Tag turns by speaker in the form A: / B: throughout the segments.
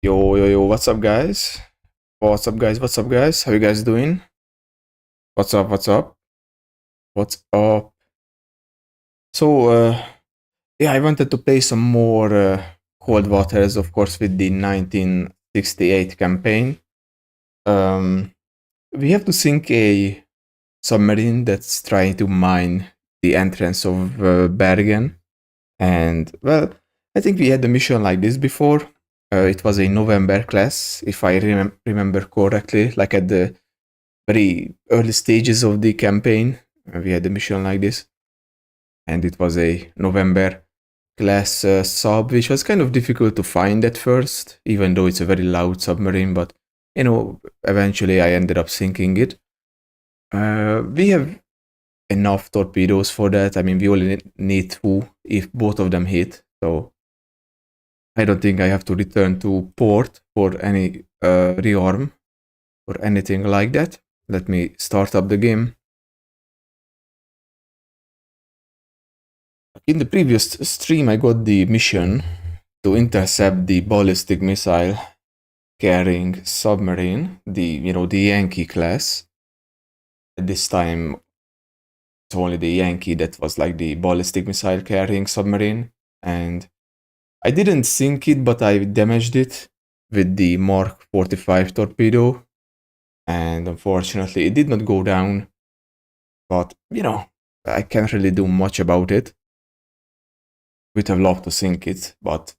A: Yo, yo, yo, what's up, guys? What's up, guys? What's up, guys? How you guys doing? What's up? What's up? What's up? So, yeah, I wanted to play some more Cold Waters, of course, with the 1968 campaign. Um, we have to sink a submarine that's trying to mine the entrance of Bergen. And, well, I think we had a mission like this before. It was a November class, if I remember correctly, like at the very early stages of the campaign. We had a mission like this, and it was a November class sub, which was kind of difficult to find at first, even though it's a very loud submarine. But eventually I ended up sinking it. We have enough torpedoes for that. I mean, we only need two if both of them hit. So I don't think I have to return to port for any rearm or anything like that. Let me start up the game. In the previous stream, I got the mission to intercept the ballistic missile carrying submarine, the Yankee class. At this time, it's only the Yankee that was like the ballistic missile carrying submarine, and I didn't sink it, but I damaged it with the Mark 45 torpedo, and unfortunately, it did not go down. But I can't really do much about it. Would have loved to sink it, but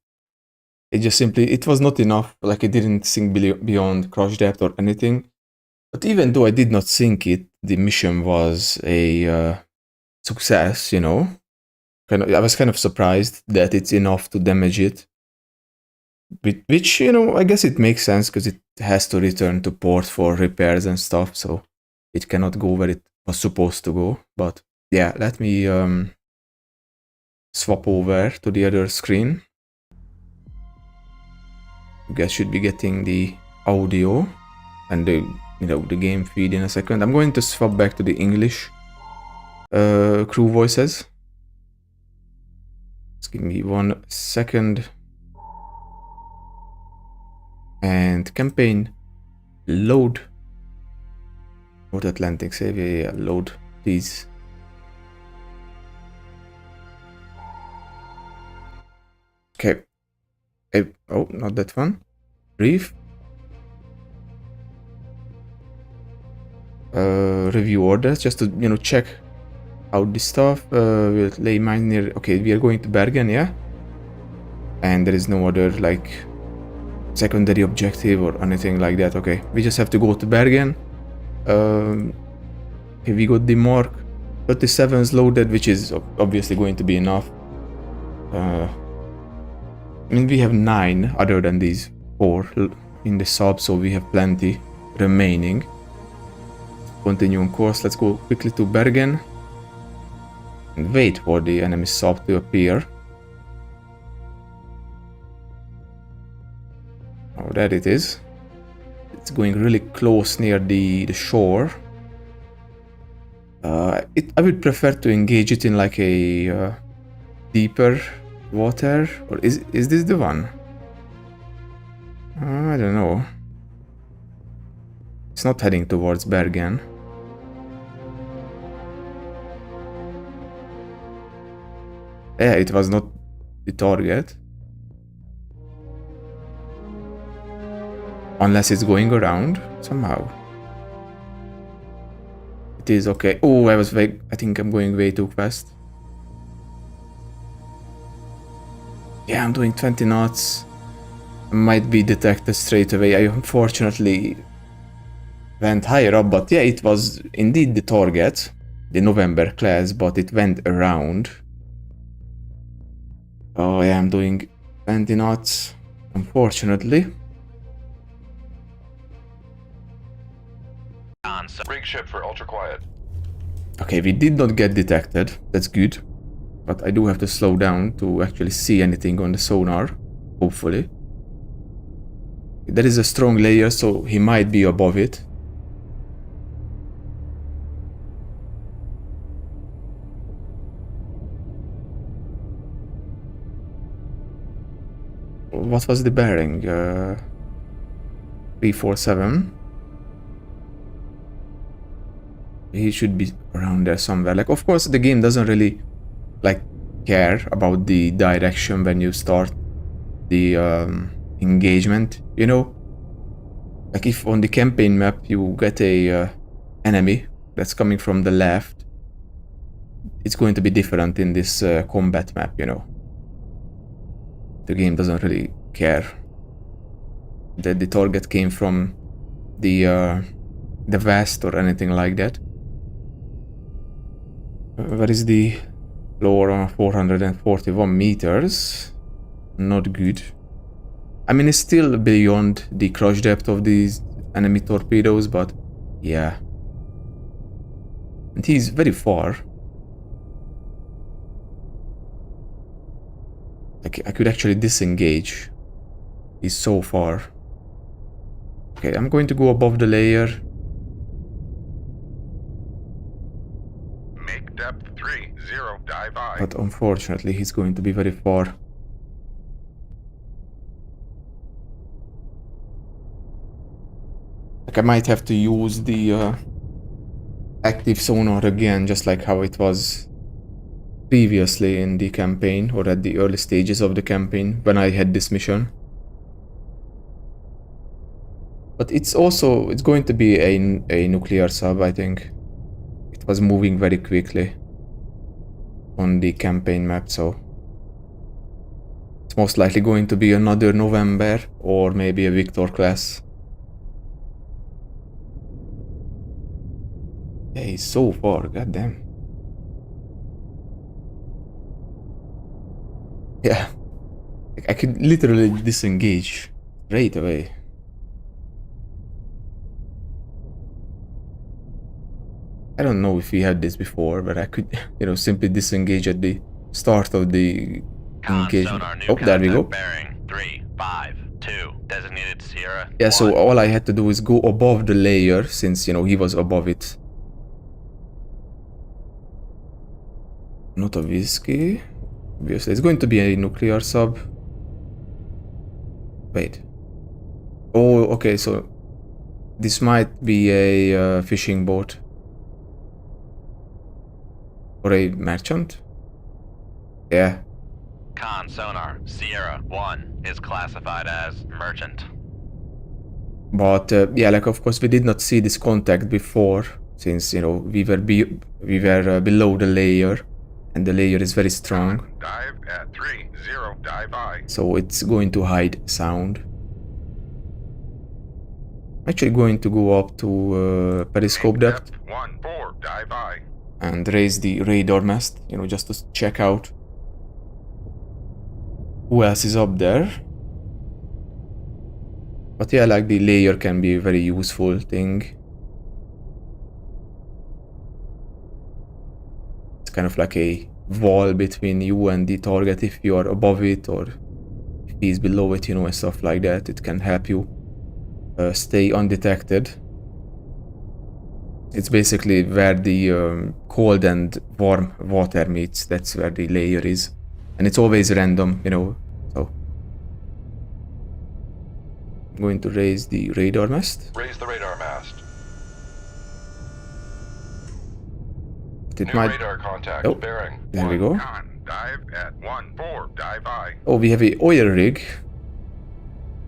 A: it was not enough. Like, it didn't sink beyond crush depth or anything. But even though I did not sink it, the mission was a success. I was kind of surprised that it's enough to damage it. Which I guess it makes sense because it has to return to port for repairs and stuff, so it cannot go where it was supposed to go. But yeah, let me swap over to the other screen. You guys should be getting the audio and the game feed in a second. I'm going to swap back to the English crew voices. Just give me 1 second. And campaign load. North Atlantic Savior, yeah, load, please. Okay. Oh, not that one. Brief. Review orders, just to check out this stuff. We'll lay mine near. Okay, we are going to Bergen, yeah. And there is no other like secondary objective or anything like that. Okay, we just have to go to Bergen. Okay, we got the Mark 37s loaded, which is obviously going to be enough. I mean, we have 9 other than these 4 in the sub, so we have plenty remaining. Continue on course. Let's go quickly to Bergen and wait for the enemy sub to appear. Oh, there it is. It's going really close near the shore. I would prefer to engage it in like a deeper water, or is this the one? I don't know. It's not heading towards Bergen. Yeah, it was not the target. Unless it's going around somehow. It is okay. Oh, I think I'm going way too fast. Yeah, I'm doing 20 knots. I might be detected straight away. I unfortunately went higher up, but yeah, it was indeed the target, the November class, but it went around. Oh yeah, I'm doing 20 knots, unfortunately.
B: Rig ship for ultra quiet.
A: Okay, we did not get detected. That's good. But I do have to slow down to actually see anything on the sonar, hopefully. There is a strong layer, so he might be above it. what was the bearing? 347. He should be around there somewhere. Like, of course, the game doesn't really like care about the direction when you start the engagement, you know? Like if on the campaign map you get a enemy that's coming from the left, it's going to be different in this combat map, you know? The game doesn't really care that the target came from the west or anything like that. Where is the floor on 441 meters? Not good. I mean, it's still beyond the crush depth of these enemy torpedoes, but yeah. And he's very far. Like, I could actually disengage. He's so far. Okay, I'm going to go above the layer.
B: Make depth 30, dive I.
A: But unfortunately, he's going to be very far. Like, I might have to use the active sonar again, just like how it was previously in the campaign, or at the early stages of the campaign, when I had this mission. But it's going to be a nuclear sub, I think. It was moving very quickly on the campaign map, so it's most likely going to be another November or maybe a Victor class. Yeah, he's so far, goddamn. Yeah, I could literally disengage straight away. I don't know if we had this before, but I could, you know, simply disengage at the start of the engagement. Oh, there we go.
B: Bearing 352, designated Sierra.
A: Yeah, so all I had to do is go above the layer, since, you know, he was above it. Not a whiskey. Obviously, it's going to be a nuclear sub. Wait. Oh, okay, so this might be a fishing boat. Or a merchant? Yeah.
B: Con sonar, Sierra 1 is classified as merchant.
A: But yeah, like of course we did not see this contact before, since, you know, we were below the layer, and the layer is very strong.
B: Dive at 30, dive I.
A: So it's going to hide sound. I'm actually going to go up to periscope depth
B: 14, dive I.
A: and raise the radar mast, you know, just to check out who else is up there. But yeah, like the layer can be a very useful thing. It's kind of like a wall between you and the target if you are above it, or if he's below it, you know, and stuff like that. It can help you stay undetected. It's basically where the cold and warm water meets. That's where the layer is. And it's always random, you know, so. I'm going to raise the radar mast.
B: Raise the radar mast.
A: But it
B: New
A: might...
B: radar contact,
A: Oh,
B: bearing.
A: there we go.
B: Con, dive at 14, dive I.
A: Oh, we have a oil rig.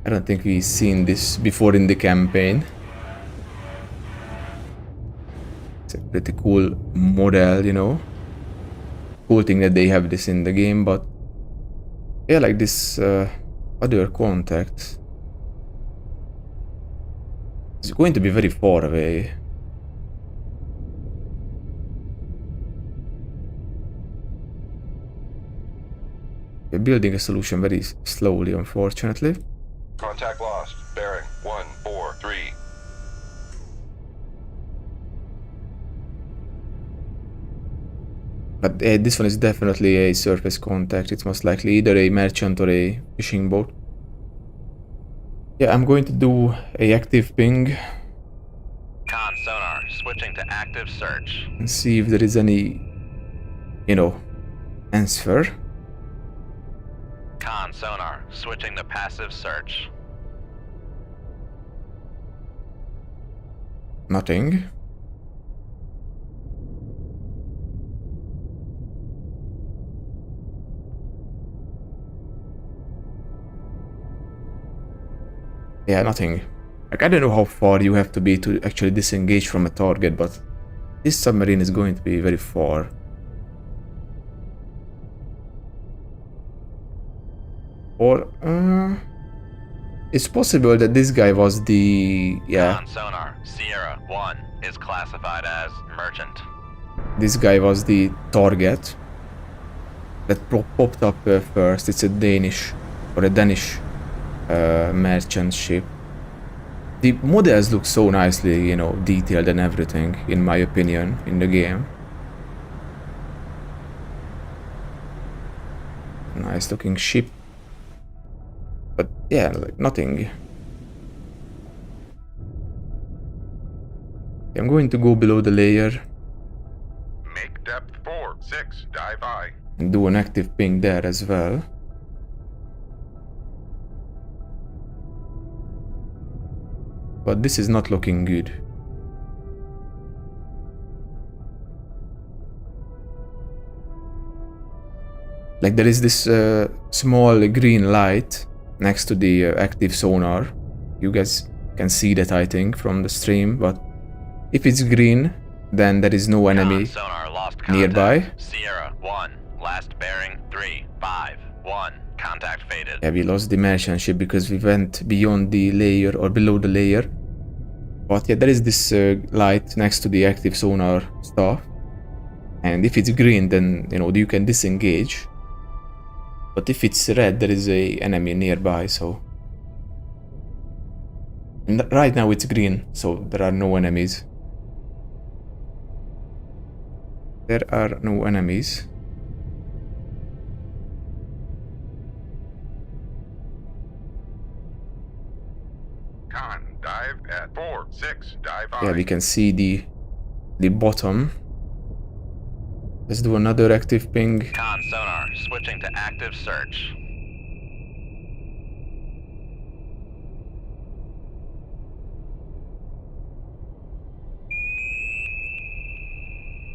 A: I don't think we've seen this before in the campaign. It's a pretty cool model, you know. Cool thing that they have this in the game, but yeah, like this other contact is going to be very far away. We're building a solution very slowly, unfortunately.
B: Contact lost, bearing 143.
A: But this one is definitely a surface contact. It's most likely either a merchant or a fishing boat. Yeah, I'm going to do a active ping
B: Con sonar, switching to active search.
A: and see if there is any, you know, answer.
B: Con sonar, switching to passive search.
A: Nothing. Yeah, nothing. Like, I don't know how far you have to be to actually disengage from a target, but this submarine is going to be very far. Or, it's possible that this guy was the... yeah.
B: Con sonar, Sierra 1 is classified as merchant.
A: This guy was the target that popped up first. It's a Danish or a Danish merchant ship. The models look so nicely, you know, detailed and everything, in my opinion, in the game. Nice looking ship. But yeah, like nothing. I'm going to go below the layer.
C: Make depth 4-6, dive I.
A: And do an active ping there as well. But this is not looking good. Like, there is this small green light next to the active sonar. You guys can see that, I think, from the stream, but if it's green, then there is no enemy
B: Sonar lost
A: nearby.
B: Sierra 1, last bearing 351. Contact faded.
A: Yeah, we lost the merchant ship because we went beyond the layer or below the layer. But yeah, there is this light next to the active sonar stuff. And if it's green, then, you know, you can disengage. But if it's red, there is a enemy nearby, so... Right now it's green, so there are no enemies. There are no enemies.
C: Con, dive at 4-6, dive I.
A: Yeah, we can see the bottom. Let's do another active ping.
B: Con sonar, switching to active search.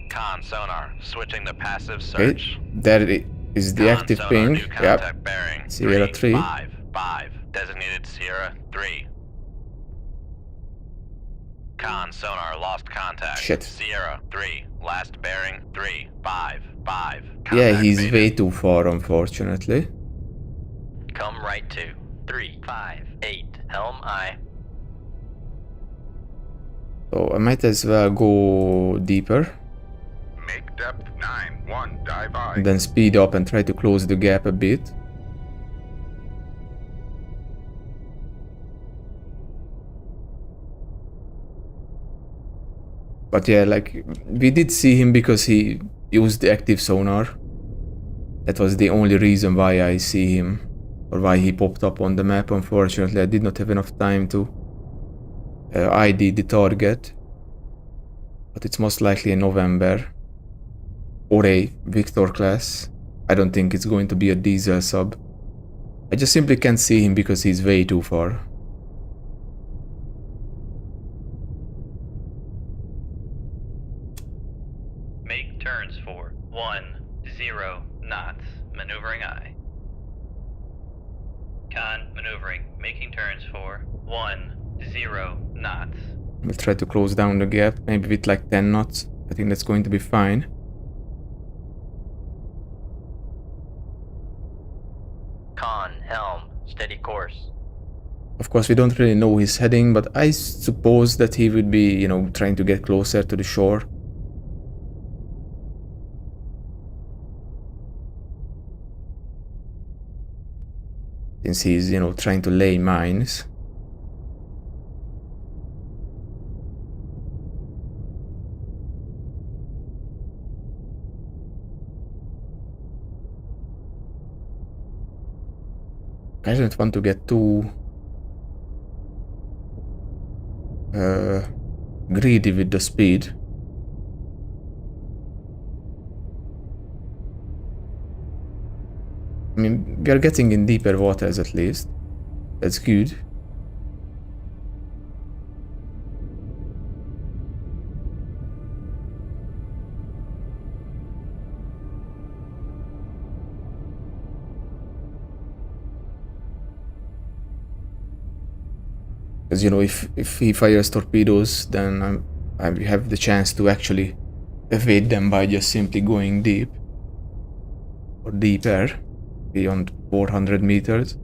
B: Con sonar, switching to passive
A: Okay,
B: search.
A: there is the
B: Con
A: active
B: sonar,
A: ping.
B: new
A: Yep.
B: contact bearing
A: Sierra 3.
B: 355. Designated Sierra 3. Con sonar lost contact.
A: Shit.
B: Sierra 3, last bearing 355.
A: Yeah,
B: Contact
A: he's
B: faded.
A: way too far, unfortunately.
B: Come right to 358. Helm I.
A: So I might as well go deeper.
C: Make depth 9-1, dive I.
A: And then speed up and try to close the gap a bit. But yeah, like, we did see him because he used the active sonar. That was the only reason why I see him, or why he popped up on the map. Unfortunately, I did not have enough time to ID the target. But it's most likely a November or a Victor class. I don't think it's going to be a diesel sub. I just simply can't see him because he's way too far.
B: Make turns for 10 knots. Maneuvering I. Con maneuvering. Making turns for 10 knots.
A: We'll try to close down the gap, maybe with like 10 knots. I think that's going to be fine.
B: Con helm. Steady course.
A: Of course, we don't really know his heading, but I suppose that he would be, you know, trying to get closer to the shore. Since he's, you know, trying to lay mines. I don't want to get too greedy with the speed. I mean, we are getting in deeper waters at least. That's good. Because, you know, if he fires torpedoes, then I have the chance to actually evade them by just simply going deep. Or deeper. Beyond 400 meters.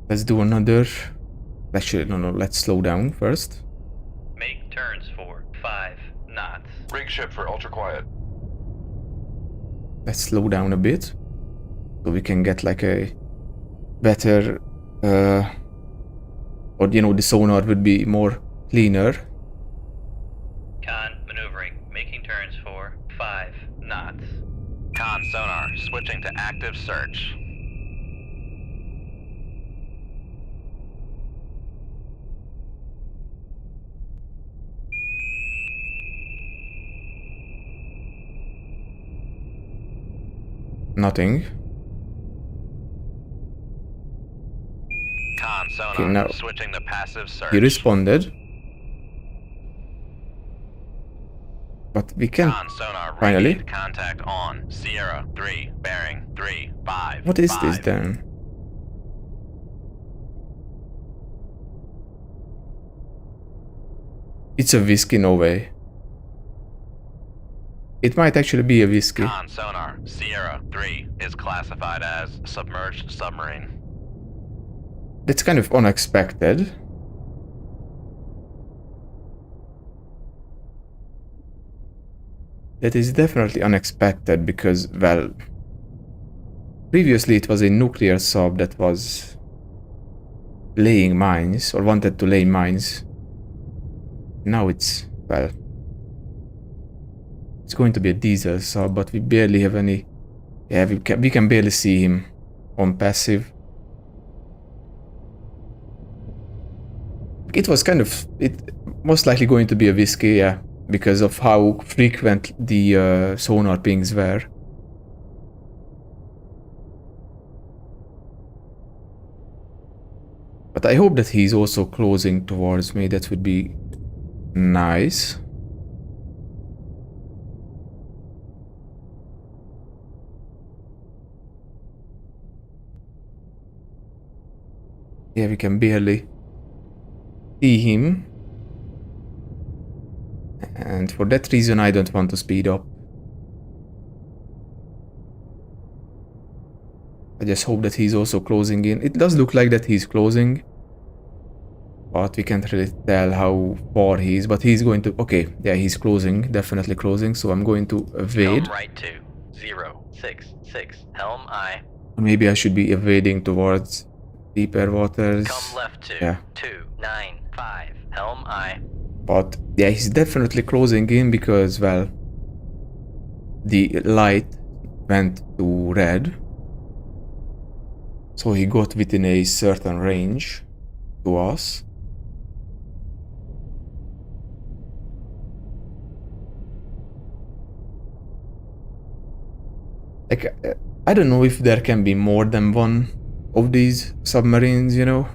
A: Let's do another. Actually, no, let's slow down first.
B: Make turns for 5 knots.
C: Rig ship for ultra quiet.
A: Let's slow down a bit. So we can get like a better, or you know, the sonar would be more cleaner.
B: Con maneuvering, making turns for 5 knots. Con sonar, switching to active search.
A: Nothing.
B: Con sonar,
A: Okay, now
B: switching to passive search.
A: he responded. But we can
B: Con sonar,
A: finally.
B: radiate contact on. Sierra 3, bearing 3, 5.
A: What is
B: 5.
A: this then? It's a whiskey, no way. It might actually be a whiskey.
B: Con sonar, Sierra 3 is classified as submerged submarine.
A: That's kind of unexpected. That is definitely unexpected because, well, previously it was a nuclear sub that was laying mines or wanted to lay mines. Now it's, well, it's going to be a diesel sub, but we barely have any. Yeah, we can barely see him on passive. It was kind of, it most likely going to be a whiskey, yeah, because of how frequent the sonar pings were. But I hope that he's also closing towards me. That would be nice. Yeah, we can barely see him. And for that reason, I don't want to speed up. I just hope that he's also closing in. It does look like that he's closing. But we can't really tell how far he is. But he's going to... Okay, yeah, he's closing. Definitely closing. So I'm going to evade.
B: Helm right to 066. Helm I.
A: Maybe I should be evading towards deeper waters.
B: Come left to
A: Yeah.
B: 295. Helm I.
A: But yeah, he's definitely closing in because, well, the light went to red. So he got within a certain range to us. Like, I don't know if there can be more than one of these submarines, you know,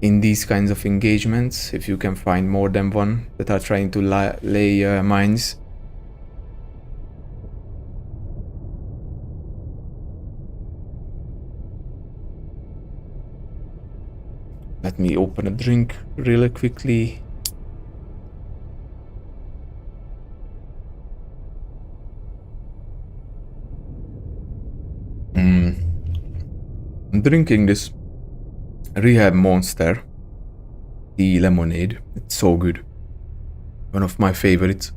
A: in these kinds of engagements, if you can find more than one that are trying to lay mines. Let me open a drink really quickly. I'm drinking this Rehab Monster tea lemonade. It's so good. One of my favorites.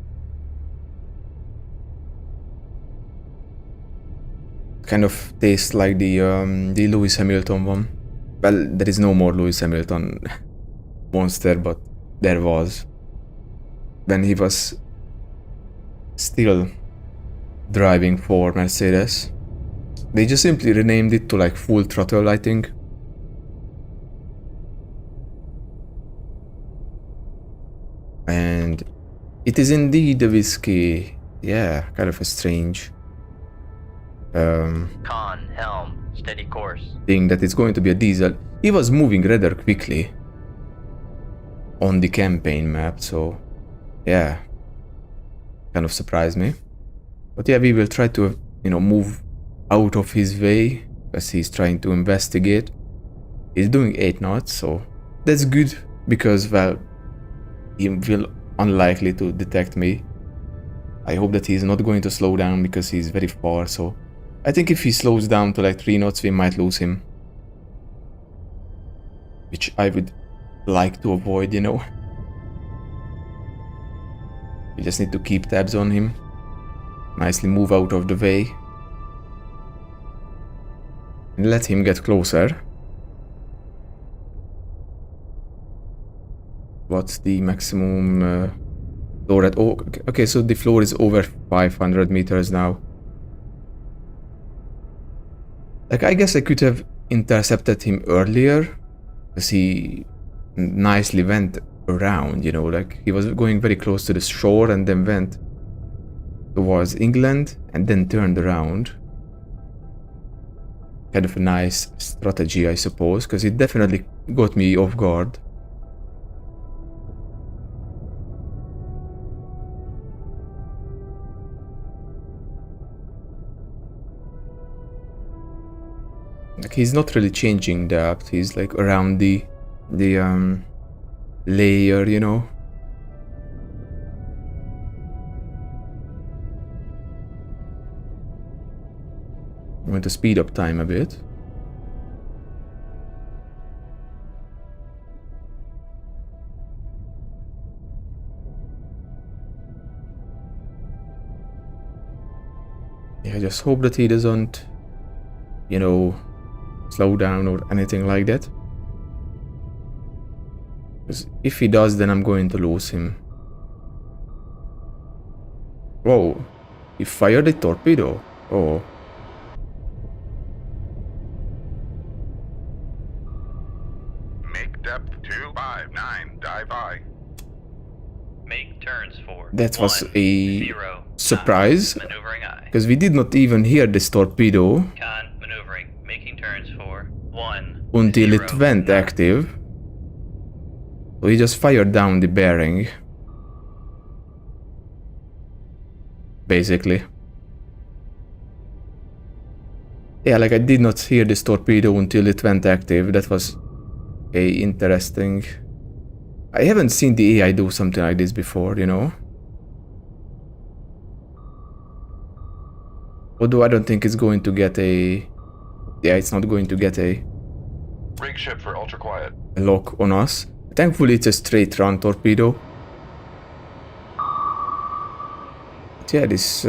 A: Kind of tastes like the Lewis Hamilton one. Well, there is no more Lewis Hamilton Monster, but there was when he was still driving for Mercedes. They just simply renamed it to like Full Throttle, I think. And it is indeed a whiskey. yeah, kind of a strange
B: Con, helm, steady course.
A: thing that it's going to be a diesel. He was moving rather quickly on the campaign map, so yeah, kind of surprised me. But yeah, we will try to, you know, move out of his way as he's trying to investigate. He's doing 8 knots, so that's good because, well, he will unlikely to detect me. I hope that he's not going to slow down because he's very far, so I think if he slows down to like 3 knots, we might lose him. Which I would like to avoid, you know. We just need to keep tabs on him. Nicely move out of the way. And let him get closer. What's the maximum floor at? Oh, okay, so the floor is over 500 meters now. Like, I guess I could have intercepted him earlier, because he nicely went around, you know, like he was going very close to the shore and then went towards England and then turned around. Kind of a nice strategy, I suppose, because it definitely got me off guard. Like, he's not really changing depth, he's like around the layer, you know. I'm going to speed up time a bit. Yeah, I just hope that he doesn't, you know, slow down or anything like that. Because if he does, then I'm going to lose him. Whoa, he fired a torpedo. Oh.
C: Make depth 259, dive I.
B: Make turns for
A: That was
B: 1,
A: a
B: 0
A: surprise,
B: knots, maneuvering I.
A: because we did not even hear this torpedo
B: Con, maneuvering, making turns for 1,
A: until
B: 0
A: it went
B: knots.
A: active. So he just fired down the bearing. Basically. Yeah, like I did not hear this torpedo until it went active. That was interesting. I haven't seen the AI do something like this before, you know. Although I don't think it's going to get a... Yeah, it's not going to get a
C: Rig ship for ultra quiet.
A: lock on us. Thankfully, it's a straight run torpedo. But yeah, this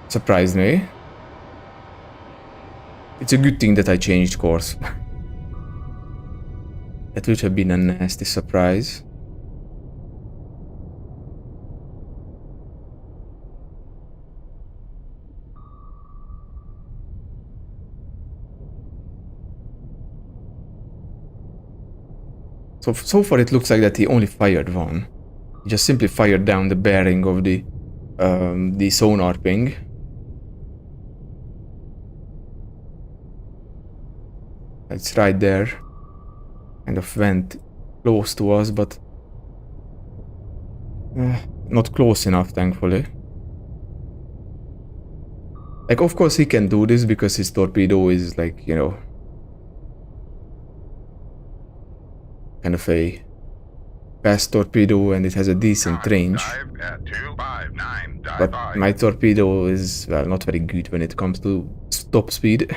A: surprised me. It's a good thing that I changed course. That would have been a nasty surprise. So far it looks like that he only fired one. He just simply fired down the bearing of the sonar ping. It's right there. Kind of went close to us, but not close enough, thankfully. Like, of course he can do this because his torpedo is like, you know, kind of a fast torpedo and it has a decent range.
C: Dive at 259, dive
A: But
C: I.
A: my torpedo is, well, not very good when it comes to top speed.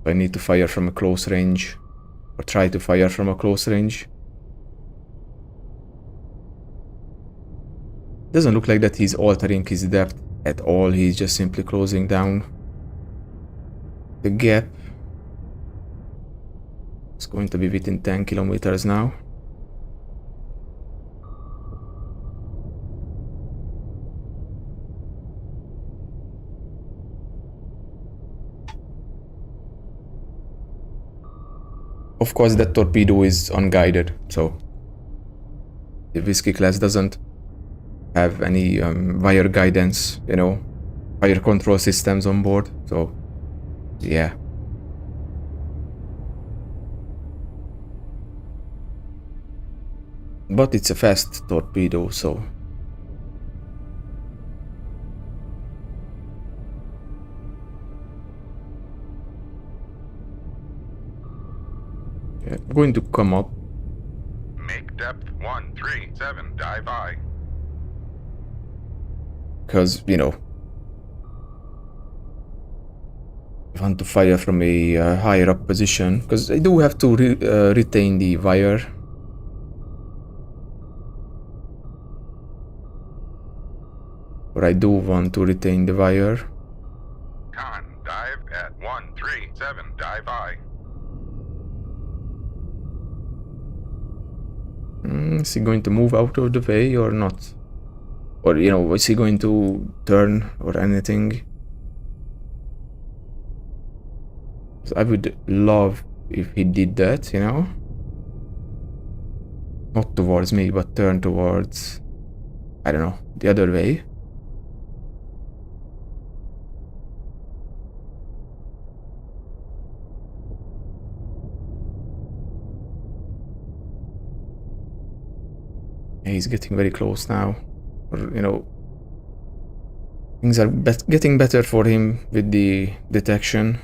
A: I need to fire from a close range, or try to fire from a close range. Doesn't look like that he's altering his depth at all, he's just simply closing down the gap. It's going to be within 10 kilometers now. Of course, that torpedo is unguided, so the Whiskey class doesn't have any wire guidance, you know, fire control systems on board. So yeah. But it's a fast torpedo, so yeah, I'm going to come up.
C: Make depth 137, dive I.
A: Because, you know, I want to fire from a higher up position, because I do have to retain the wire. Or I do want to retain the wire.
C: Con, dive at 137, dive I.
A: Is he going to move out of the way or not? Or, you know, is he going to turn or anything? So I would love if he did that, you know? Not towards me, but turn towards, I don't know, the other way. Yeah, he's getting very close now. Or, you know, things are getting better for him with the detection.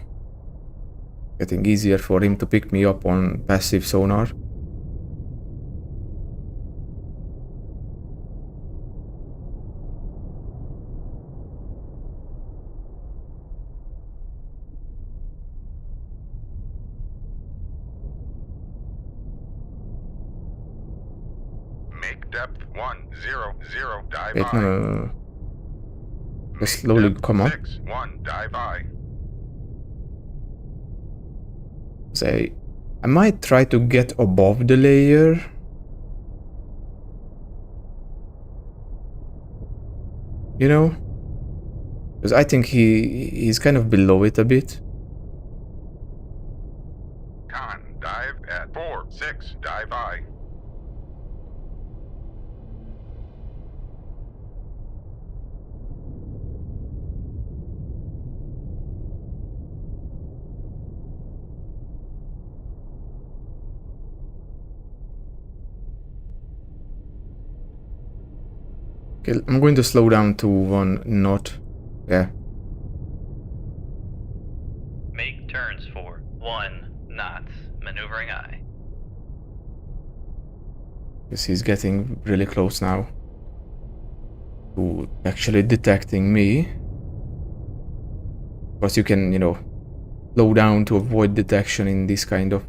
A: Getting easier for him to pick me up on passive sonar.
C: Make depth 100, dive
A: Wait,
C: I.
A: no. Just
C: Make
A: slowly
C: depth
A: come up.
C: 61, dive I.
A: Say, I might try to get above the layer. You know? Because I think he's kind of below it a bit.
C: Con, dive at 46, dive I.
A: Okay, I'm going to slow down to 1 knot. Yeah.
B: Make turns for 1 knots. Maneuvering I.
A: Because he's getting really close now to actually detecting me. Of course, you can, you know, slow down to avoid detection in this kind of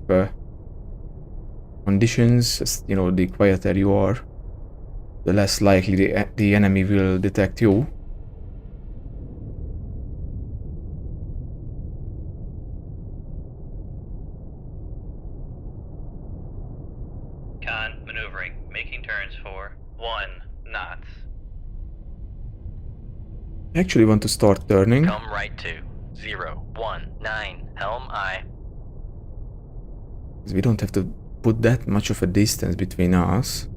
A: conditions. You know, the quieter you are, the less likely the enemy will detect you.
B: Con, maneuvering. Making turns for 1 knots.
A: I actually want to start turning.
B: Come right to 019, helm I.
A: Because we don't have to put that much of a distance between us.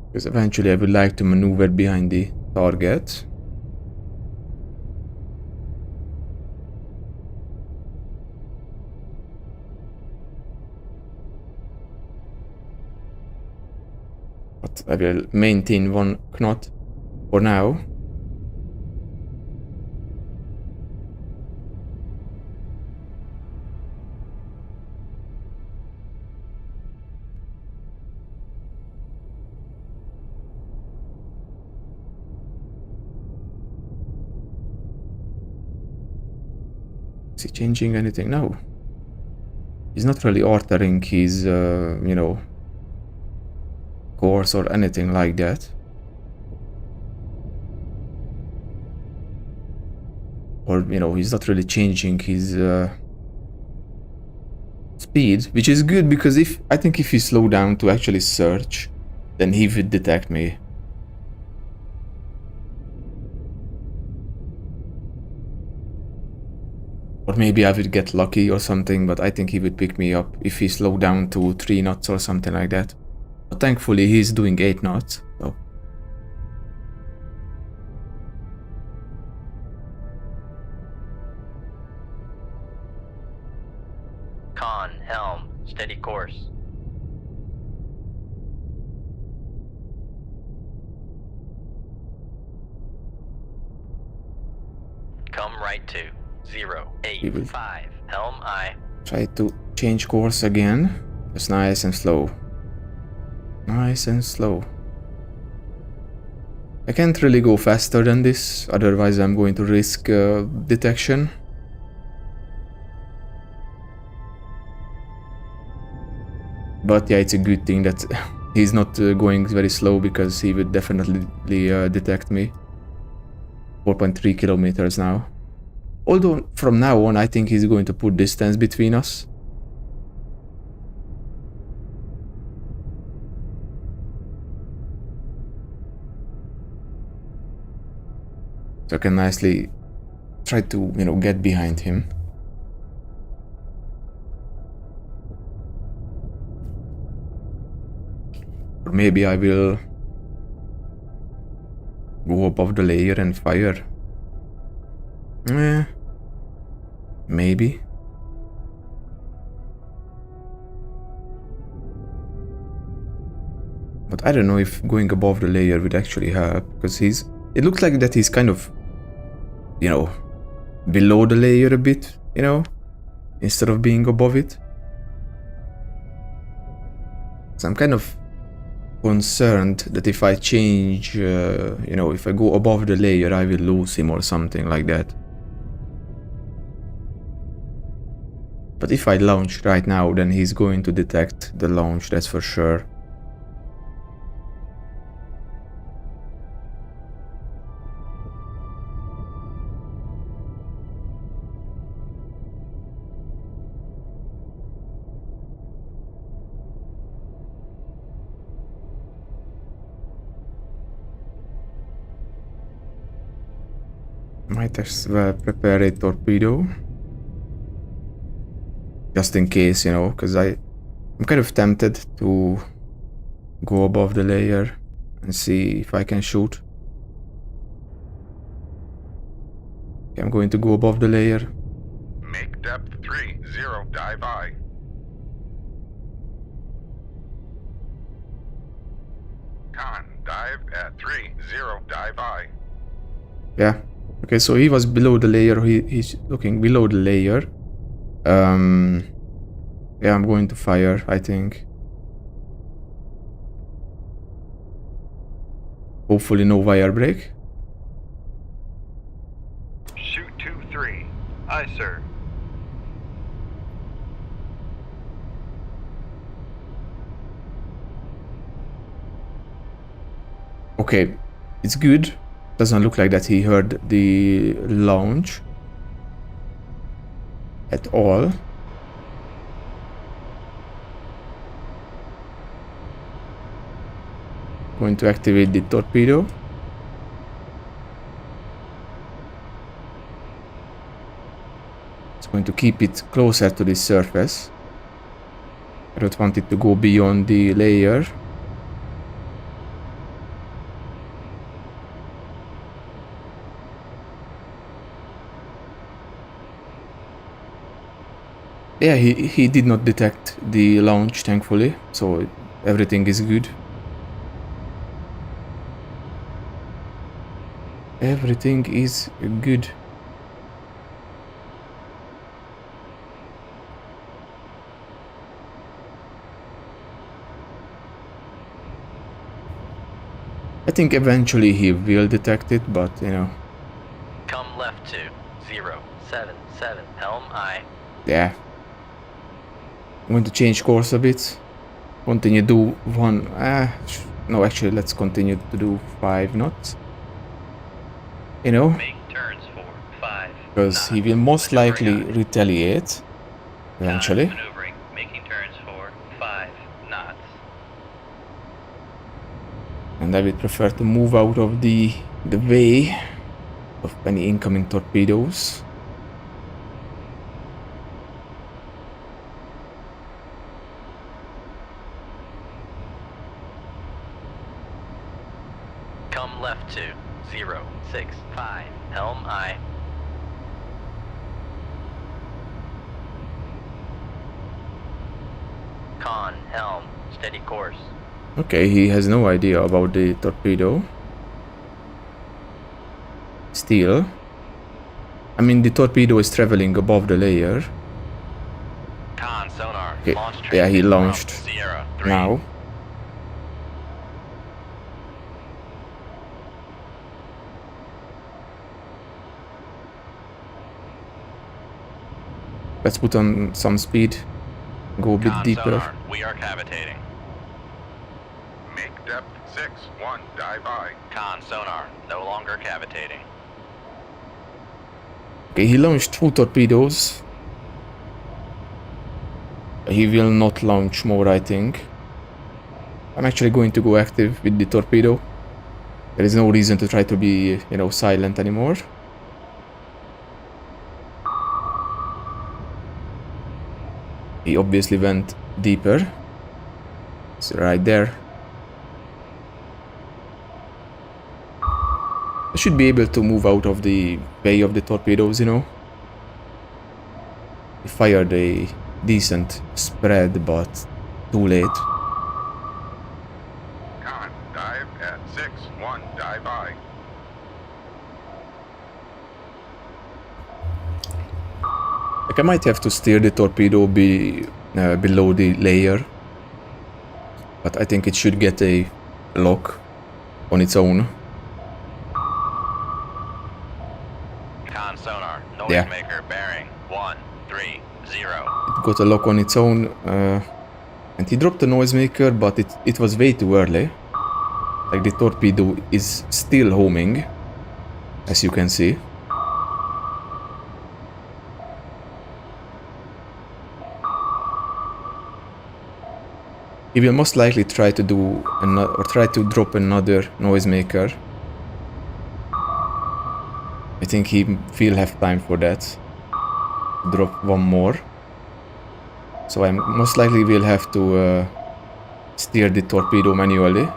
A: Because eventually I would like to maneuver behind the target. But I will maintain 1 knot for now. Is he changing anything? No. He's not really altering his, you know, course or anything like that. Or, you know, he's not really changing his speed, which is good because I think if he slow down to actually search, then he would detect me. Or maybe I would get lucky or something, but I think he would pick me up if he slowed down to 3 knots or something like that. But thankfully he's doing 8 knots, so...
B: Con, helm, steady course. Come right to 085. Helm aye.
A: Try to change course again. Just nice and slow. Nice and slow. I can't really go faster than this, otherwise I'm going to risk detection. But yeah, it's a good thing that he's not going very slow, because he would definitely detect me. 4.3 kilometers now. Although from now on I think he's going to put distance between us. So I can nicely try to, you know, get behind him. Or maybe I will go above the layer and fire. Maybe. But I don't know if going above the layer would actually help, because it looks like that he's kind of, you know, below the layer a bit, you know, instead of being above it. So I'm kind of concerned that if I change, you know, if I go above the layer, I will lose him or something like that. But if I launch right now, then he's going to detect the launch, that's for sure. Might as well prepare a torpedo. Just in case, you know, because I'm kind of tempted to go above the layer and see if I can shoot. Okay, I'm going to go above the layer.
C: Make depth 30, dive I. Con, dive at 30, dive I.
A: Yeah. Okay, so he was below the layer. He's looking below the layer. Yeah, I'm going to fire, I think. Hopefully no wire break.
C: Shoot 2-3. Aye, sir.
A: Okay, it's good. Doesn't look like that he heard the launch at all. Going to activate the torpedo. It's going to keep it closer to the surface. I don't want it to go beyond the layer. Yeah, he did not detect the launch, thankfully, so everything is good. Everything is good. I think eventually he will detect it, but you know.
B: Come left to 077. Helm aye.
A: Yeah. I'm going to change course a bit. Continue do one. No, actually, let's continue to do 5 knots. You know,
B: Make turns for 5
A: because he will most likely retaliate eventually.
B: Maneuvering, making turns for 5 knots.
A: And I would prefer to move out of the way of any incoming torpedoes.
B: Come left to 065. Helm aye. Con, helm, steady course.
A: Okay, he has no idea about the torpedo. Still. I mean, the torpedo is traveling above the layer.
B: Con, sonar,
A: Okay,
B: launch
A: yeah, he
B: tracing
A: launched
B: from Sierra 3.
A: now. Let's put on some speed. Go a bit
B: Con,
A: deeper.
B: sonar, we are cavitating.
C: Make depth 6-1, dive aye.
B: Con, sonar, no longer cavitating.
A: Okay, he launched 2 torpedoes. He will not launch more, I think. I'm actually going to go active with the torpedo. There is no reason to try to be, you know, silent anymore. He obviously went deeper. It's right there. I should be able to move out of the way of the torpedoes, you know. He fired a decent spread, but too late.
C: Con, dive at 6-1, dive aye.
A: Like, I might have to steer the torpedo below the layer. But I think it should get a lock on its own.
B: Con, sonar,
A: Yeah.
B: noisemaker bearing 130.
A: It got a lock on its own. And he dropped the noisemaker, but it was way too early. Like, the torpedo is still homing, as you can see. He will most likely try to do another, or try to drop another noisemaker. I think he will have time for that. Drop one more. So I most likely will have to steer the torpedo manually.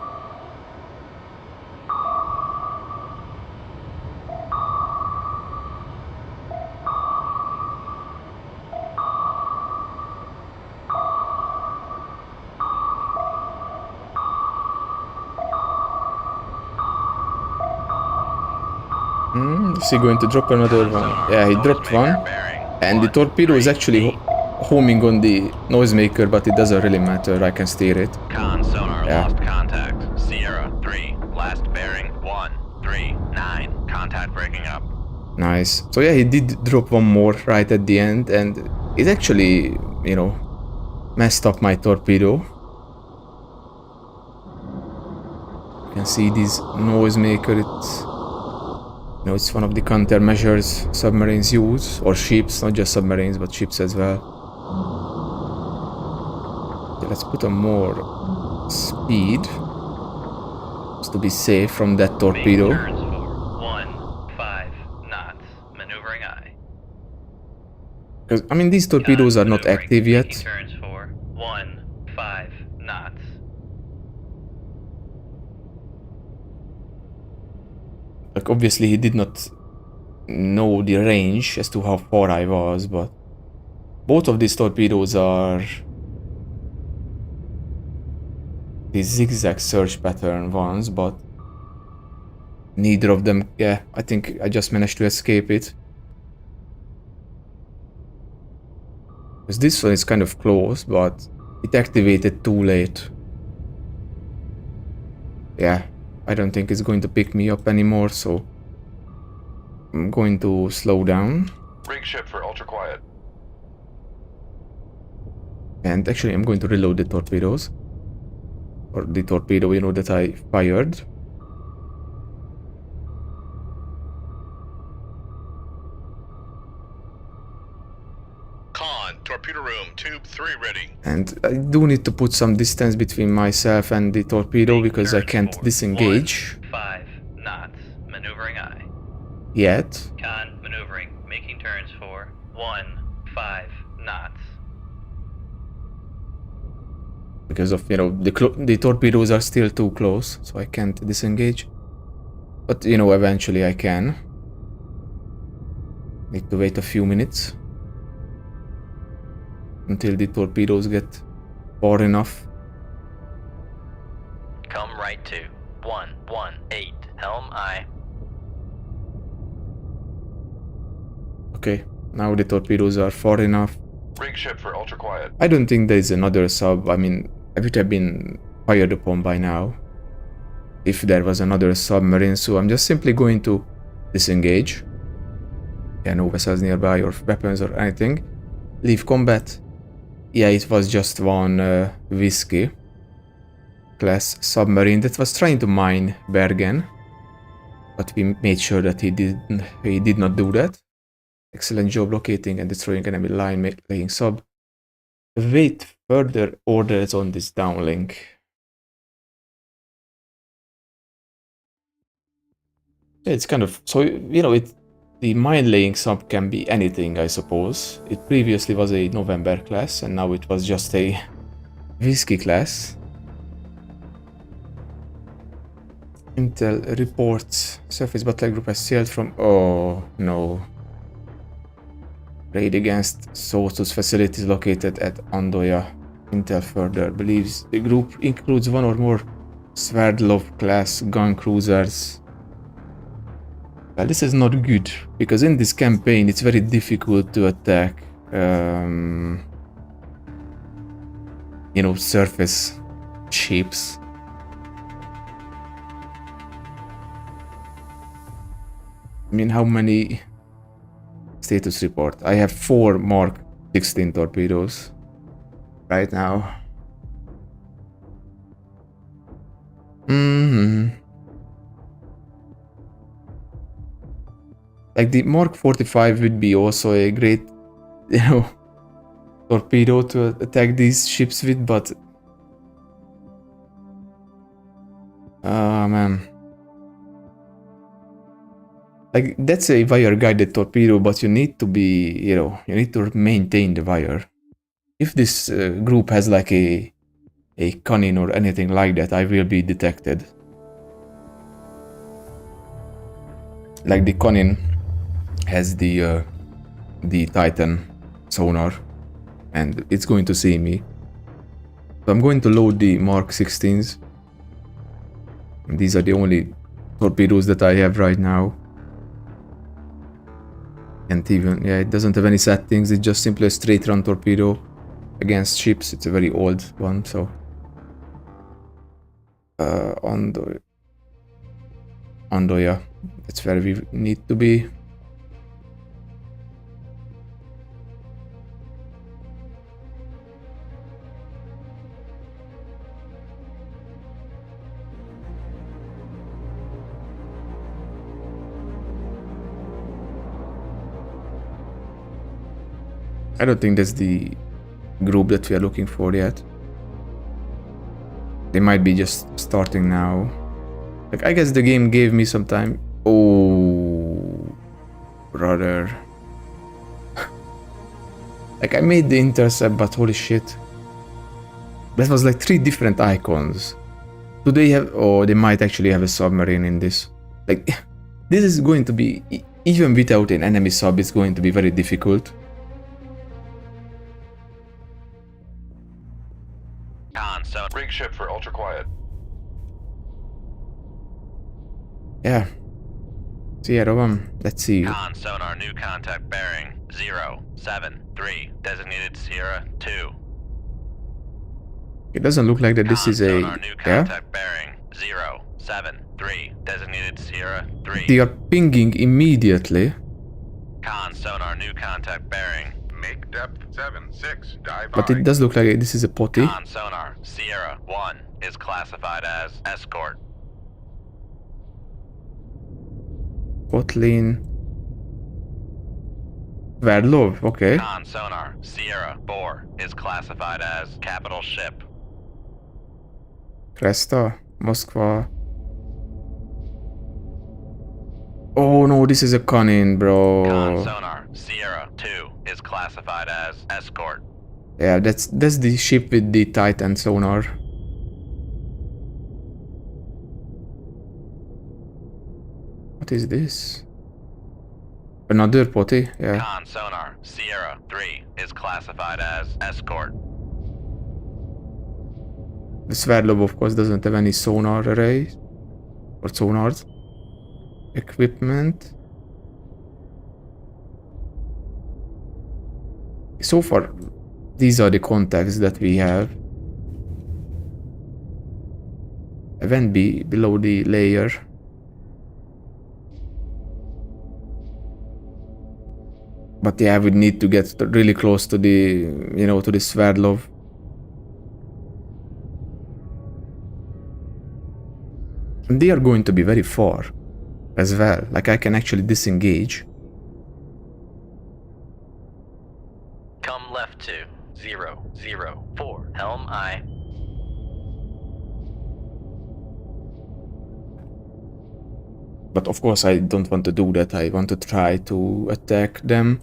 A: Is he going to drop another one? Yeah, he dropped one. And the torpedo is actually homing on the noisemaker, but it doesn't really matter. I can steer it.
B: Con, sonar,
A: Yeah.
B: lost contact. Sierra 3. Last bearing 139. Contact breaking up.
A: Nice. So yeah, he did drop one more right at the end, and it actually, you know, messed up my torpedo. You can see this noisemaker. It's one of the countermeasures submarines use, or ships, not just submarines, but ships as well. Okay, let's put on more speed, just to be safe from that torpedo.
B: Making turns for 15 knots. Maneuvering aye.
A: Because, I mean, these torpedoes are not
B: Maneuvering.
A: active yet.
B: Making turns for 15 knots.
A: Like, obviously he did not know the range as to how far I was, but both of these torpedoes are the zigzag search pattern ones, but neither of them, yeah, I think I just managed to escape it. Because this one is kind of close, but it activated too late. Yeah, I don't think it's going to pick me up anymore, so I'm going to slow down.
C: Rig ship for ultra quiet.
A: And actually I'm going to reload the torpedoes. Or the torpedo, you know, that I fired.
C: Con, torpedo room, tube 3 ready.
A: And I do need to put some distance between myself and the torpedo because I can't disengage
B: 15 knots. Maneuvering aye.
A: yet.
B: Con, maneuvering. Making turns for 15 knots.
A: Because of, you know, the torpedoes are still too close, so I can't disengage. But, you know, eventually I can. Need to wait a few minutes until the torpedoes get far enough.
B: Come right to 118. Helm aye.
A: Okay, now the torpedoes are far enough.
C: Rig ship for ultra quiet.
A: I don't think there is another sub. I mean, it would have been fired upon by now if there was another submarine, so I'm just simply going to disengage. Yeah, no vessels nearby or weapons or anything. Leave combat. Yeah, it was just one Whiskey class submarine that was trying to mine Bergen, but we made sure that he did not do that. Excellent job locating and destroying enemy line laying sub. Wait further orders on this downlink. It's kind of, so, you know, the mine laying sub can be anything, I suppose. It previously was a November class and now it was just a Whiskey class. Intel reports surface battle group has sailed from, oh no. Raid against Sotus facilities located at Andoya. Intel further believes the group includes one or more Sverdlov class gun cruisers. Well, this is not good, because in this campaign it's very difficult to attack, you know, surface ships. I mean, how many status report? I have 4 Mark 16 torpedoes right now. Like the Mark 45 would be also a great, you know, torpedo to attack these ships with, but man. Like, that's a wire guided torpedo, but you need to be, you know, you need to maintain the wire. If this group has like a cannon or anything like that, I will be detected. Like the cannon has the Titan sonar and it's going to see me. So I'm going to load the Mark 16s. And these are the only torpedoes that I have right now. And even, yeah, it doesn't have any settings, it's just simply a straight run torpedo against ships. It's a very old one, so Andoya, that's where we need to be. I don't think that's the group that we are looking for yet. They might be just starting now. Like, I guess the game gave me some time. Oh, brother. Like, I made the intercept, but holy shit. That was like 3 different icons. Do they have... Oh, they might actually have a submarine in this. Like, this is going to be... Even without an enemy sub, it's going to be very difficult.
B: So
C: Rig ship for ultra quiet.
A: Yeah. Sierra 1, let's see you.
B: Con sonar, new contact bearing 073, designated Sierra 2.
A: It doesn't look like that this is a...
B: Sonar, new contact bearing 073, designated Sierra 3.
A: They are pinging immediately.
B: Con sonar, new contact bearing.
C: Make depth 76. Dive
A: But it does look like this is a potty.
B: Con sonar, Sierra 1 is classified as escort.
A: Kotlin. Sverdlov, okay.
B: Con sonar, Sierra 4 is classified as capital ship.
A: Cresta, Moskva. Oh no, this is a cannon,
B: Con
A: bro.
B: sonar, Sierra 2 is classified as escort.
A: Yeah, that's the ship with the Titan sonar. What is this? Another potty? Yeah.
B: Con sonar, Sierra 3 is classified as escort.
A: The Sverdlov, of course, doesn't have any sonar arrays or sonars. Equipment. So far, these are the contacts that we have. I went below the layer. But yeah, I would need to get really close to the, to the Sverdlov. And they are going to be very far as well. Like, I can actually disengage.
B: Come left to 004, helm I.
A: But of course, I don't want to do that. I want to try to attack them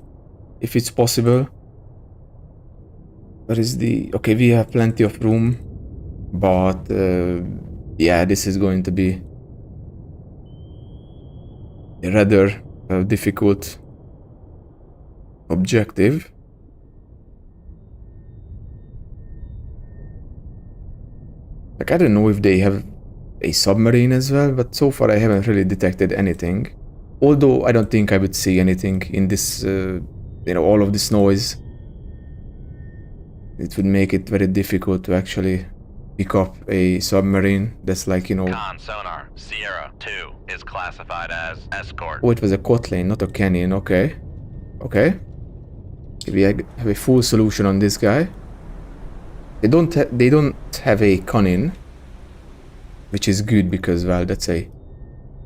A: if it's possible. Where is the... Okay, we have plenty of room. But yeah, this is going to be a rather difficult objective. Like, I don't know if they have a submarine as well, but so far I haven't really detected anything. Although I don't think I would see anything in this, all of this noise. It would make it very difficult to actually pick up a submarine that's like,
B: Con sonar, Sierra 2 is classified as escort.
A: Oh, it was a Kotlin, not a canyon. Okay. Okay. We have a full solution on this guy. They don't have a cannon, which is good because, well, that's a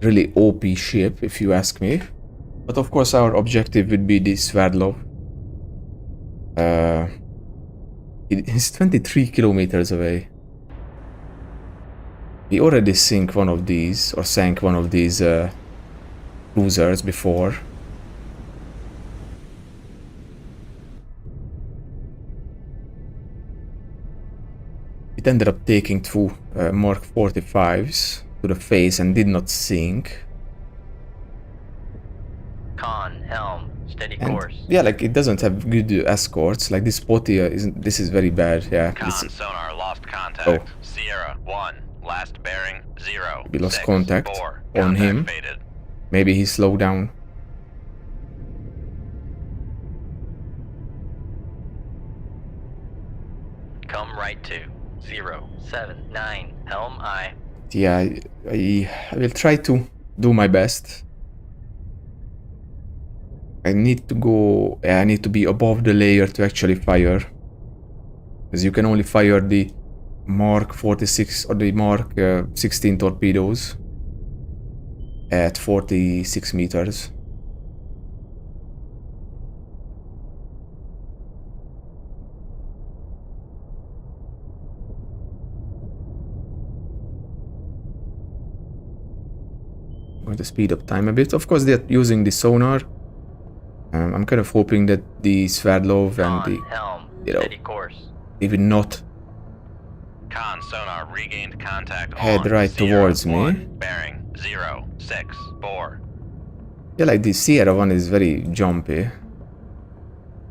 A: really OP ship, if you ask me. But of course, our objective would be the Sverdlov. It is 23 kilometers away. We already sank one of these cruisers before. It ended up taking two Mark 45s to the face and did not sink.
B: Con, helm, steady
A: And
B: course.
A: yeah, like, it doesn't have good escorts. Like, this potty this is very bad. Yeah.
B: Con sonar lost contact.
A: Oh.
B: Sierra 1, last bearing 0.
A: We lost
B: 6,
A: contact
B: 4,
A: on
B: contact
A: him.
B: faded.
A: Maybe he slowed down.
B: Come right to 079, helm I.
A: Yeah, I will try to do my best. I need to be above the layer to actually fire. Because you can only fire the Mark 46 or the Mark 16 torpedoes at 46 meters. I'm going to speed up time a bit. Of course, they're using the sonar. I'm kind of hoping that the Sverdlov and the,
B: helm, steady course.
A: they will not
B: Con sonar regained contact
A: head
B: on
A: right
B: Sierra
A: towards me.
B: 1, bearing 064.
A: Yeah, like the Sierra one is very jumpy.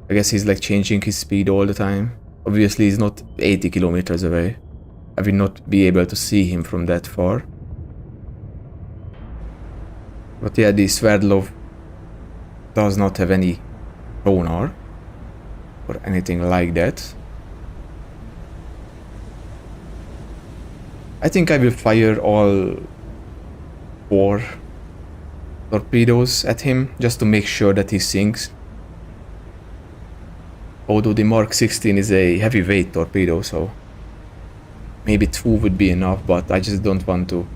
A: I guess he's like changing his speed all the time. Obviously, he's not 80 kilometers away. I will not be able to see him from that far. But yeah, the Sverdlov does not have any sonar or anything like that. I think I will fire all 4 torpedoes at him just to make sure that he sinks. Although the Mark 16 is a heavyweight torpedo, so maybe 2 would be enough, but I just don't want to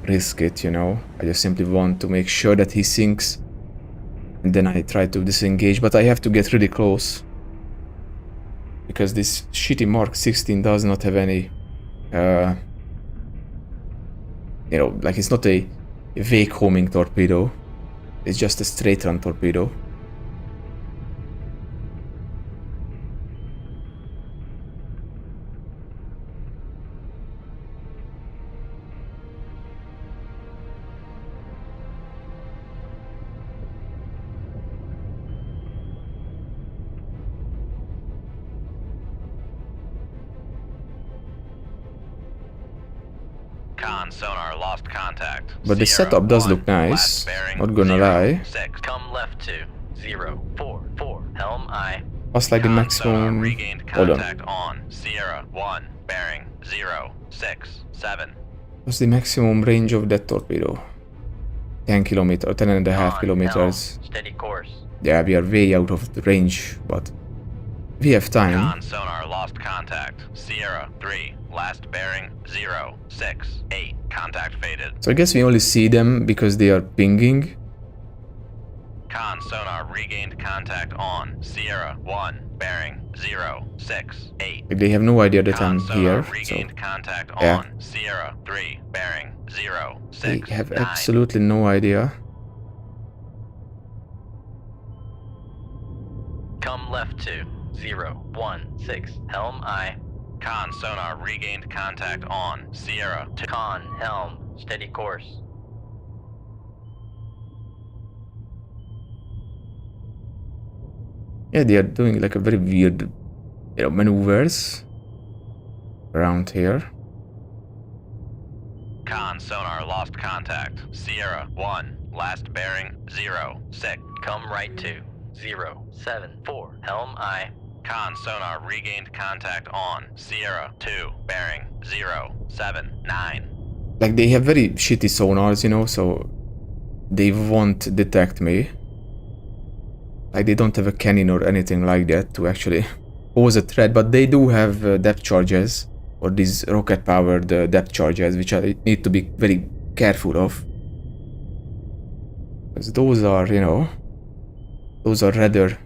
A: risk it, I just simply want to make sure that he sinks, and then I try to disengage, but I have to get really close because this shitty Mark 16 does not have any like, it's not a wake homing torpedo, it's just a straight run torpedo.
B: Con sonar lost contact.
A: But the
B: Sierra
A: setup does
B: 1,
A: look nice,
B: last bearing
A: not gonna
B: 0,
A: lie.
B: 6. Come left to 044. Helm I.
A: What's like the
B: Con sonar
A: maximum?
B: regained
A: Hold on.
B: contact on. Sierra 1, bearing 0, 6, 7.
A: What's the maximum range of that torpedo? 10 kilometers, 10 and a half
B: Con,
A: kilometers.
B: helm, steady course.
A: Yeah, we are way out of the range, but we have time.
B: Con sonar lost contact. Sierra 3, last bearing 0, 6, 8. Contact faded.
A: So I guess we only see them because they are pinging.
B: Con sonar regained contact on. Sierra 1, bearing 0, 6, 8.
A: Like, they have no idea that
B: Con
A: I'm
B: sonar
A: here, so
B: regained contact
A: yeah.
B: on. Sierra 3, bearing 0,
A: they
B: 6,
A: have
B: 9.
A: absolutely no idea.
B: Come left to 0, 1, 6. Helm I. Con sonar regained contact on. Sierra to con helm, steady course.
A: Yeah, they are doing like a very weird, maneuvers around here.
B: Con sonar lost contact. Sierra 1, last bearing 0, 6. Come right to 0, 7, 4. Helm I. Con sonar regained contact on. Sierra 2, bearing 0, 7, 9.
A: Like, they have very shitty sonars, so they won't detect me. Like, they don't have a cannon or anything like that to actually pose a threat, but they do have depth charges, or these rocket-powered depth charges, which I need to be very careful of. Because those are, those are rather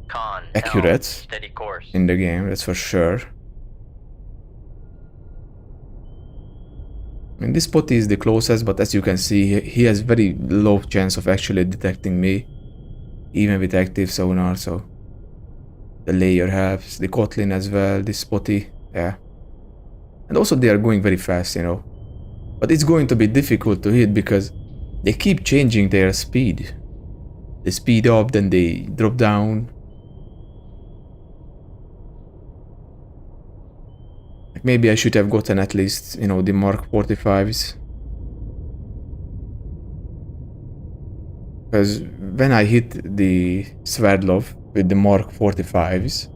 B: Con
A: accurate
B: helm, steady course.
A: in the game, that's for sure. I mean, this spotty is the closest, but as you can see, he has very low chance of actually detecting me, even with active sonar, so the layer helps, the Kotlin as well, this spotty, yeah. And also they are going very fast, But it's going to be difficult to hit because they keep changing their speed. They speed up, then they drop down. Like, maybe I should have gotten at least, the Mark 45s. Because when I hit the Sverdlov with the Mark 45s,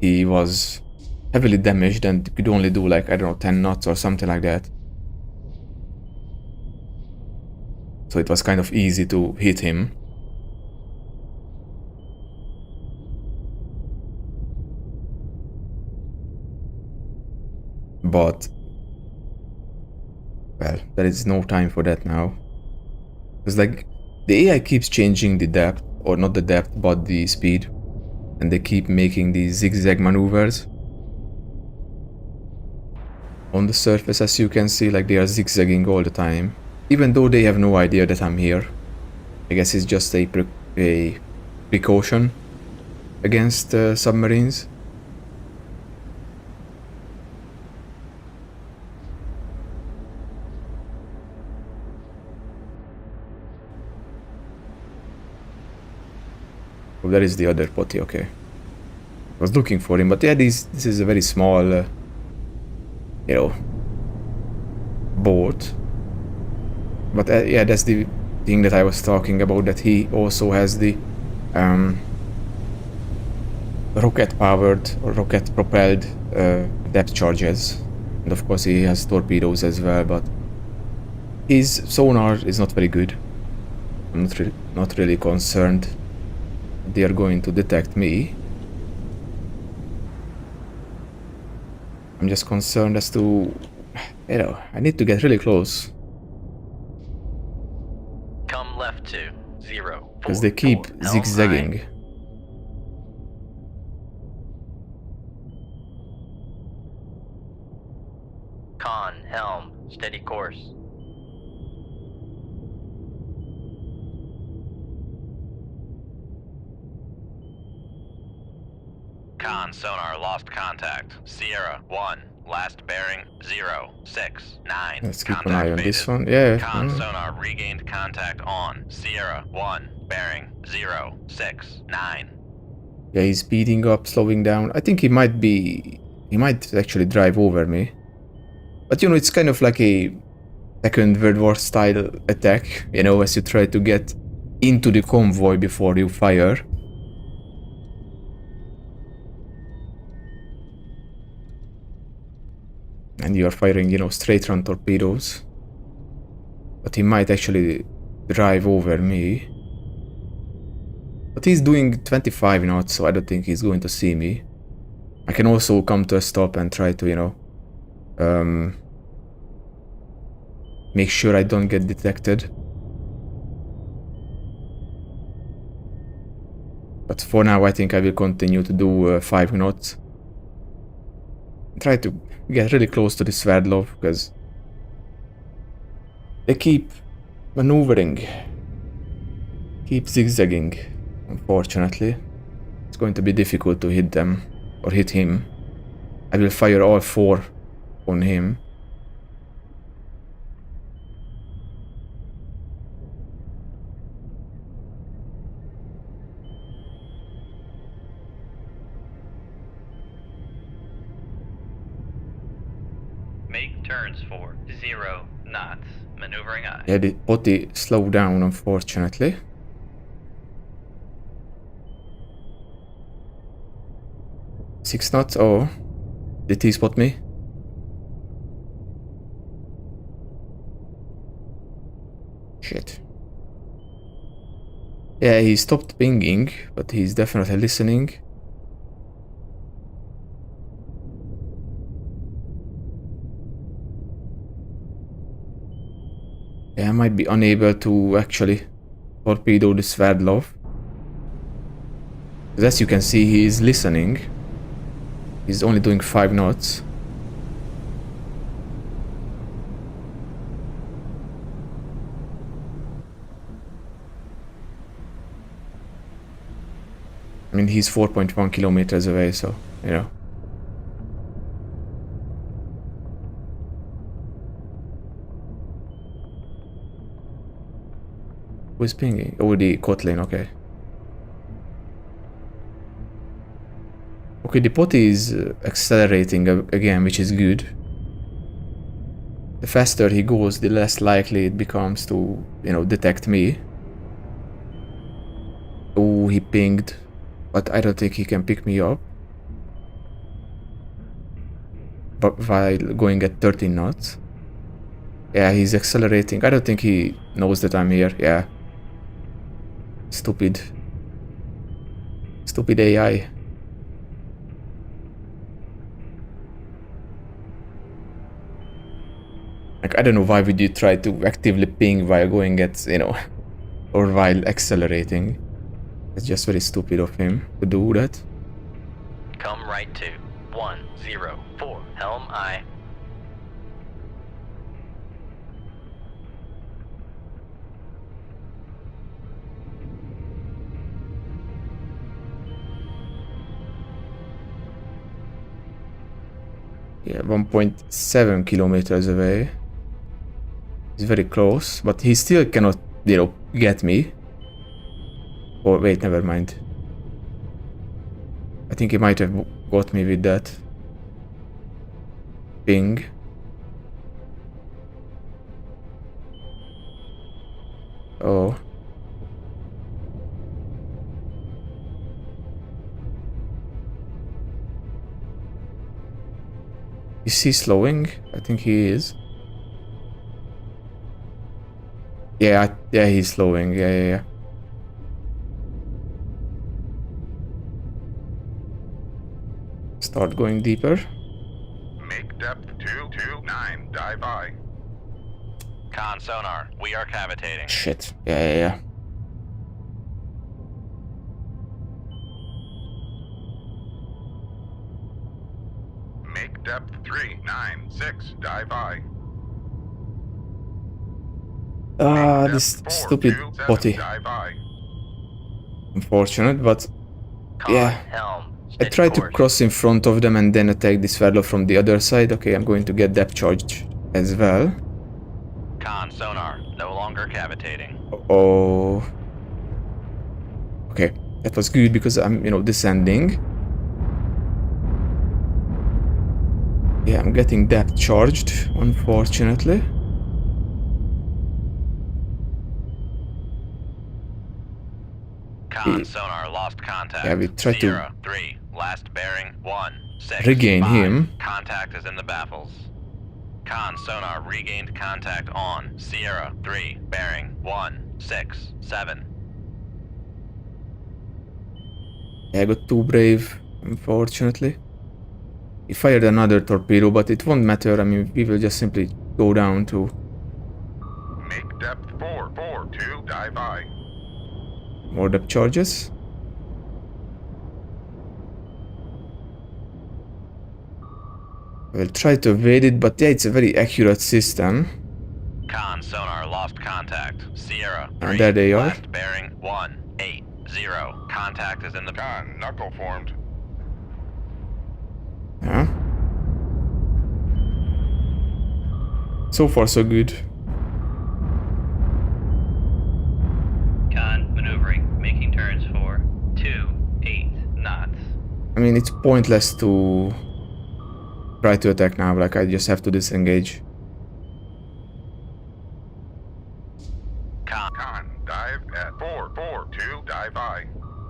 A: he was heavily damaged and could only do like, I don't know, 10 knots or something like that. So it was kind of easy to hit him. But, well, there is no time for that now. Because like, the AI keeps changing the depth, or not the depth, but the speed. And they keep making these zigzag maneuvers. On the surface, as you can see, like, they are zigzagging all the time. Even though they have no idea that I'm here. I guess it's just a precaution against submarines. Oh, that is the other potty, okay. I was looking for him, but yeah, this is a very small, boat. But yeah, that's the thing that I was talking about, that he also has the rocket-powered or rocket-propelled depth charges. And of course he has torpedoes as well, but his sonar is not very good. I'm not really concerned they are going to detect me. I'm just concerned as to, I need to get really close.
B: Come left to 0, 4,
A: Because they keep
B: 4.
A: zigzagging.
B: Con helm, steady course. Con sonar lost contact. Sierra 1, last bearing 0, 6, 9.
A: Let's keep an
B: Contact
A: eye on
B: faded.
A: this one. Yeah.
B: Con sonar regained contact on. Sierra 1, bearing 0, 6, 9.
A: Yeah, he's speeding up, slowing down. I think he might actually drive over me. But you know, it's kind of like a Second World War style attack, you know, as you try to get into the convoy before you fire. And you're firing, you know, straight run torpedoes. But he might actually drive over me. But he's doing 25 knots, so I don't think he's going to see me. I can also come to a stop and try to, you know, make sure I don't get detected. But for now, I think I will continue to do 5 knots. Try to get really close to the Sverdlov, because they keep maneuvering, keep zigzagging. Unfortunately, it's going to be difficult to hit them, or hit him. I will fire all 4 on him.
B: Make turns for 0 knots. Maneuvering I.
A: Yeah, the potty slowed down, unfortunately. Six knots? Oh. Did he spot me? Shit. Yeah, he stopped pinging, but he's definitely listening. Yeah, I might be unable to actually torpedo the Sverdlov. Because as you can see, he is listening. He's only doing 5 knots. I mean, he's 4.1 kilometers away, so, you know. Who's pinging? Oh, the Kotlin, okay. Okay, the potty is accelerating again, which is good. The faster he goes, the less likely it becomes to, you know, detect me. Oh, he pinged. But I don't think he can pick me up. But while going at 13 knots. Yeah, he's accelerating. I don't think he knows that I'm here. Yeah. Stupid. Stupid AI. Like, I don't know why would you try to actively ping while going at, you know, or while accelerating. It's just very stupid of him to do that.
B: Come right to 104. Helm I.
A: Yeah, 1.7 kilometers away. He's very close, but he still cannot, you know, get me. Or wait, never mind. I think he might have got me with that ping. Oh. Is he slowing? I think he is. Yeah, yeah, he's slowing. Yeah. Start going deeper.
C: Make depth 229. Dive I.
B: Con sonar. We are cavitating.
A: Shit. Yeah.
C: Make depth 396. Dive I.
A: Ah,
C: Make
A: this
C: depth
A: stupid
C: 427.
A: potty.
C: Dive I.
A: Unfortunate, but
B: Con
A: yeah.
B: helm.
A: I
B: Steady
A: tried to
B: course.
A: cross in front of them and then attack this Sverdlov from the other side. Okay, I'm going to get depth charge as well.
B: Con sonar. No longer cavitating.
A: Oh. Okay, that was good because I'm, you know, descending. Yeah, I'm getting depth charged, unfortunately.
B: Con sonar lost contact.
A: Yeah, we try to
B: Sierra 3, last bearing 165.
A: regain him.
B: Contact is in the baffles. Con sonar regained contact on Sierra 3, bearing 167.
A: Yeah, I got too brave, unfortunately. He fired another torpedo, but it won't matter. I mean, we will just simply go down to
C: Make depth 442, dive I.
A: more depth charges. I will try to evade it, but yeah, it's a very accurate system.
B: Con sonar lost contact. Sierra 3,
A: And there they are.
B: last bearing 180. Contact is in the
C: Con, knuckle formed.
A: Yeah. So far, so good.
B: Con maneuvering, making turns for 28 knots.
A: I mean, it's pointless to try to attack now. Like, I just have to disengage.
C: Con, dive at 442, dive I.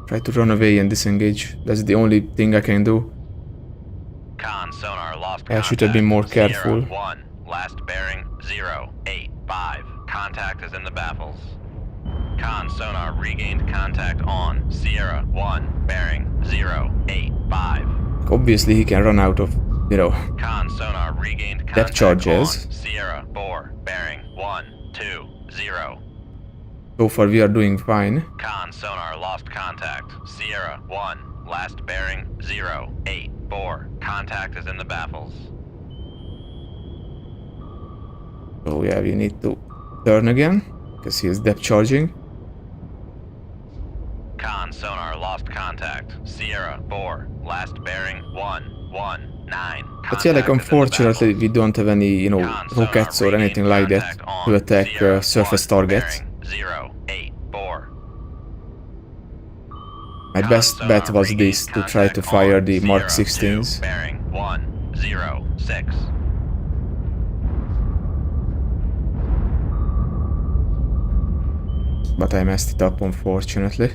A: Try to run away and disengage. That's the only thing I can do.
B: Con sonar lost
A: I should have been more careful.
B: Sierra 1, last bearing 085. Contact is in the baffles. Con sonar regained contact on Sierra 1, bearing 085.
A: Obviously, he can run out of, you know,
B: Con sonar regained
A: depth
B: contact
A: charges.
B: on Sierra 4, bearing 120.
A: So far, we are doing fine.
B: Con sonar lost contact. Sierra 1, last bearing 084. Contact is in the baffles.
A: So yeah, we need to turn again, because he is depth charging.
B: Con sonar lost contact. Sierra 4, last bearing 119.
A: But yeah, like, unfortunately, we don't have any, you know, rockets or anything like that to attack surface targets.
B: 084.
A: My best bet was this, to try to fire the Mark 16s.
B: Bearing 106.
A: But I messed it up, unfortunately.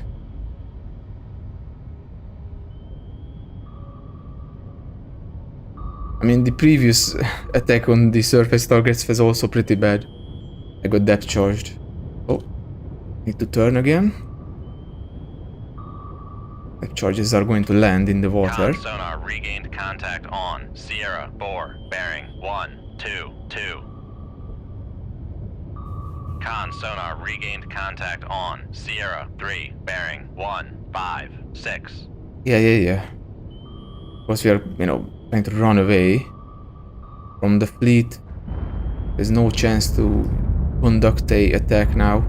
A: I mean, the previous attack on the surface targets was also pretty bad. I got depth charged. Oh, need to turn again. Depth charges are going to land in the water.
B: Con sonar regained contact on Sierra 4, bearing 122. Con sonar regained contact on Sierra 3, bearing 156.
A: Yeah. Because we are, you know, trying to run away from the fleet. There's no chance to conduct a attack now.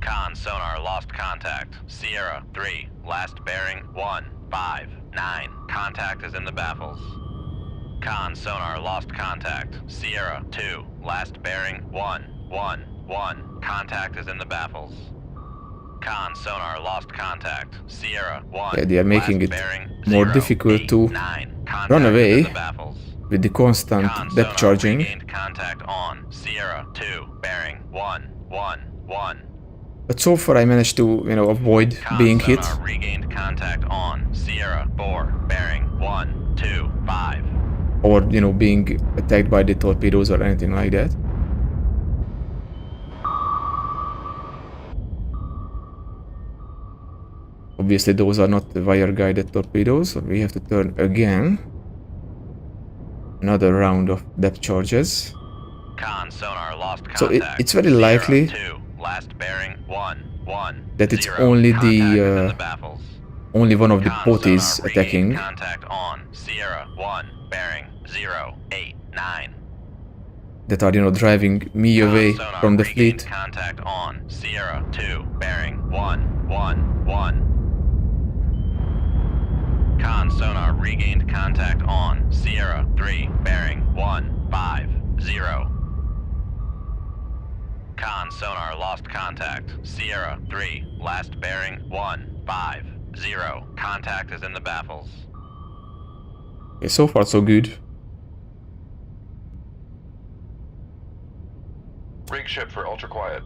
B: Con sonar lost contact. Sierra 3, last bearing 159. Contact is in the baffles. Con sonar lost contact. Sierra 2, last bearing 111. Contact is in the baffles. Con sonar lost contact. Sierra 1.
A: Yeah, they are making it
B: bearing
A: more
B: 0,
A: difficult
B: 8,
A: to
B: 9. Contact
A: run
B: is
A: away
B: in the baffles.
A: with the constant
B: Con
A: depth
B: sonar
A: charging.
B: regained contact on Sierra 2, bearing 111.
A: But so far I managed to, you know, avoid being hit.
B: Sonar regained contact on Sierra 4, bearing 125.
A: Or, you know, being attacked by the torpedoes or anything like that. Obviously those are not the wire-guided torpedoes, so we have to turn again. Another round of depth charges.
B: Con sonar lost contact.
A: So it's very likely
B: Sierra 2, last bearing 110.
A: that it's only the
B: baffles.
A: only one of the
B: Con
A: potties
B: sonar
A: attacking.
B: regained contact on Sierra 1, bearing 089.
A: That are, you know, driving me away
B: Sonar
A: from the
B: regained
A: fleet.
B: Contact on Sierra 2, bearing 111. Con sonar regained contact on Sierra 3, bearing 150. Con sonar lost contact. Sierra 3, last bearing 150. Contact is in the baffles.
A: Okay, so far so good.
C: Rig ship for ultra quiet.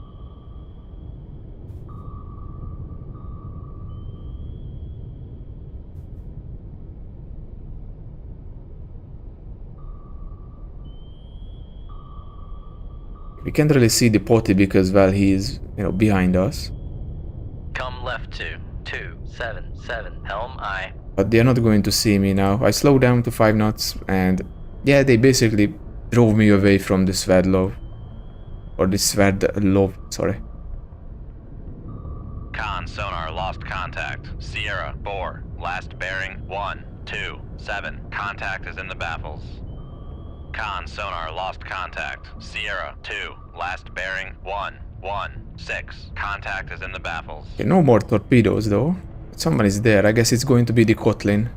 A: We can't really see the potty because, well, he's, behind us.
B: Come left to 277, helm I.
A: But they're not going to see me now. I slow down to 5 knots and yeah, they basically drove me away from the Sverdlov. Or the Sverdlov, sorry.
B: Con sonar lost contact. Sierra 4, last bearing 127. Contact is in the baffles. Con sonar lost contact. Sierra 2, last bearing 116. Contact is in the baffles.
A: Okay, no more torpedoes though. Someone is there. I guess it's going to be the Kotlin.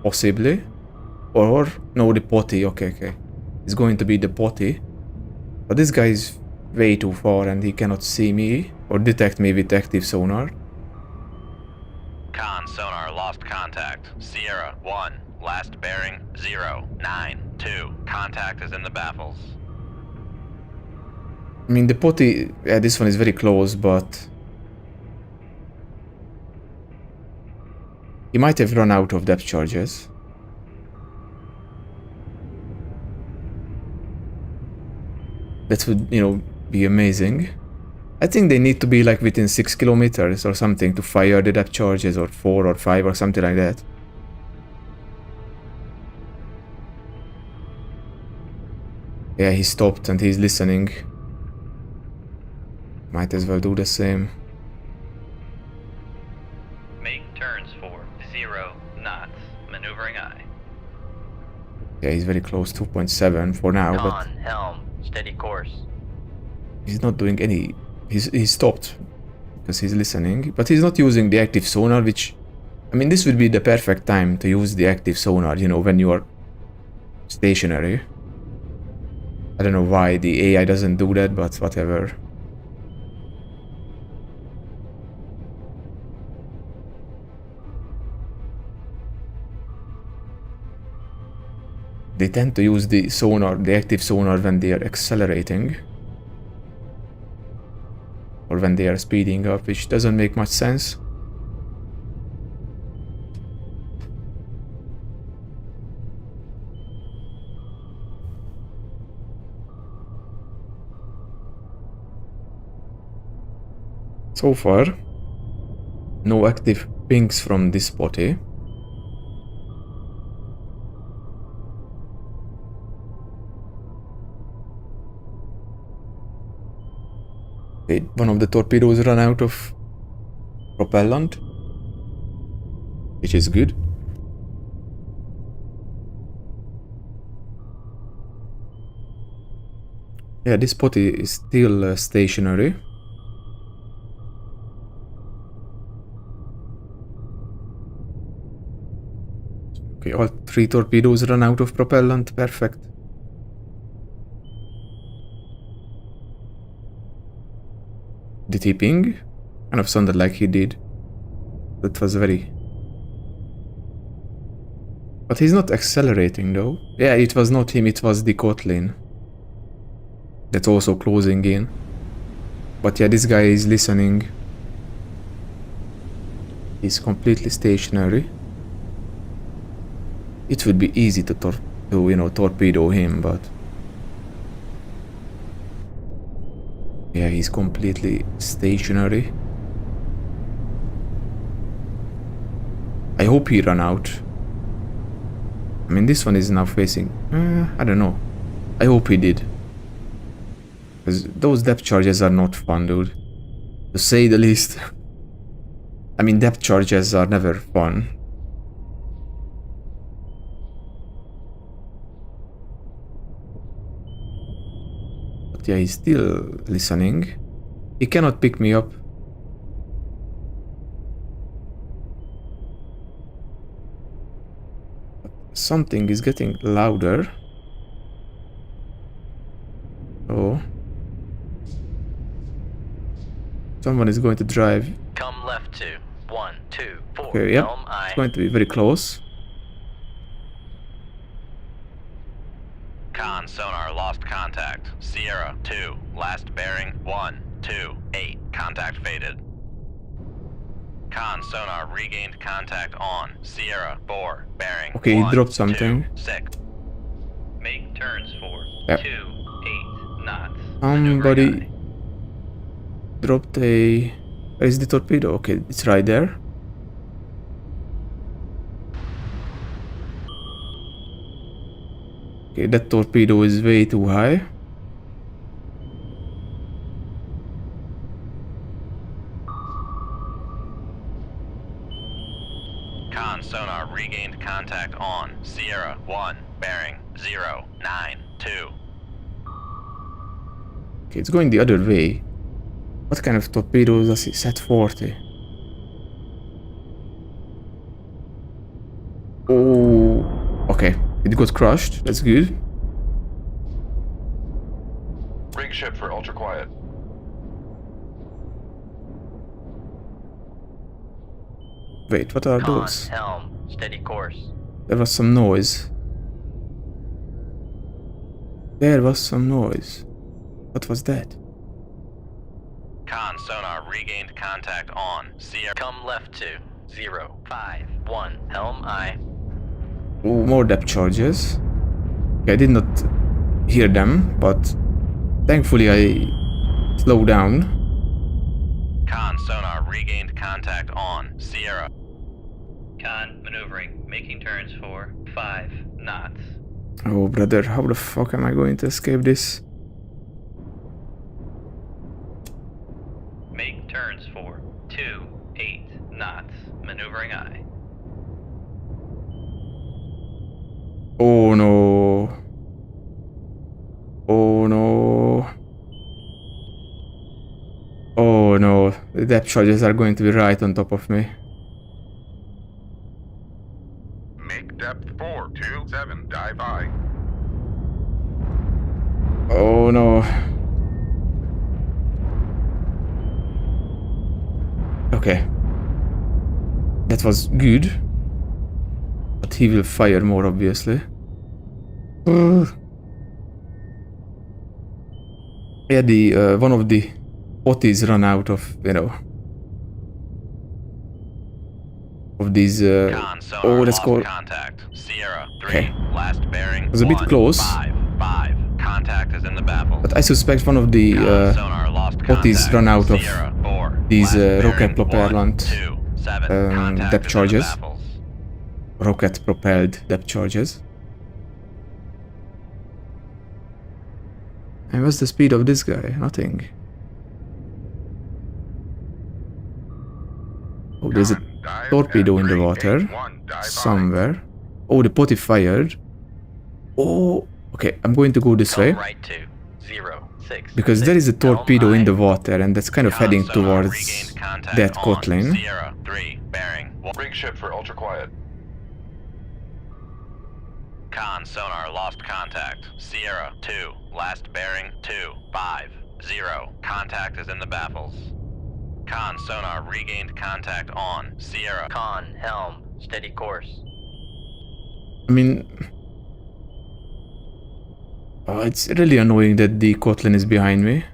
A: Possibly. Or no, the potty. Okay. It's going to be the potty. But this guy is way too far and he cannot see me or detect me with active sonar.
B: Con sonar lost contact. Sierra 1, last bearing 092. Contact is in the baffles.
A: I mean, the potty, yeah, this one is very close, but he might have run out of depth charges. That would, be amazing. I think they need to be like within 6 kilometers or something to fire the depth charges, or 4 or 5 or something like that. Yeah, he stopped and he's listening. Might as well do the same.
B: Make turns for 0 knots. Maneuvering I.
A: Yeah, he's very close, 2.7 for now, but
B: Con, helm, steady course.
A: he's not doing any... He stopped because he's listening, but he's not using the active sonar, which... I mean, this would be the perfect time to use the active sonar, when you are stationary. I don't know why the AI doesn't do that, but whatever. They tend to use the sonar, the active sonar, when they are accelerating. Or when they are speeding up, which doesn't make much sense. So far, no active pings from this potty. Okay, one of the torpedoes ran out of propellant, which is good. Yeah, this potty is still stationary. Okay, all 3 torpedoes run out of propellant. Perfect. Did he ping? Kind of sounded like he did. That was very... But he's not accelerating though. Yeah, it was not him, it was the Kotlin. That's also closing in. But yeah, this guy is listening. He's completely stationary. It would be easy to torpedo him, but... Yeah, he's completely stationary. I hope he ran out. I mean, this one is now facing... I don't know. I hope he did. Because those depth charges are not fun, dude. To say the least. I mean, depth charges are never fun. But yeah, he's still listening. He cannot pick me up. But something is getting louder. Oh. Someone is going to drive.
B: Come left to 124.
A: Okay, yep.
B: Helm
A: It's
B: I.
A: going to be very close.
B: Con sonar lost contact. Sierra 2. Last bearing 128. Contact faded. Con sonar regained contact on. Sierra 4. Bearing.
A: Okay, he
B: 1,
A: dropped something.
B: 2, 6. Make turns for
A: Yep.
B: 28 knots.
A: Somebody dropped a... Where is the torpedo? Okay, it's right there. Okay, that torpedo is way too high.
B: Con sonar regained contact on. Sierra 1. Bearing 092.
A: Okay, it's going the other way. What kind of torpedoes does he set 40? Oh, okay. It got crushed. That's good.
C: Rig ship for ultra quiet.
A: Wait, what are
B: Con
A: those?
B: helm. Steady course.
A: There was some noise. There was some noise. What was that?
B: Con sonar regained contact on. Sierra. Come left to 051. Helm I.
A: Oh, more depth charges. Okay, I did not hear them, but thankfully I slowed down.
B: Con sonar regained contact on. Sierra. Con maneuvering. Making turns for 5 knots.
A: Oh, brother, how the fuck am I going to escape this?
B: Make turns for 28 knots. Maneuvering I.
A: Oh no. Oh no. Oh no. The depth charges are going to be right on top of me.
C: Make depth 427. Dive I.
A: Oh no. Okay. That was good. But he will fire more, obviously. Yeah, the one of the potties run out of, you know, of these.
B: Con sonar
A: Oh, let's
B: lost
A: go.
B: contact. Sierra 3.
A: Okay.
B: Last bearing.
A: It was a bit close.
B: 155. Contact is in the baffles.
A: But I suspect one of the
B: Con sonar lost
A: potties
B: contact.
A: run out of
B: Sierra 4.
A: these
B: Last
A: rocket
B: bearing,
A: propellant
B: 127. Contact
A: depth
B: is in the
A: charges.
B: baffles.
A: Rocket propelled depth charges. And what's the speed of this guy? Nothing. Oh, there's a
C: Con, dive
A: torpedo
C: at
A: in the water
C: 381. Dive I.
A: somewhere. Oh, the potty fired. Oh, okay. I'm going to go this
B: Come
A: way
B: right to 06.
A: because there is a torpedo in the water, and that's kind of
B: Con
A: heading
B: sonar
A: towards
B: regained contact
A: that
B: on.
A: Kotlin.
B: Sierra 3. Bearing.
C: Rig ship for ultra quiet.
B: Con sonar lost contact. Sierra 2. Last bearing 250. Contact is in the baffles. Con sonar regained contact on. Sierra. Con helm. Steady course.
A: I mean, it's really annoying that the Kotlin is behind me.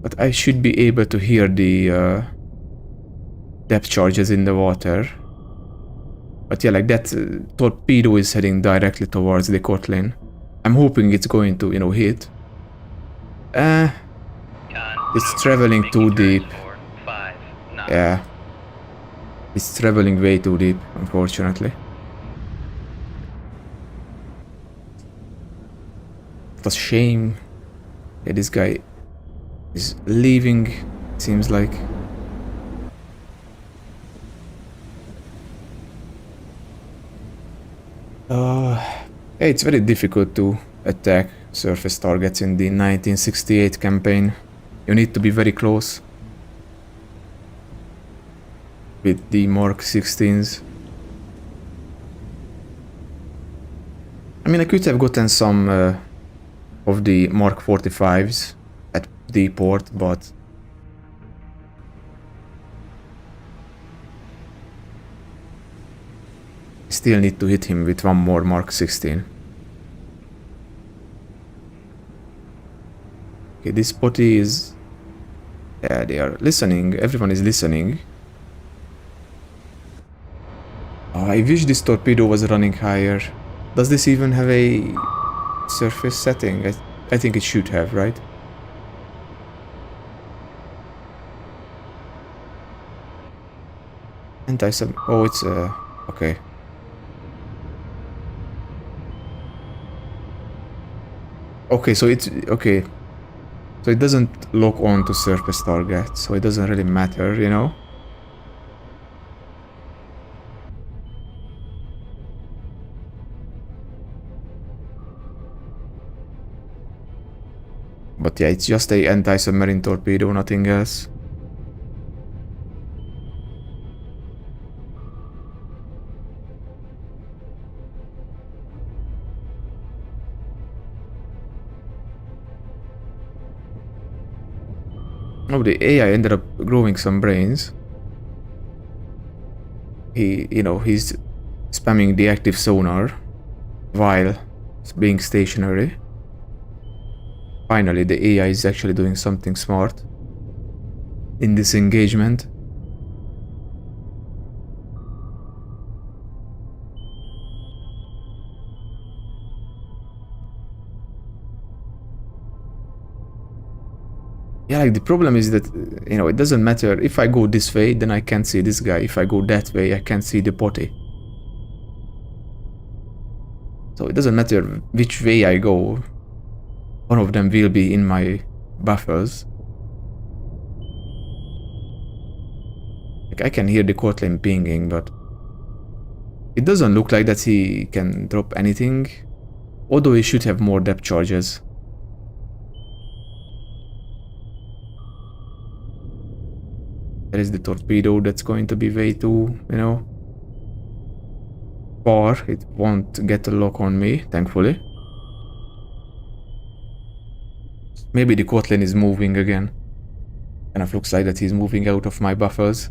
A: But I should be able to hear the depth charges in the water. But yeah, like that torpedo is heading directly towards the Kotlin. I'm hoping it's going to, you know, hit. It's traveling too deep. Yeah. It's traveling way too deep, unfortunately. What a shame. Yeah, this guy is leaving, seems like. Yeah, it's very difficult to attack surface targets in the 1968 campaign. You need to be very close with the Mark 16s. I mean, I could have gotten some of the Mark 45s, the port, but still need to hit him with one more Mark 16. Okay, this potty is... Yeah, they are listening. Everyone is listening. Oh, I wish this torpedo was running higher. Does this even have a surface setting? I think it should have, right? Anti-sub... Oh, it's okay. Okay, so it's... Okay. So it doesn't lock on to surface targets, so it doesn't really matter, you know? But yeah, it's just a anti-submarine torpedo, nothing else. Oh, the AI ended up growing some brains. He's spamming the active sonar while being stationary. Finally, the AI is actually doing something smart in this engagement. Yeah, like the problem is that, it doesn't matter. If I go this way, then I can't see this guy. If I go that way, I can't see the potty. So it doesn't matter which way I go. One of them will be in my buffers. Like, I can hear the Kotlin pinging, but it doesn't look like that he can drop anything. Although he should have more depth charges. There is the torpedo that's going to be way too, far. It won't get a lock on me, thankfully. Maybe the Kotlin is moving again. Kind of looks like that he's moving out of my buffers.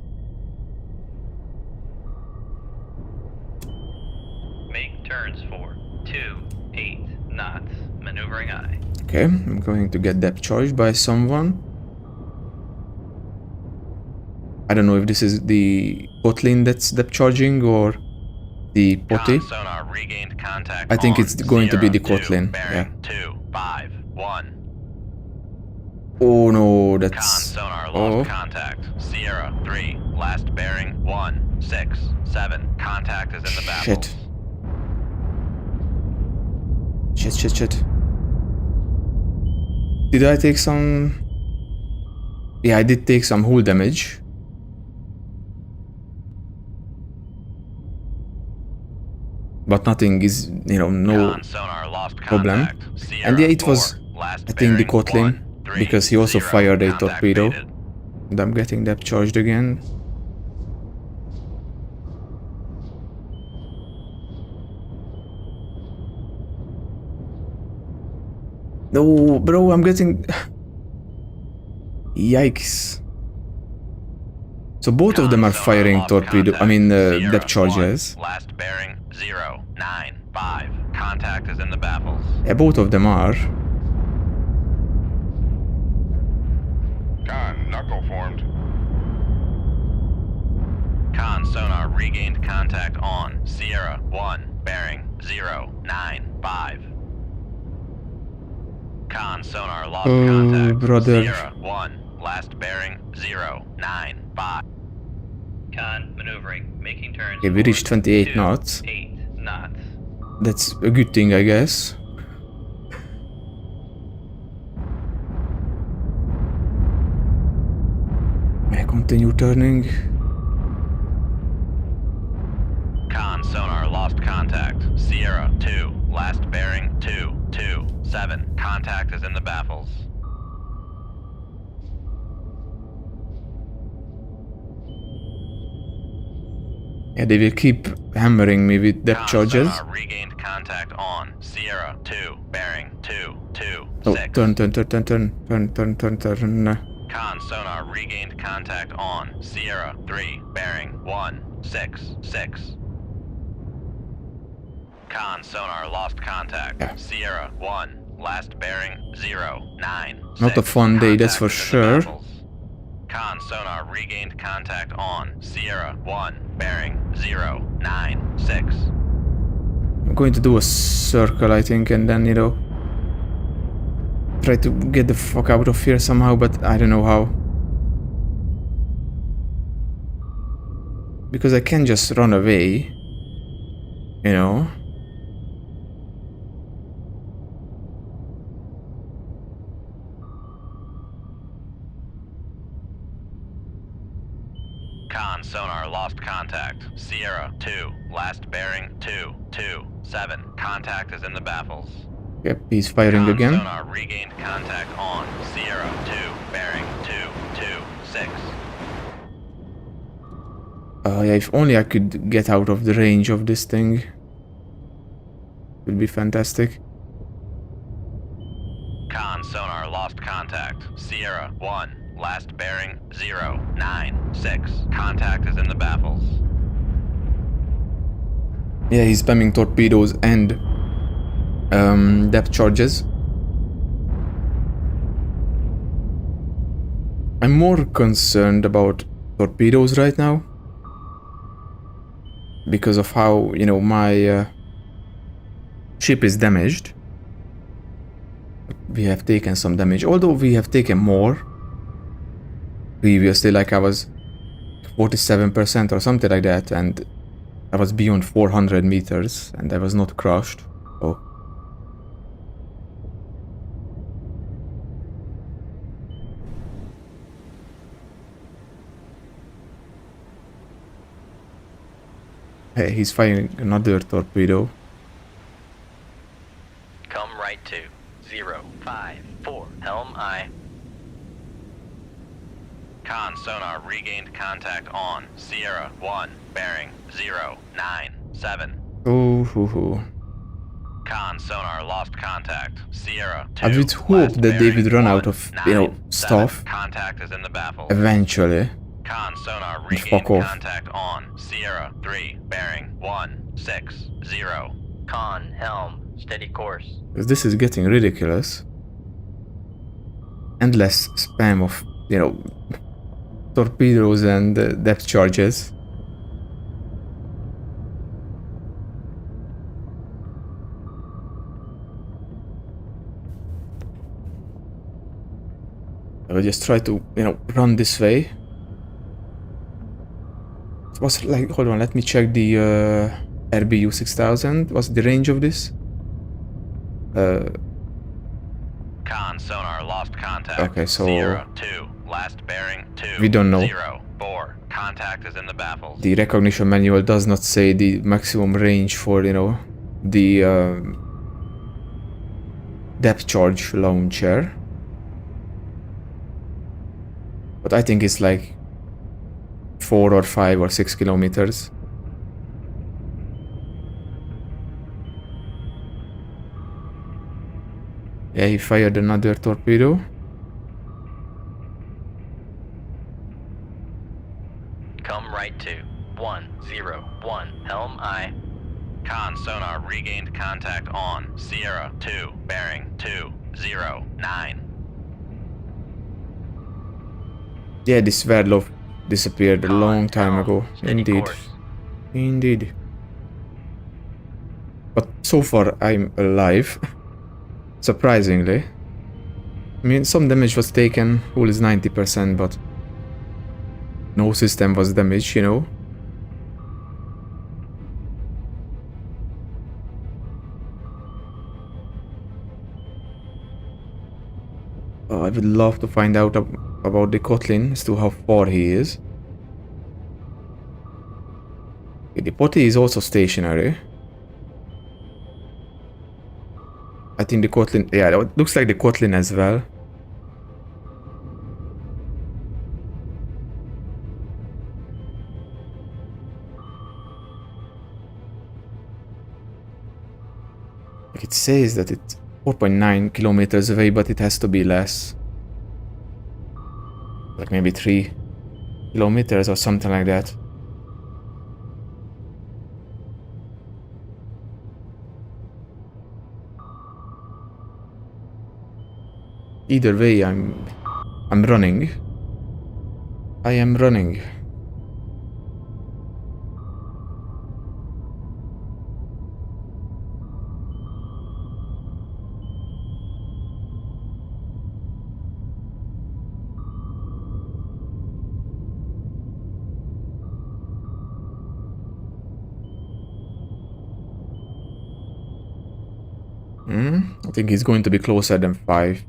B: Make turns for 28 knots. Maneuvering aye.
A: Okay, I'm going to get depth charged by someone. I don't know if this is the Kotlin that's depth charging or the potty.
B: Sonar regained contact.
A: I think it's going to be the Kotlin.
B: Bearing
A: Yeah.
B: 251.
A: Oh no, that's...
B: Sonar lost contact. Sierra 3, last bearing 167. Contact is in the baffles.
A: Shit. Did I take some... Yeah, I did take some hull damage. But nothing is, no problem. And yeah, it was, I think, the Kotlin, because he also fired a torpedo. And I'm getting depth charged again. No, bro, I'm getting... Yikes. So both of them are firing torpedo, depth charges.
B: Last bearing 095. Contact is in the baffles.
A: Yeah, both of them are.
C: Con, knuckle formed.
B: Con sonar regained contact on Sierra 1, bearing 095. Con sonar lost contact.
A: Brother.
B: Sierra 1, last bearing 095. Con maneuvering, making turns.
A: Okay, we reached 28 knots.
B: 8 knots.
A: That's a good thing, I guess. I continue turning.
B: Con sonar lost contact. Sierra 2, last bearing 227. Contact is in the baffles. Yeah, they will keep hammering me with depth charges. Regained contact. contact on. Sierra 2, bearing 226.
A: Oh, turn.
B: Con sonar regained contact on. Sierra 3, bearing 166. Con sonar lost contact.
A: Yeah.
B: Sierra 1, last bearing 096.
A: Not a fun day, that's for sure.
B: Con sonar regained contact on. Sierra 1, bearing 096.
A: I'm going to do a circle, I think, and then, try to get the fuck out of here somehow, but I don't know how. Because I can't just run away,
B: Con sonar lost contact. Sierra 2, last bearing 227. Contact is in the baffles.
A: Yep, he's firing
B: Con
A: again.
B: sonar regained contact on. Sierra 2, bearing 226.
A: Yeah, if only I could get out of the range of this thing. Would be fantastic.
B: Con sonar lost contact. Sierra 1, last bearing 096. Contact is in the baffles.
A: Yeah, he's spamming torpedoes and depth charges. I'm more concerned about torpedoes right now. Because of how, my ship is damaged. We have taken some damage, although we have taken more. Previously, like I was 47% or something like that, and I was beyond 400 meters, and I was not crushed. Oh. Hey, he's firing another torpedo.
B: Come right to 054. Helm I. Con sonar regained contact on. Sierra 1, bearing 097.
A: Oh.
B: Con sonar lost contact. Sierra 2.
A: I would hope that they would run out of, stuff.
B: Contact is in the baffle.
A: Eventually.
B: Con sonar
A: And
B: regained
A: fuck off.
B: contact on. Sierra 3, bearing 160. Con helm, steady course.
A: Because this is getting ridiculous. Endless spam of, torpedoes and depth charges. I will just try to, run this way. It was like, hold on, let me check the RBU 6000. What's the range of this?
B: Con sonar lost contact.
A: Okay, so
B: Sierra 2, last bearing 2.
A: we don't know.
B: 04. Contact is in the baffles.
A: The recognition manual does not say the maximum range for, the depth charge launcher. But I think it's like 4 or 5 or 6 kilometers. Yeah, he fired another torpedo.
B: Come right to 101. Helm I. Con sonar regained contact on. Sierra 2, bearing 209.
A: Yeah, this Sverdlov disappeared a long time ago.
B: Steady
A: Indeed.
B: course.
A: Indeed. But so far I'm alive. Surprisingly. I mean, some damage was taken, hull is 90%, but no system was damaged, I would love to find out about the Kotlin as to how far he is. Okay, the potty is also stationary. I think the Kotlin, yeah, it looks like the Kotlin as well. Like it says that it's 4.9 kilometers away, but it has to be less. Like maybe 3 kilometers or something like that. Either way, I'm running. I am running. I think he's going to be closer than 5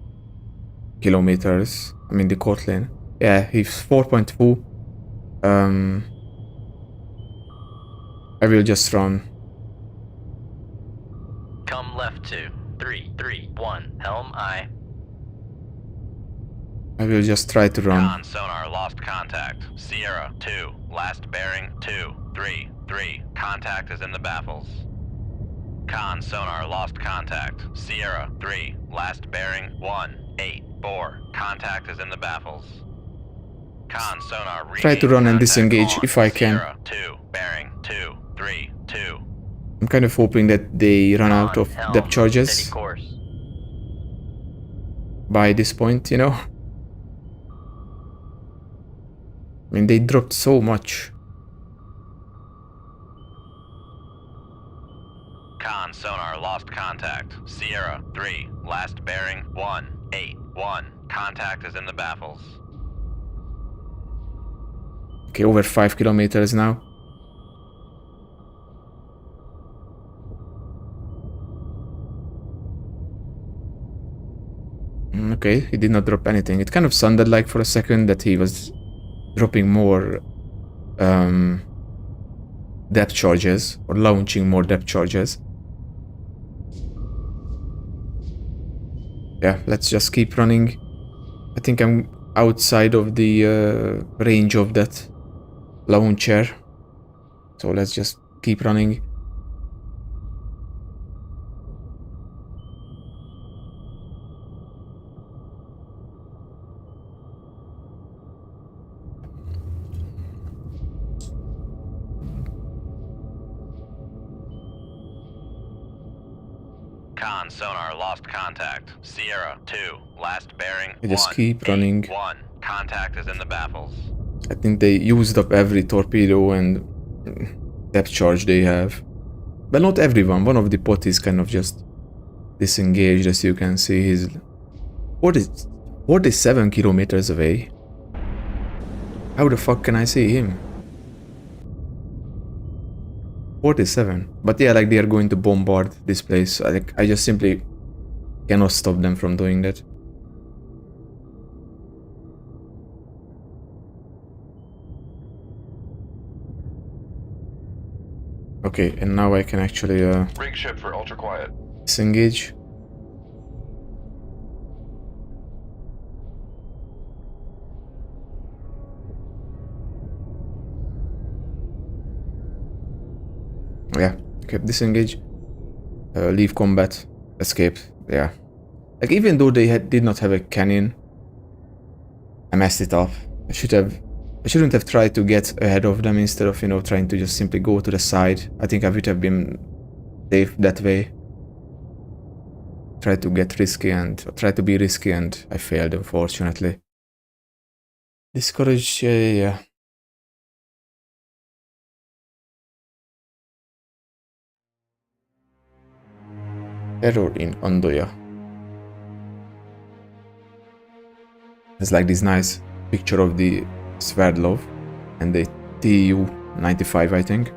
A: kilometers. I mean the Kotlin. Yeah, he's 4.2. I will just run.
B: Come left to 331 Helm I.
A: I will just try to run.
B: Con sonar lost contact. Sierra 2, last bearing 233. Contact is in the baffles. Con sonar lost contact. Sierra 3, last bearing 184. Contact is in the baffles. Con sonar
A: Try to run and disengage
B: on.
A: if I can.
B: Sierra 2, bearing 232.
A: I'm kind of hoping that they run out of
B: Helm,
A: depth charges
B: steady course.
A: by this point, you know? I mean, they dropped so much.
B: Con sonar lost contact. Sierra 3, last bearing 181. Contact is in the baffles.
A: Okay, over 5 kilometers now. Okay, he did not drop anything. It kind of sounded like for a second that he was dropping more depth charges or launching more depth charges. Yeah, let's just keep running. I think I'm outside of the range of that launcher. So let's just keep running.
B: Con sonar lost contact. Sierra 2, last bearing
A: I just keep running.
B: 1. Contact is in the baffles.
A: I think they used up every torpedo and depth charge they have. But not everyone. One of the pot is kind of just disengaged, as you can see. He's 47 kilometers away. How the fuck can I see him? 47. But yeah, like they are going to bombard this place. Like I just simply cannot stop them from doing that. Okay, and now I can actually
C: Rig ship for ultra quiet.
A: disengage. Yeah, okay, disengage. Leave combat. Escape. Yeah. Like even though they did not have a cannon, I messed it up. I shouldn't have tried to get ahead of them instead of, you know, trying to just simply go to the side. I think I would have been safe that way. Try to be risky and I failed, unfortunately. Discouraged, yeah. Error in Andoya. There's like this nice picture of the Sverdlov and the Tu-95, I think.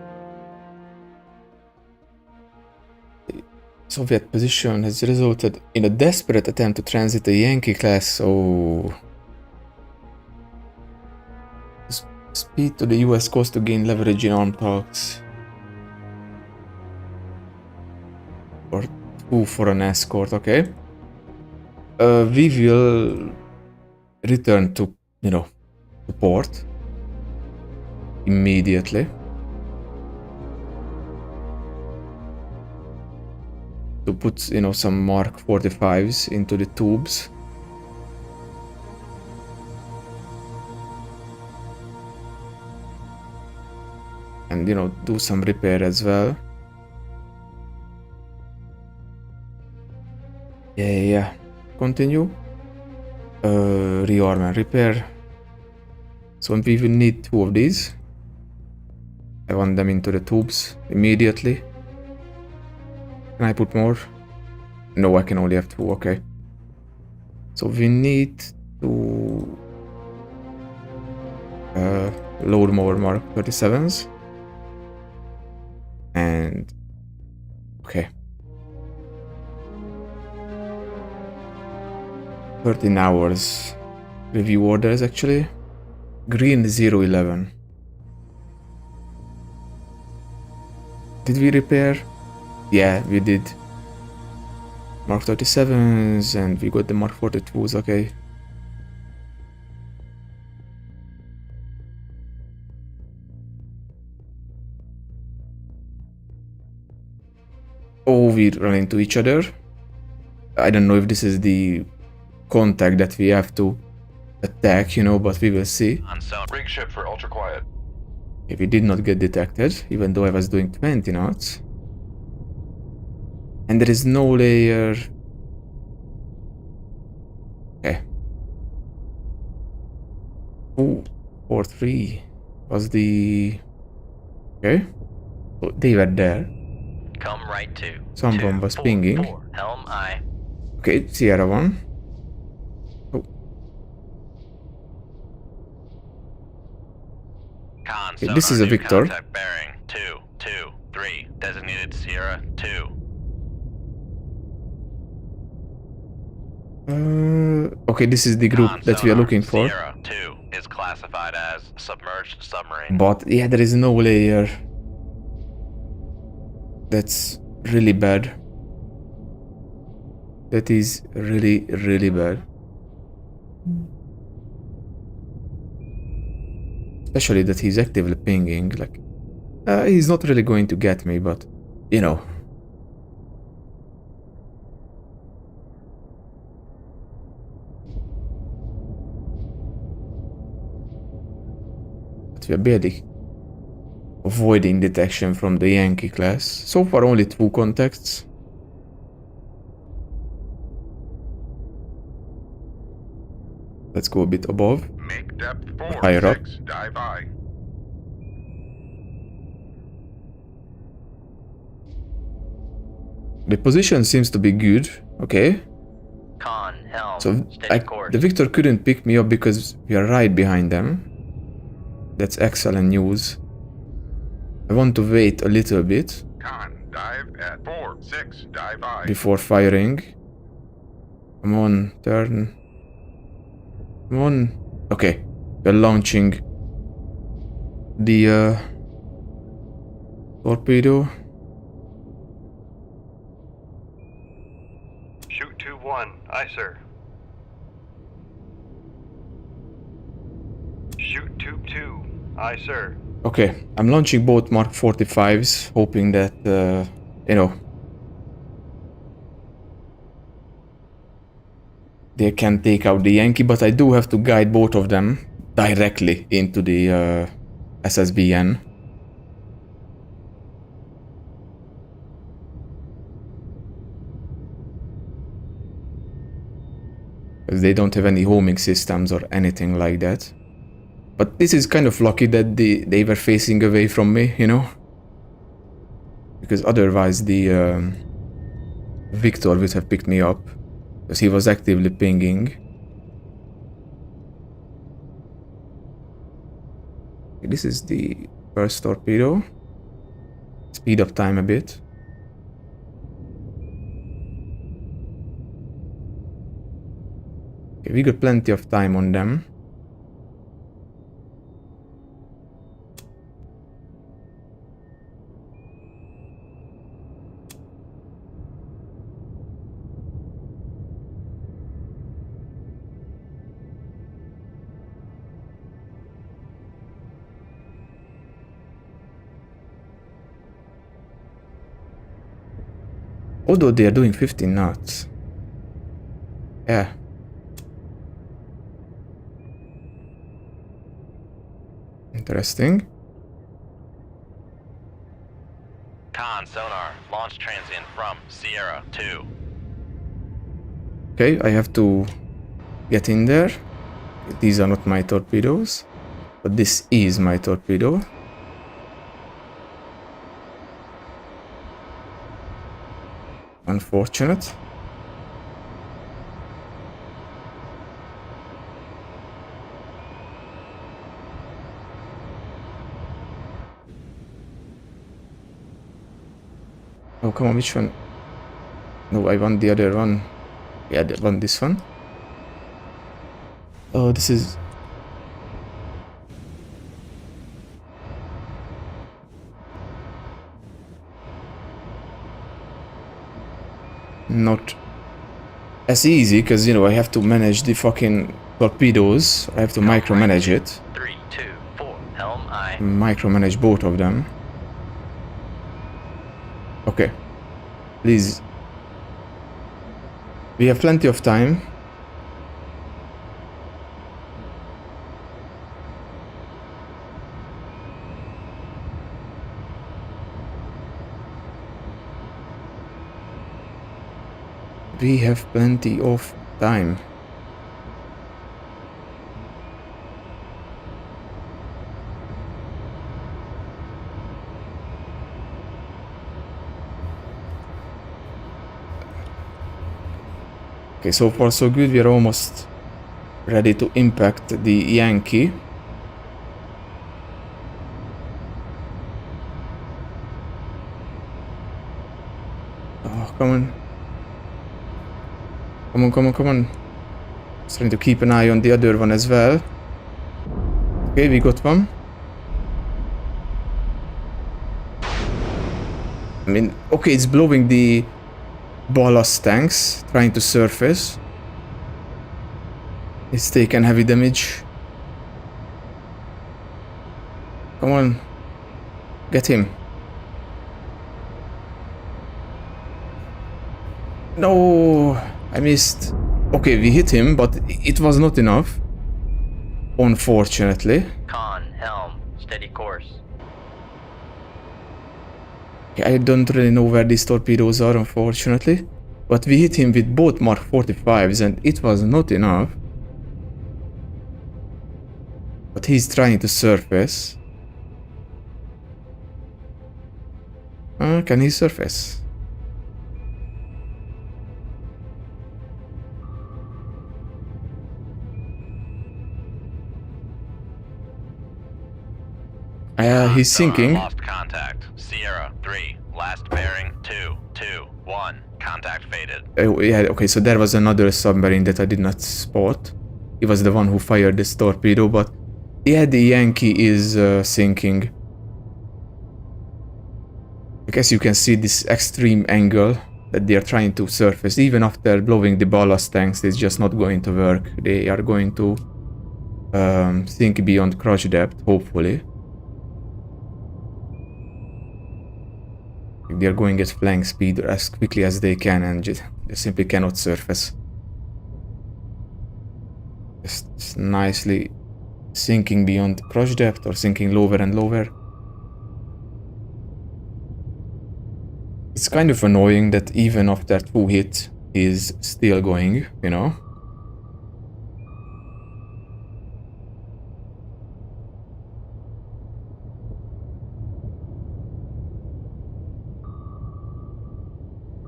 A: The Soviet position has resulted in a desperate attempt to transit a Yankee class. Oh. Speed to the US coast to gain leverage in armed talks. Or 2 for an escort, okay. We will return to, you know, to port immediately. to put, you know, some Mark 45s into the tubes. And, you know, do some repair as well. Yeah. Continue. Rearm and repair. So we will need 2 of these. I want them into the tubes immediately. Can I put more? No, I can only have 2, okay. So we need to load more Mark 37s. And okay. 13 hours review orders actually. Green 011. Did we repair? Yeah, we did. Mark 37s and we got the Mark 42s, okay. Oh, we run into each other. I don't know if this is the contact that we have to attack, you know, but we will see.
B: On sonar.
C: Rig ship for ultra quiet.
A: If we did not get detected, even though I was doing 20 knots. And there is no layer. Okay. 2 or 3 was the... Okay. So they were there.
B: Come right to.
A: Someone was pinging.
B: Helm I.
A: Okay, Sierra 1. Oh,
B: Con
A: okay, this is
B: sonar
A: a
B: new
A: Victor.
B: contact bearing 223. Designated Sierra 2.
A: Okay, this is the group
B: Con
A: that we are
B: sonar
A: looking for.
B: Sierra 2 is classified as submerged submarine.
A: But yeah, there is no layer. That's really bad. That is really, really bad. Especially that he's actively pinging. Like, he's not really going to get me, but you know. But we are barely avoiding detection from the Yankee class. So far, only 2 contacts. Let's go a bit above.
C: Make depth 4,
A: Higher up.
C: 6, dive I.
A: The position seems to be good. Okay.
B: Con helm.
A: So
B: Steady course.
A: the Victor couldn't pick me up because we are right behind them. That's excellent news. I want to wait a little bit
C: Con, dive at 4, 6, dive I.
A: before firing. Come on, turn. Come on. Okay, we're launching the torpedo.
D: Shoot 2-1. Aye, sir. Shoot tube 2. Aye, sir.
A: Okay, I'm launching both Mark 45s, hoping that, you know, they can take out the Yankee, but I do have to guide both of them directly into the SSBN. Because they don't have any homing systems or anything like that. But this is kind of lucky that they were facing away from me, you know? Because otherwise the Victor would have picked me up. Because he was actively pinging. Okay, this is the first torpedo. Speed up time a bit. Okay, we got plenty of time on them. Although they are doing 15 knots. Yeah. Interesting.
B: Con sonar, launch transient from Sierra 2.
A: Okay, I have to get in there. These are not my torpedoes, but this is my torpedo. Unfortunate. Oh, come on, which one? No, I want the other one. Yeah, I want this one. Oh, this is... not as easy, because, you know, I have to manage the fucking torpedoes. I have to micromanage it.
B: 3, 2, 4, helm I.
A: Micromanage both of them. Okay. Please. We have plenty of time. We have plenty of time. Okay, so far so good. We are almost ready to impact the Yankee. Oh, come on. Come on, come on, come on. Just trying to keep an eye on the other one as well. Okay, we got one. I mean, okay, it's blowing the ballast tanks, trying to surface. It's taken heavy damage. Come on. Get him. No, I missed. Okay, we hit him, but it was not enough. Unfortunately.
B: Con, helm, steady course.
A: I don't really know where these torpedoes are, unfortunately. But we hit him with both Mark 45s and it was not enough. But he's trying to surface. Can he surface? He's sinking.
B: Lost contact. Sierra 3, last bearing 2, 2, 1. Contact faded.
A: Yeah, okay, so there was another submarine that I did not spot. He was the one who fired this torpedo, but yeah, the Yankee is sinking. I guess you can see this extreme angle that they are trying to surface. Even after blowing the ballast tanks, it's just not going to work. They are going to sink beyond crush depth, hopefully. They are going at flank speed as quickly as they can and they simply cannot surface. Just nicely sinking beyond crush depth or sinking lower and lower. It's kind of annoying that even after 2 hits, he's still going, you know?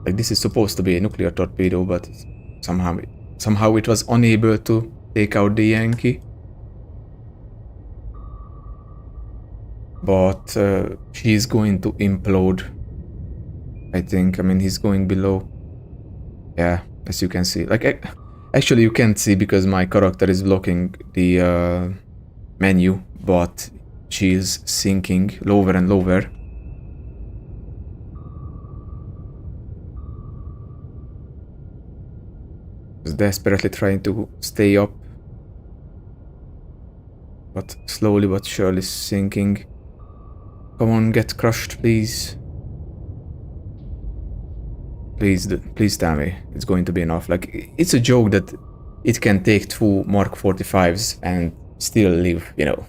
A: Like, this is supposed to be a nuclear torpedo, but somehow it was unable to take out the Yankee. But she's going to implode, I think. I mean, he's going below. Yeah, as you can see. Like, actually you can't see because my character is blocking the menu, but she is sinking lower and lower. Is desperately trying to stay up, but slowly but surely sinking. Come on, get crushed, please. Please tell me it's going to be enough. Like, it's a joke that it can take 2 Mark 45s and still live, you know.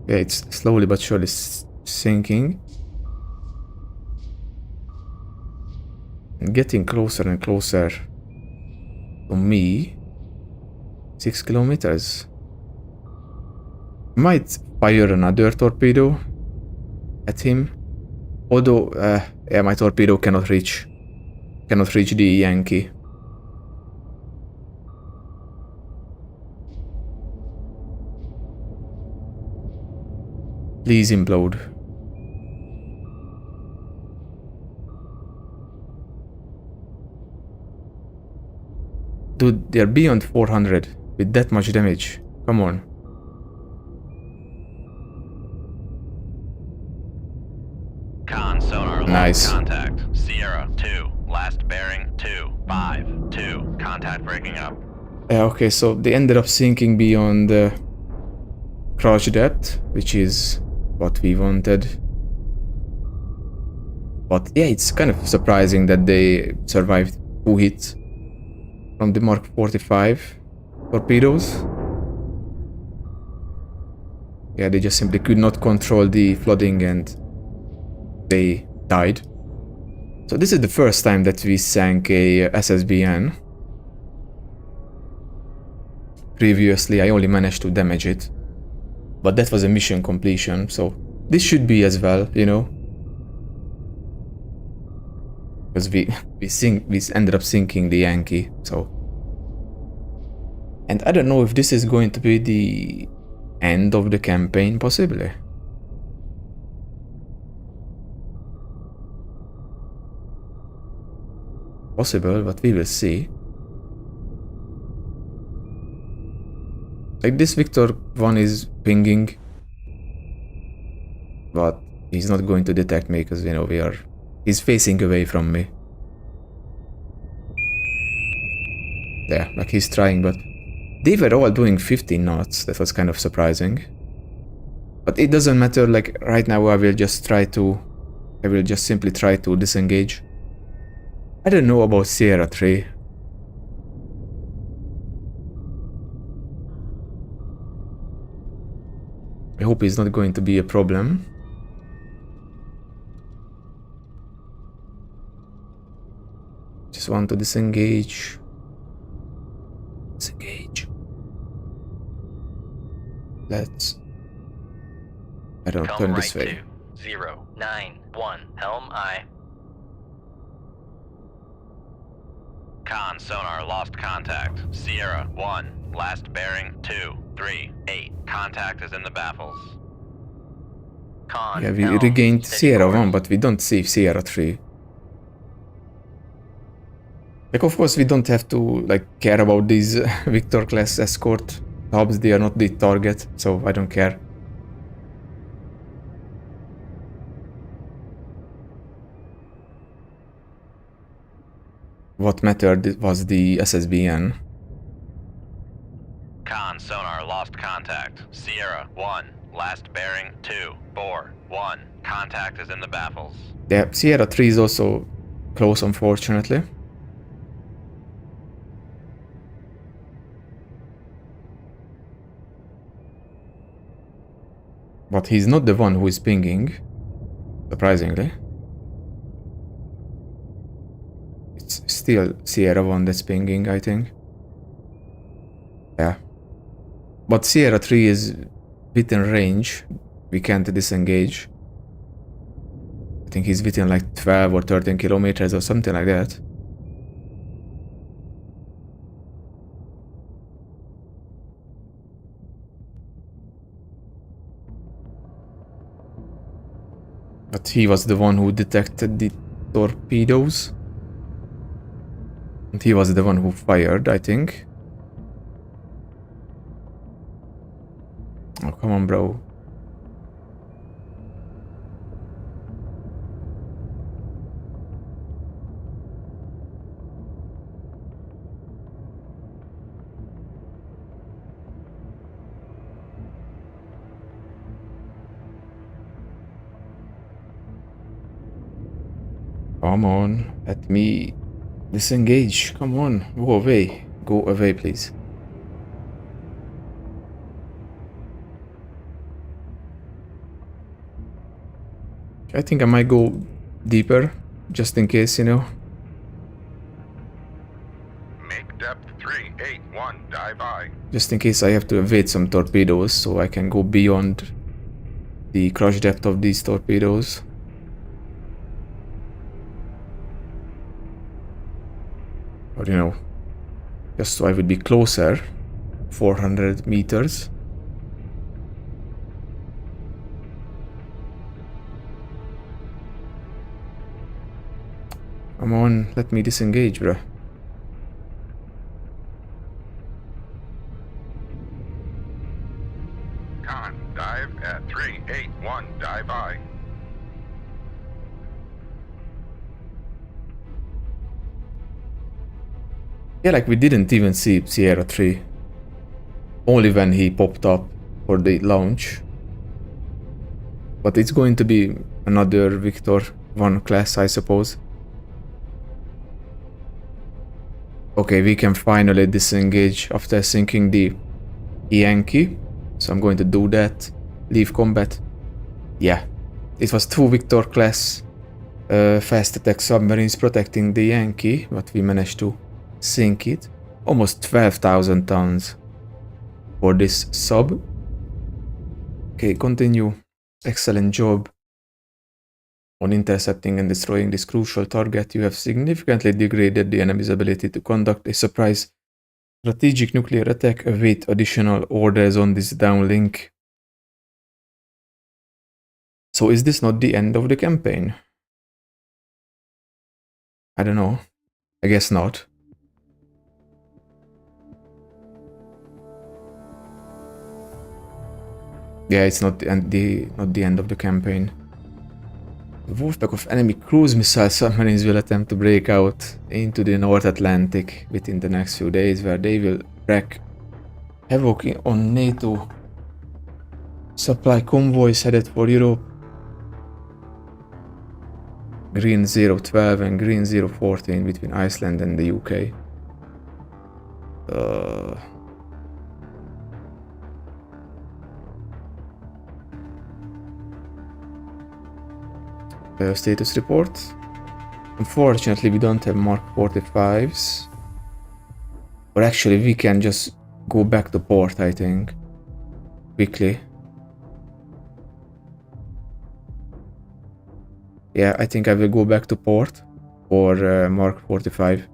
A: Yeah, it's slowly but surely sinking. And getting closer and closer to me. 6 kilometers. Might fire another torpedo at him. Although, yeah, my torpedo cannot reach the Yankee. Please implode. Dude, they're beyond 400 with that much damage. Come on.
B: Con sonar
A: Nice.
B: lost contact. Sierra 2, last bearing 252. Contact breaking up.
A: Yeah, okay, so they ended up sinking beyond the crouch depth, which is what we wanted. But yeah, it's kind of surprising that they survived 2 hits from the Mark 45 torpedoes. Yeah, they just simply could not control the flooding and they died. So this is the first time that we sank a SSBN. Previously, I only managed to damage it. But that was a mission completion, so this should be as well, you know. Because we ended up sinking the Yankee, so. And I don't know if this is going to be the end of the campaign, possibly. Possible, but we will see. Like, this Victor 1 is pinging, but he's not going to detect me because, you know, he's facing away from me. Yeah, like he's trying, but they were all doing 15 knots. That was kind of surprising. But it doesn't matter, like right now I will just simply try to disengage. I don't know about Sierra 3. I hope it's not going to be a problem. Just want to disengage. Disengage. Let's... I don't turn this way.
B: 091 helm I. Con sonar lost contact. Sierra 1, last bearing 238. Contact is in the baffles. Con
A: Yeah, we
B: helm,
A: regained
B: steady
A: Sierra
B: course.
A: 1, but we don't see Sierra 3. Like, of course, we don't have to, like, care about these Victor class escort hubs. They are not the target, so I don't care. What mattered was the SSBN.
B: Con sonar lost contact. Sierra 1, last bearing 241. Contact is in the baffles.
A: Yeah, Sierra 3 is also close, unfortunately. But he's not the one who is pinging, surprisingly. It's still Sierra 1 that's pinging, I think. Yeah. But Sierra 3 is within range. We can't disengage. I think he's within like 12 or 13 kilometers or something like that. But he was the one who detected the torpedoes. And he was the one who fired, I think. Oh, come on, bro. Come on, let me disengage. Come on, go away. Go away, please. I think I might go deeper, just in case, you know.
C: Make depth 381, dive I.
A: Just in case I have to evade some torpedoes, so I can go beyond the crush depth of these torpedoes. Or, you know, just so I would be closer. 400 meters. Come on, let me disengage, bruh.
C: Con, dive at 381, dive I.
A: Yeah, like we didn't even see Sierra 3. Only when he popped up for the launch. But it's going to be another Victor 1 class, I suppose. Okay, we can finally disengage after sinking the Yankee. So I'm going to do that. Leave combat. Yeah, it was 2 Victor class fast attack submarines protecting the Yankee, but we managed to sink it. Almost 12,000 tons for this sub. Okay, continue. Excellent job on intercepting and destroying this crucial target. You have significantly degraded the enemy's ability to conduct a surprise strategic nuclear attack. Await additional orders on this downlink. So is this not the end of the campaign? I don't know. I guess not. Yeah, it's not the end of the campaign. The wolfpack of enemy cruise missile submarines will attempt to break out into the North Atlantic within the next few days, where they will wreak havoc on NATO supply convoys headed for Europe. Green 012 and Green 014 between Iceland and the UK. Status report. Unfortunately, we don't have Mark 45s. Or actually, we can just go back to port, I think. Quickly. Yeah, I think I will go back to port for Mark 45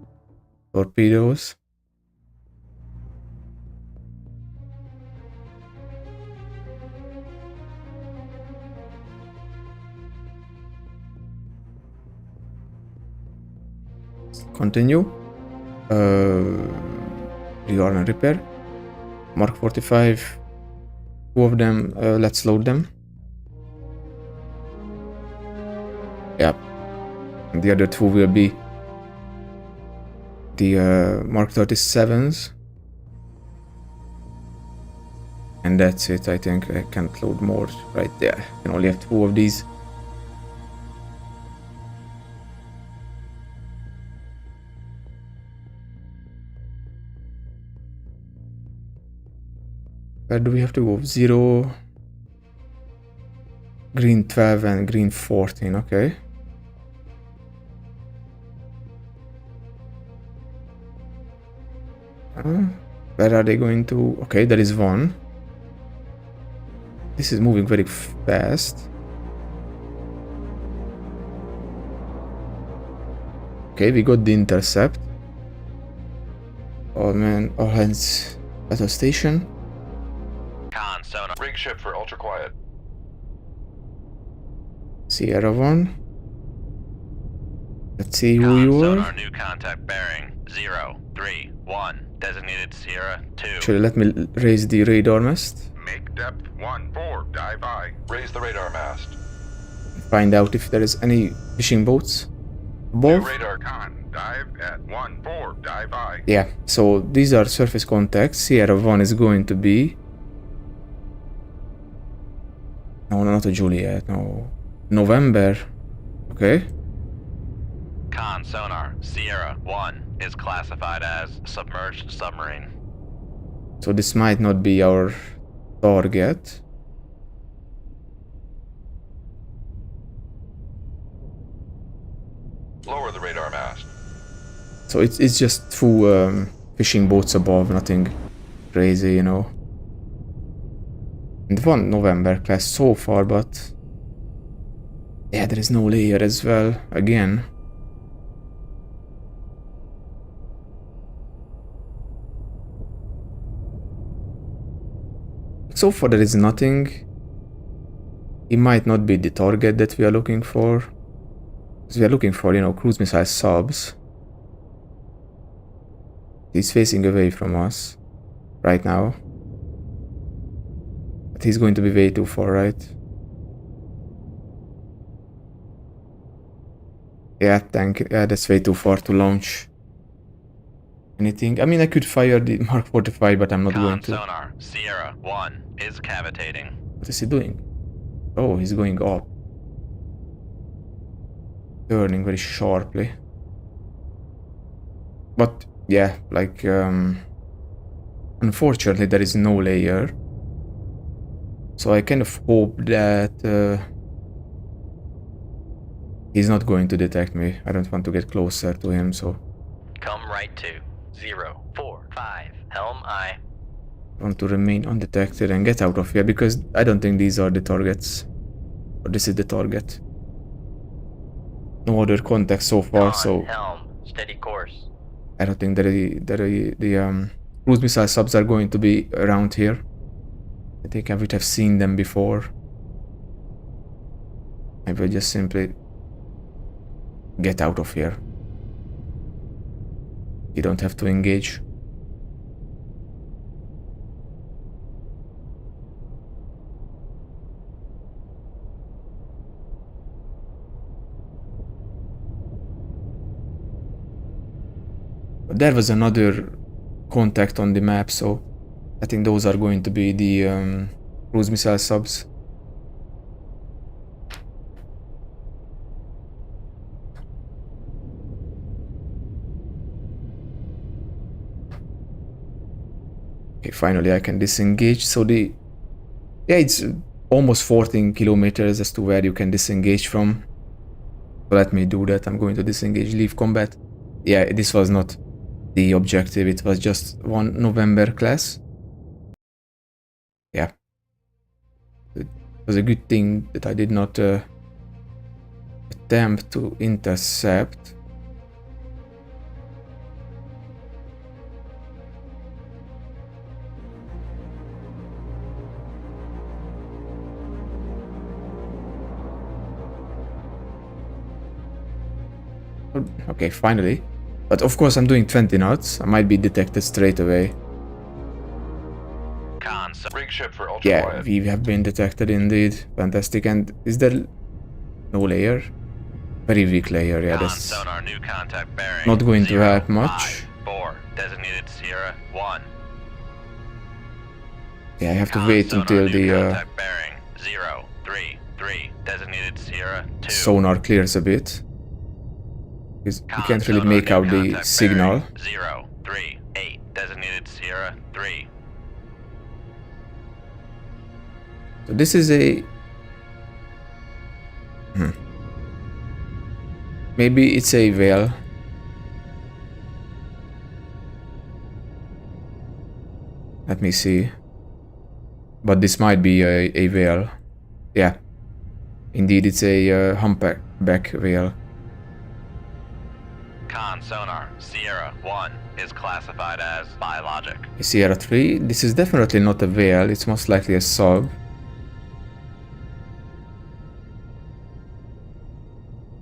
A: torpedoes. Continue. Rearm and repair. Mark 45. 2 of them, let's load them. Yeah. And the other 2 will be the Mark 37s. And that's it, I think. I can't load more right there. I can only have 2 of these. Where do we have to go? 0, Green 12 and Green 14, okay. Where are they going to? Okay, there is one. This is moving very fast. Okay, we got the intercept. Oh man, all hands battle station.
B: Con, sonar.
C: Rig ship for ultra quiet.
A: Sierra 1. Let's see who
B: Con,
A: you are.
B: sonar, new contact bearing 031. Designated Sierra 2.
A: Actually, let me raise the radar mast.
C: Make depth 14, dive I. Raise the radar mast.
A: Find out if there is any fishing boats above.
C: Radar con, dive at 14, dive I.
A: Yeah, so these are surface contacts. Sierra 1 is going to be... No, not a Juliet, no. November. Okay.
B: Con sonar, Sierra 1 is classified as submerged submarine.
A: So this might not be our target.
C: Lower the radar mast.
A: So it's just two fishing boats above, nothing crazy, you know. And one November class so far, but yeah, there is no layer as well, again. So far there is nothing. It might not be the target that we are looking for. Because we are looking for, you know, cruise missile subs. He's facing away from us right now. But he's going to be way too far, right? Yeah, that's way too far to launch anything. I mean, I could fire the Mark 45, but I'm not going
B: Con
A: to.
B: sonar, Sierra 1 is cavitating.
A: What is he doing? Oh, he's going up. Turning very sharply. But yeah, like unfortunately there is no layer. So I kind of hope that he's not going to detect me. I don't want to get closer to him, so
B: Come right to 045 Helm I.
A: I want to remain undetected and get out of here because I don't think these are the targets. Or this is the target. No other contact so far, so
B: Helm, steady course.
A: I don't think the cruise missile subs are going to be around here. I think I would have seen them before. I will just simply get out of here. You don't have to engage. But there was another contact on the map, so I think those are going to be the cruise missile subs. Okay, finally I can disengage. So yeah, it's almost 14 kilometers as to where you can disengage from. So let me do that. I'm going to disengage, leave combat. Yeah, this was not the objective. It was just one November class. Yeah. It was a good thing that I did not attempt to intercept. Okay, finally. But of course I'm doing 20 knots. I might be detected straight away.
B: Con
C: Rig ship for ultra
A: Yeah,
C: quiet.
A: we have been detected indeed. Fantastic. And is there no layer? Very weak layer, yeah, that's
B: sonar, new contact bearing.
A: not going to help much.
B: 4 designated Sierra 1.
A: Yeah, I have to wait until the
B: contact bearing 033 designated Sierra 2.
A: sonar clears a bit. Because you can't really make out the signal.
B: 038 designated Sierra 3.
A: So this is a... Maybe it's a whale. Let me see. But this might be a whale. Yeah. Indeed, it's a humpback whale.
B: Con sonar, Sierra 1 is classified as biologic.
A: Sierra 3. This is definitely not a whale. It's most likely a sub.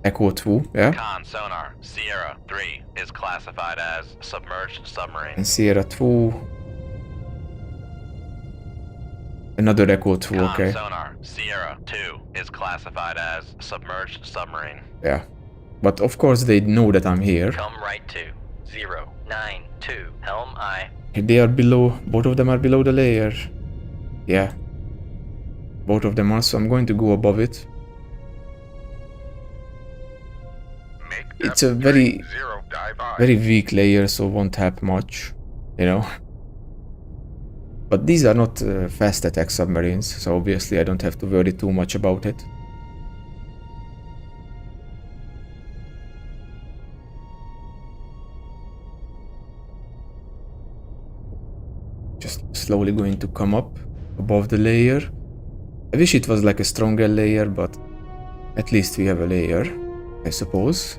A: Echo 2, yeah.
B: Con sonar, Sierra 3 is classified as submerged submarine.
A: And Sierra 2. Another Echo 2, okay.
B: Con sonar, Sierra 2 is classified as submerged submarine.
A: Yeah. But of course they know that I'm here.
B: Come right to 092 Helm I.
A: They are below, both of them are below the layer. Yeah. Both of them are, so I'm going to go above it.
C: Make
A: It's
C: depth
A: a very,
C: 0, dive I.
A: very weak layer, so won't help much, you know. But these are not fast attack submarines, so obviously I don't have to worry too much about it. Just slowly going to come up above the layer. I wish it was like a stronger layer, but at least we have a layer, I suppose.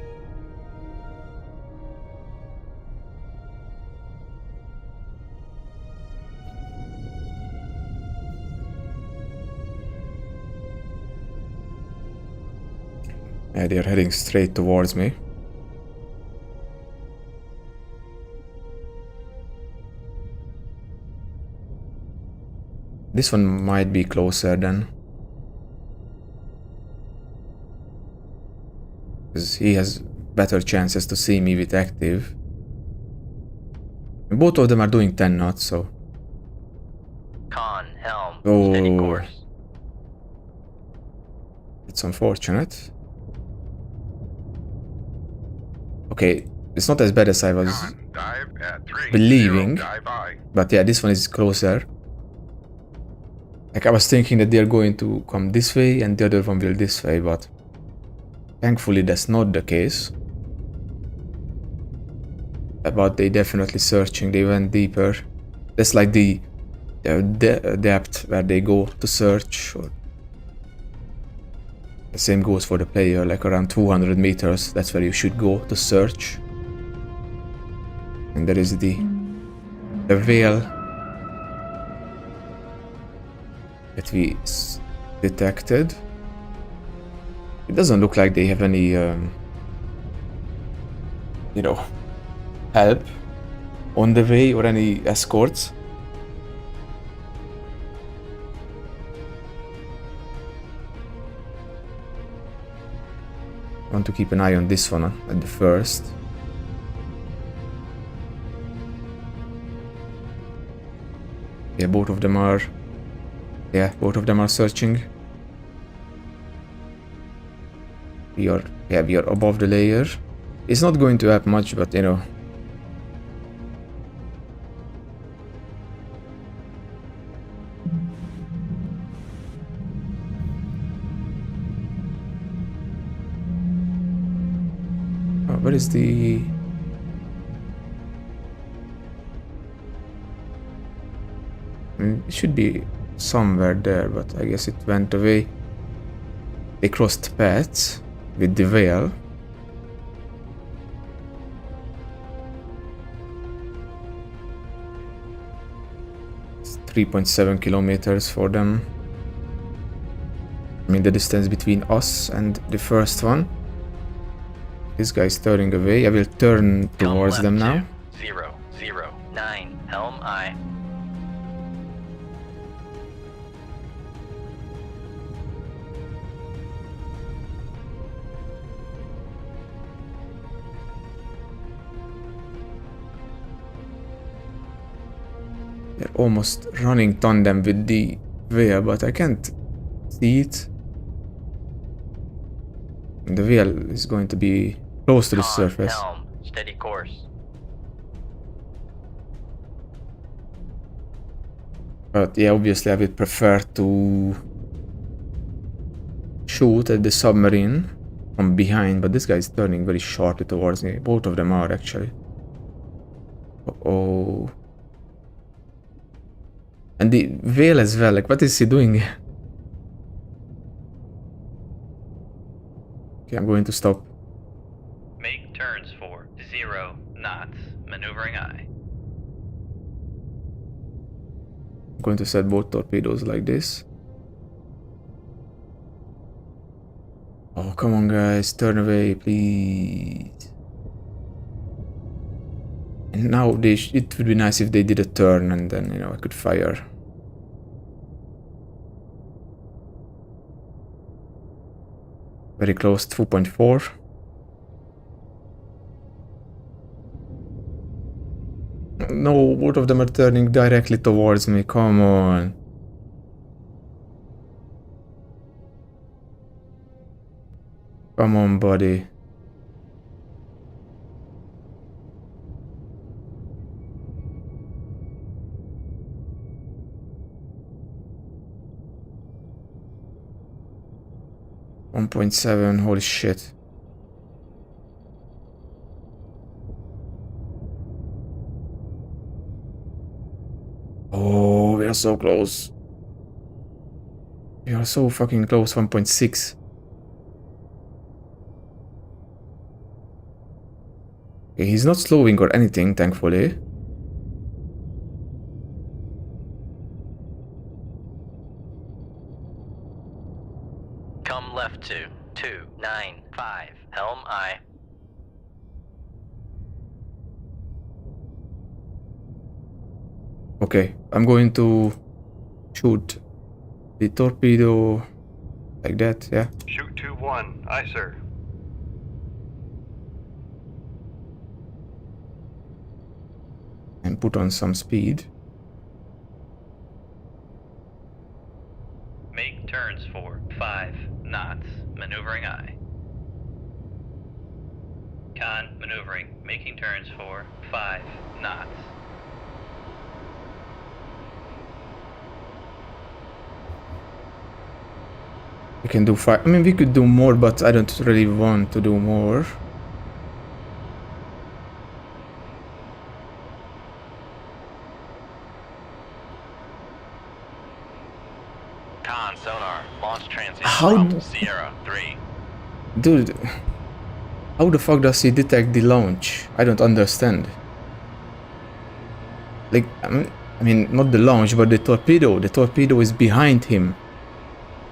A: Yeah, they're heading straight towards me. This one might be closer then. Because he has better chances to see me with active. And both of them are doing 10 knots, so...
B: Con, helm,
A: Oh.
B: steady course.
A: It's unfortunate. Okay, it's not as bad as I was
C: Con, dive at 3,
A: believing.
C: 0, dive I.
A: But yeah, this one is closer. Like I was thinking that they're going to come this way and the other one will this way, but thankfully that's not the case. But they definitely searching, they went deeper. That's like the depth where they go to search. Or the same goes for the player, like around 200 meters, that's where you should go to search. And there is the whale that we detected. It doesn't look like they have any, you know, help on the way or any escorts. I want to keep an eye on this one at the first. Yeah, both of them are... Yeah, both of them are searching. We are above the layer. It's not going to help much, but you know. Oh, where is the... It should be somewhere there, but I guess it went away. They crossed paths with the whale. It's 3.7 kilometers for them. I mean the distance between us and the first one. This guy's turning away. I will turn towards them now.
B: 0, 0, 9, helm I.
A: They're almost running tandem with the whale, but I can't see it. The whale is going to be close to the
B: Con,
A: surface.
B: helm, steady course.
A: But yeah, obviously I would prefer to shoot at the submarine from behind, but this guy is turning very sharply towards me. Both of them are actually. Uh-oh. And the whale as well, like what is he doing? Okay, I'm going to stop.
B: Make turns for 0 knots, maneuvering I.
A: I'm going to set both torpedoes like this. Oh, come on guys, turn away, please. And now it would be nice if they did a turn and then, you know, I could fire. Very close, 2.4. No, both of them are turning directly towards me, come on. Come on, buddy. 1.7, holy shit. Oh, we are so close. We are so fucking close, 1.6. Okay, he's not slowing or anything, thankfully.
B: Come left to 295. Helm I.
A: Okay, I'm going to shoot the torpedo like that, yeah.
D: Shoot 2-1. Aye, sir.
A: And put on some speed.
B: Make turns for 5 knots. Maneuvering I. Con maneuvering. Making turns for 5 knots.
A: We can do 5. I mean, we could do more, but I don't really want to do more.
B: Con sonar. Launch transit
A: How
B: from
A: d-
B: Sierra 3.
A: Dude, how the fuck does he detect the launch? I don't understand. Like, I mean, not the launch, but the torpedo. The torpedo is behind him.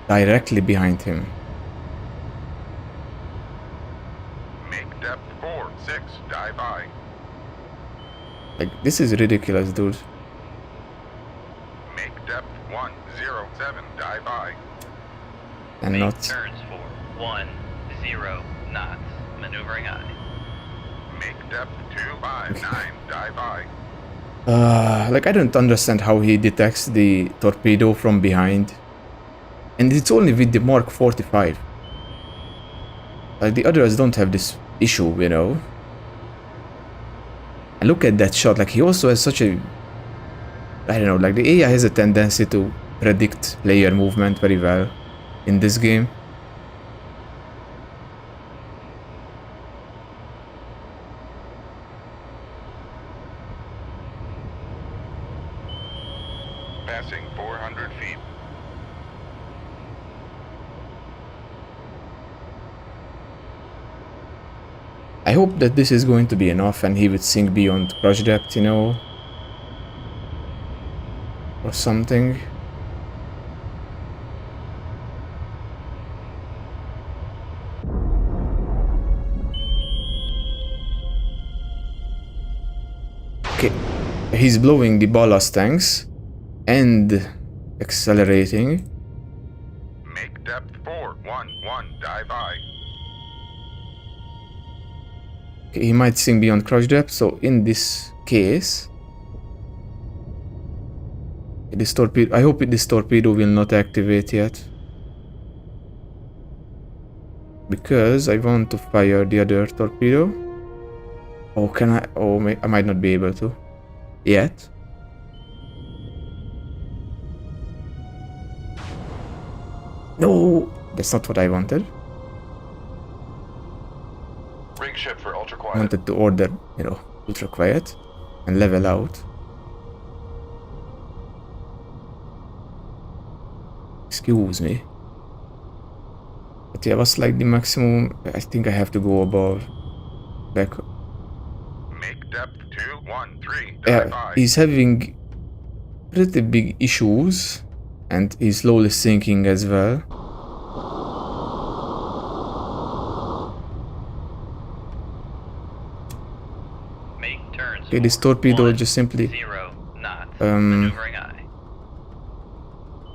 A: Directly behind him.
C: Make depth 4-6, dive I.
A: Like, this is ridiculous, dude.
C: Make depth 107, dive I.
A: And
B: Make
A: not...
B: turns for 10 knots. Maneuvering I.
C: Make depth 259, dive I.
A: Like, I don't understand how he detects the torpedo from behind. And it's only with the Mark 45. Like, the others don't have this issue, you know? And look at that shot, like, he also has such a... I don't know, like, the AI has a tendency to predict player movement very well in this game.
C: Passing 400 feet.
A: I hope that this is going to be enough and he would sink beyond crush depth, you know? Or something. Okay, he's blowing the ballast tanks and accelerating.
C: Make depth 411, dive I.
A: Okay, he might sink beyond crush depth, so in this case... This torpedo, I hope this torpedo will not activate yet. Because I want to fire the other torpedo. Oh, can I? Oh, I might not be able to. Yet. No! That's not what I wanted.
C: Rig ship for ultra
A: I
C: quiet.
A: wanted to order, you know, ultra quiet and level out. Excuse me. But yeah, what's like the maximum? I think I have to go above. Back.
C: Make depth 213, dive
A: Yeah,
C: I.
A: he's having pretty big issues. And he's slowly sinking as well.
B: Make turns
A: Okay, this
B: for
A: torpedo
B: 10
A: just simply
B: knots. Maneuvering I.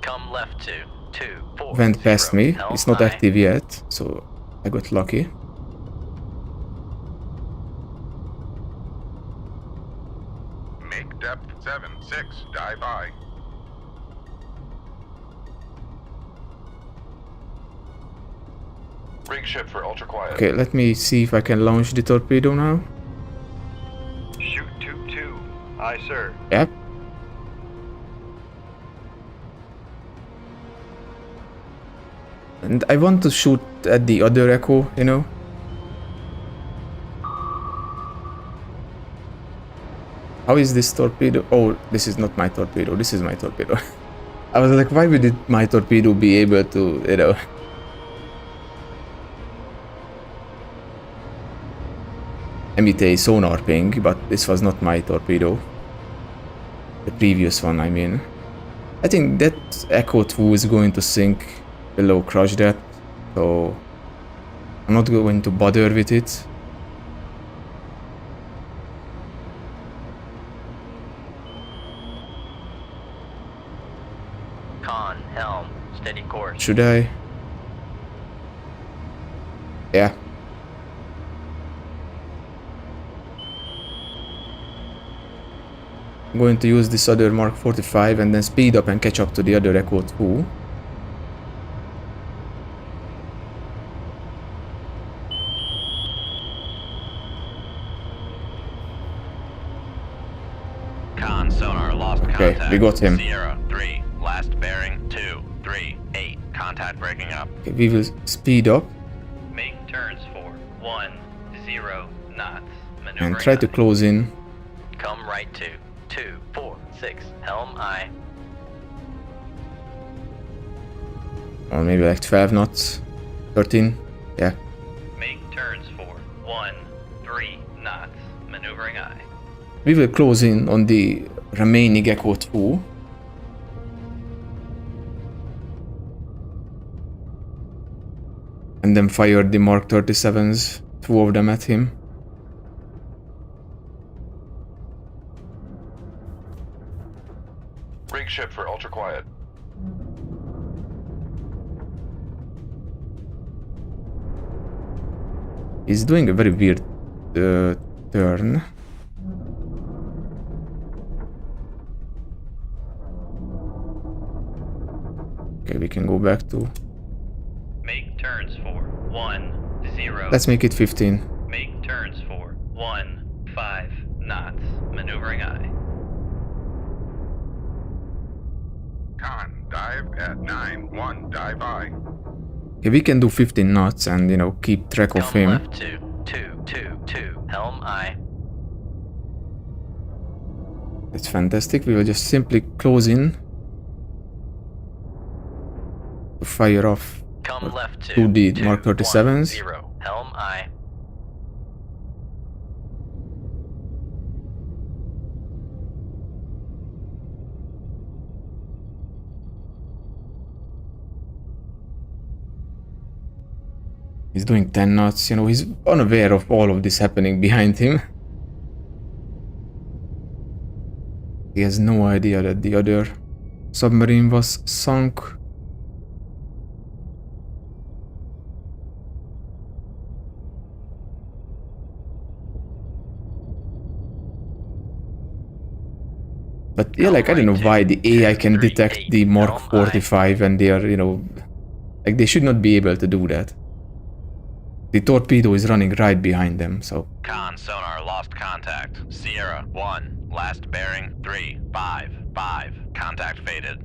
B: Come left to 240.
A: went past me.
B: Helm
A: It's not
B: I.
A: active yet, so I got lucky.
C: Make depth 76, dive I. Rig ship for ultra quiet.
A: Okay, let me see if I can launch the torpedo now.
D: Shoot 2-2. Aye, sir.
A: Yep. And I want to shoot at the other Echo, you know? How is this torpedo? Oh, this is not my torpedo. This is my torpedo. I was like, why would my torpedo be able to, you know, emit a sonar ping, but this was not my torpedo. The previous one, I mean. I think that Echo 2 is going to sink below crush depth, so I'm not going to bother with it.
B: Con, helm, steady course.
A: Should I? Yeah. I'm going to use this other Mark 45 and then speed up and catch up to the other Echo 2.
B: Con, sonar, lost
A: Okay,
B: contact.
A: we got him.
B: Sierra, 3, last bearing, 2, 3, 8. Contact breaking up.
A: Okay, we will speed up
B: Make turns for 1, 0 knots.
A: and
B: Maneuvering
A: try to
B: aye.
A: close in.
B: Come right to 2, 4, 6. Helm aye.
A: Or maybe like 12 knots. 13. Yeah.
B: Make turns for 1, 3 knots. Maneuvering aye.
A: We will close in on the remaining Echo 2. And then fire the Mark 37s, 2 of them at him.
C: Rig ship for ultra quiet.
A: He's doing a very weird turn. Okay, we can go back to...
B: Make turns for 1, 0.
A: Let's make it 15.
B: Make turns for 1, 5 knots. Maneuvering aye.
C: Con, dive at 9-1, dive aye.
A: Okay, we can do 15 knots and, you know, keep track of
B: Come
A: him.
B: left to 2, 2, 2. Helm aye.
A: That's fantastic. We will just simply close in to fire off
B: Come left
A: to
B: to
A: the
B: 2,
A: Mark
B: 1,
A: 37s.
B: 0. Helm aye.
A: He's doing 10 knots, you know, he's unaware of all of this happening behind him. He has no idea that the other submarine was sunk. But yeah, like, I don't know why the AI can detect the Mark 45 and they are, you know, like, they should not be able to do that. The torpedo is running right behind them, so...
B: Con, sonar, lost contact. Sierra, 1. Last bearing, 3, 5, 5. Contact faded.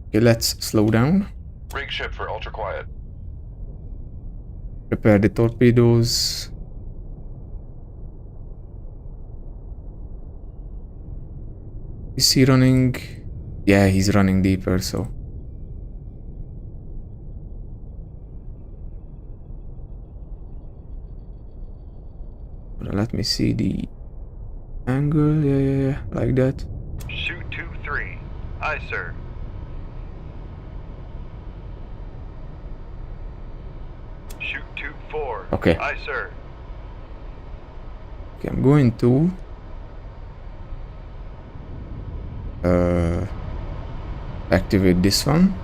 A: Okay, let's slow down.
C: Rig ship for ultra quiet.
A: Prepare the torpedoes. Is he running? Yeah, he's running deeper, so... Let me see the angle. Yeah, like that.
D: Shoot 2-3. Aye, sir. Shoot 2-4.
A: Okay.
D: Aye, sir.
A: Okay, I'm going to activate this one.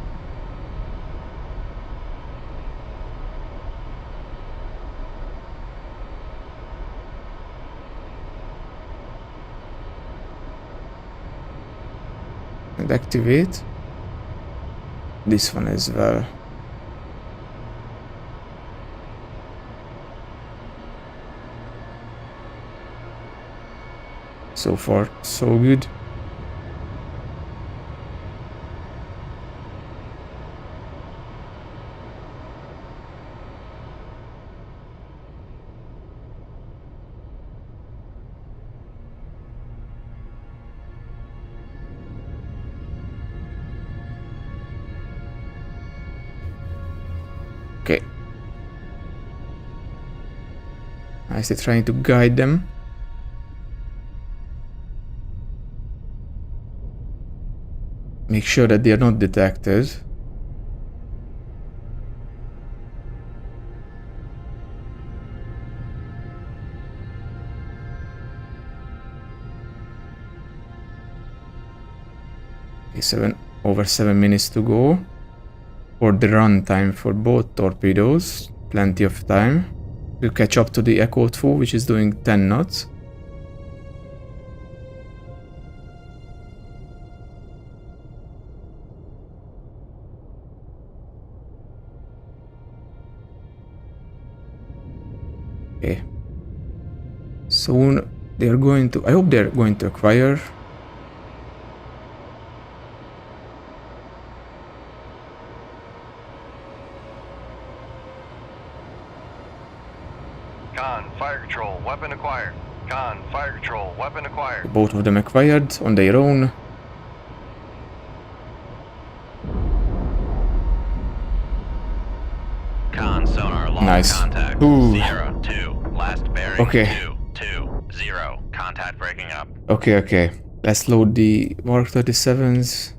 A: And activate this one as well. So far, so good. I still trying to guide them. Make sure that they are not detected. Okay, over 7 minutes to go. For the run time for both torpedoes, plenty of time to catch up to the Echo 2, which is doing 10 knots. Okay. Soon they are going to, I hope they're going to acquire.
D: Con, fire control, weapon acquired. Con, fire control, weapon acquired.
A: Both of them acquired on their own.
B: Con sonar lost
A: Nice.
B: contact.
A: Ooh.
B: Sierra 2, last bearing
A: Okay.
B: 220. Contact breaking up.
A: Okay. Let's load the Mark 37s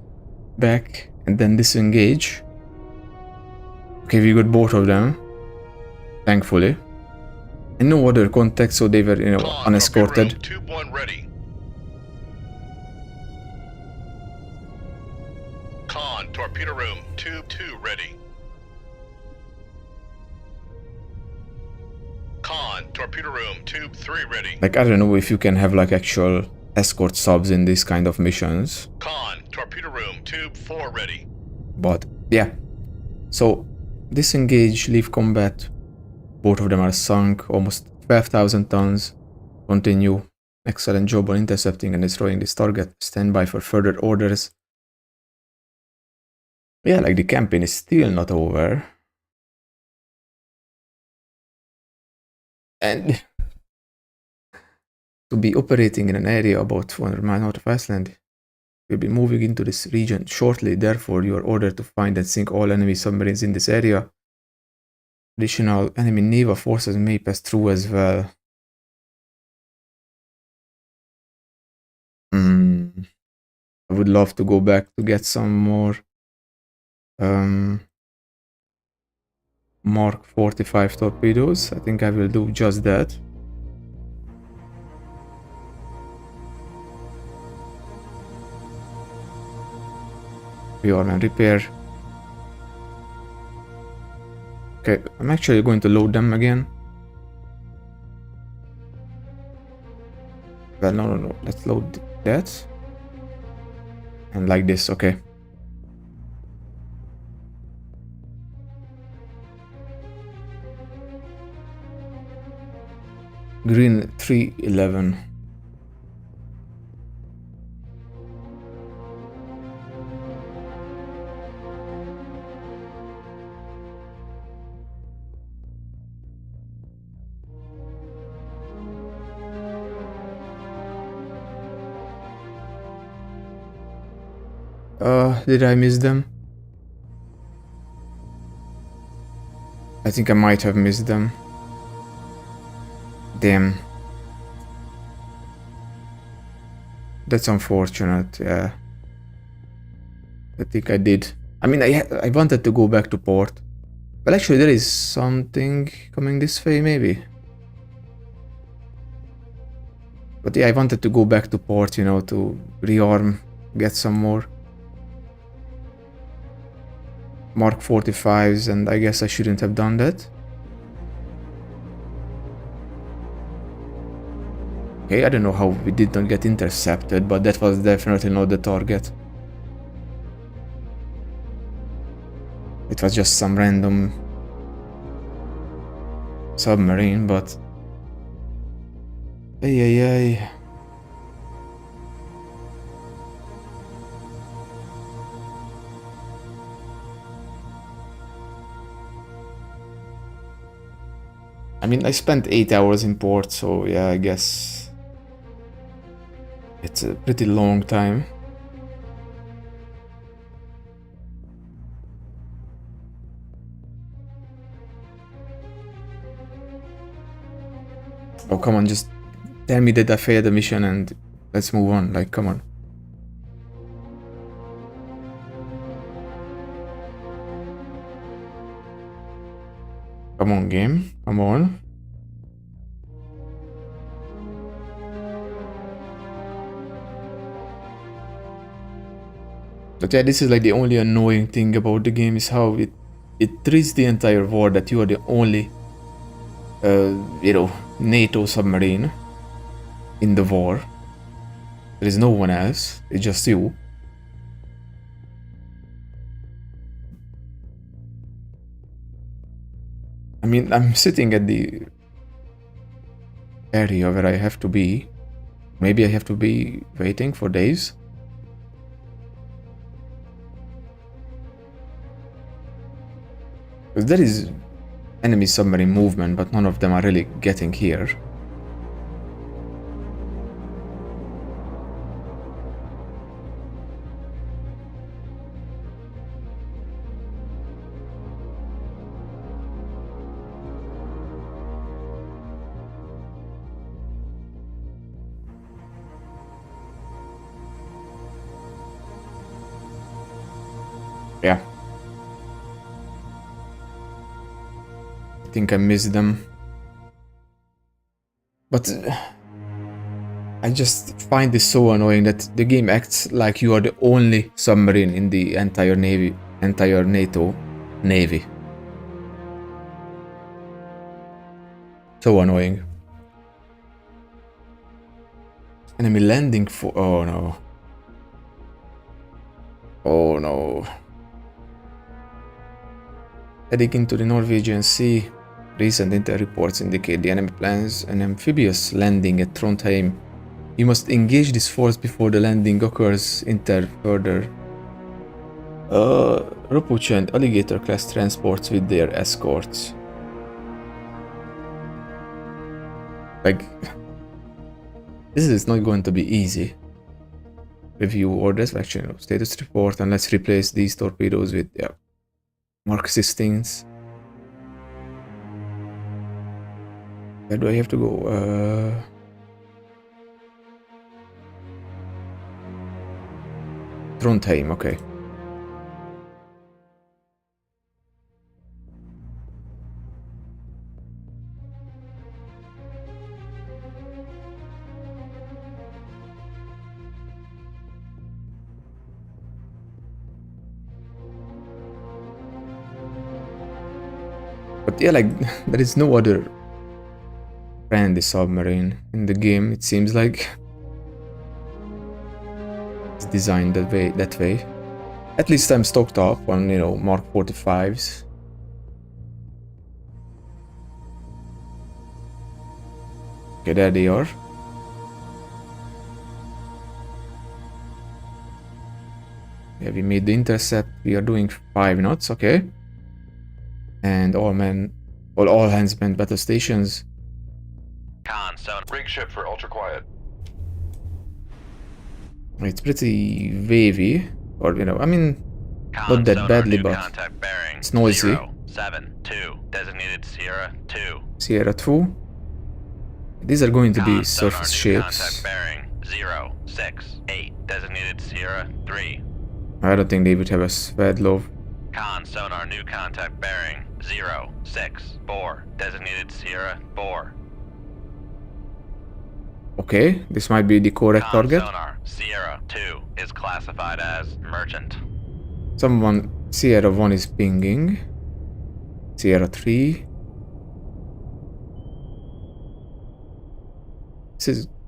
A: back and then disengage. Okay, we got both of them. Thankfully. And no other contacts, so they were, unescorted.
C: Tube 1 ready. Con, torpedo room, tube 2 ready. Con, torpedo room, tube 3 ready.
A: Like, I don't know if you can have like actual escort subs in these kind of missions.
C: Con, torpedo room, tube 4 ready.
A: But yeah. So disengage, leave combat. Both of them are sunk, almost 12,000 tons. Continue. Excellent job on intercepting and destroying this target. Stand by for further orders. Yeah, like the campaign is still not over. And to be operating in an area about 200 miles north of Iceland, we'll be moving into this region shortly. Therefore, you are ordered to find and sink all enemy submarines in this area. Additional enemy naval forces may pass through as well. I would love to go back to get some more Mark 45 torpedoes. I think I will do just that. Rearm and repair. Okay, I'm actually going to load them again. Well, no. Let's load that. And like this, okay. Green 311. Did I miss them? I think I might have missed them. Damn. That's unfortunate, yeah. I think I did. I mean, I wanted to go back to port. Well, actually, there is something coming this way, maybe. But yeah, I wanted to go back to port, to rearm, get some more Mark 45s, and I guess I shouldn't have done that. Okay, I don't know how we did not get intercepted, but that was definitely not the target. It was just some random submarine, but... Ay. I mean, I spent 8 hours in port, so yeah, I guess it's a pretty long time. Oh, come on, just tell me that I failed the mission and let's move on. Like, come on. Come on, game. Come on. But yeah, this is like the only annoying thing about the game is how it treats the entire war that you are the only, NATO submarine in the war. There is no one else. It's just you. I mean, I'm sitting at the area where I have to be. Maybe I have to be waiting for days. Because there is enemy submarine movement, but none of them are really getting here. Yeah. I think I missed them. But I just find this so annoying that the game acts like you are the only submarine in the entire navy, entire NATO navy. So annoying. Enemy landing for... Oh no. Oh no. Heading into the Norwegian Sea. Recent intel reports indicate the enemy plans an amphibious landing at Trondheim. You must engage this force before the landing occurs. Enter further. Ropuch and Alligator class transports with their escorts. Like, this is not going to be easy. Review orders, action, status report, and let's replace these torpedoes with, yeah, Mark 16s. Where do I have to go? Trondheim, okay. But yeah, like, there is no other friendly submarine in the game, it seems like. It's designed that way. At least I'm stocked up on, you know, Mark 45s. Okay, there they are. Yeah, we made the intercept. We are doing 5 knots, okay. And all hands manned battle stations.
B: Con, sonar.
D: Rig ship for ultra quiet.
A: It's pretty wavy, or you know, I mean,
B: Con,
A: not that
B: sonar,
A: badly,
B: new
A: but
B: contact bearing.
A: it's noisy.
B: 072, designated Sierra 2.
A: Sierra 2. These are going to be
B: Con, sonar,
A: surface
B: new
A: ships.
B: contact bearing. 068, designated Sierra 3.
A: I don't think they would have a Svedlov.
B: Con, sonar, new contact bearing. 064, designated Sierra 4.
A: Okay, this might be the correct
B: Con,
A: target.
B: sonar, Sierra 2 is classified as merchant.
A: Someone, Sierra 1 is pinging. Sierra 3.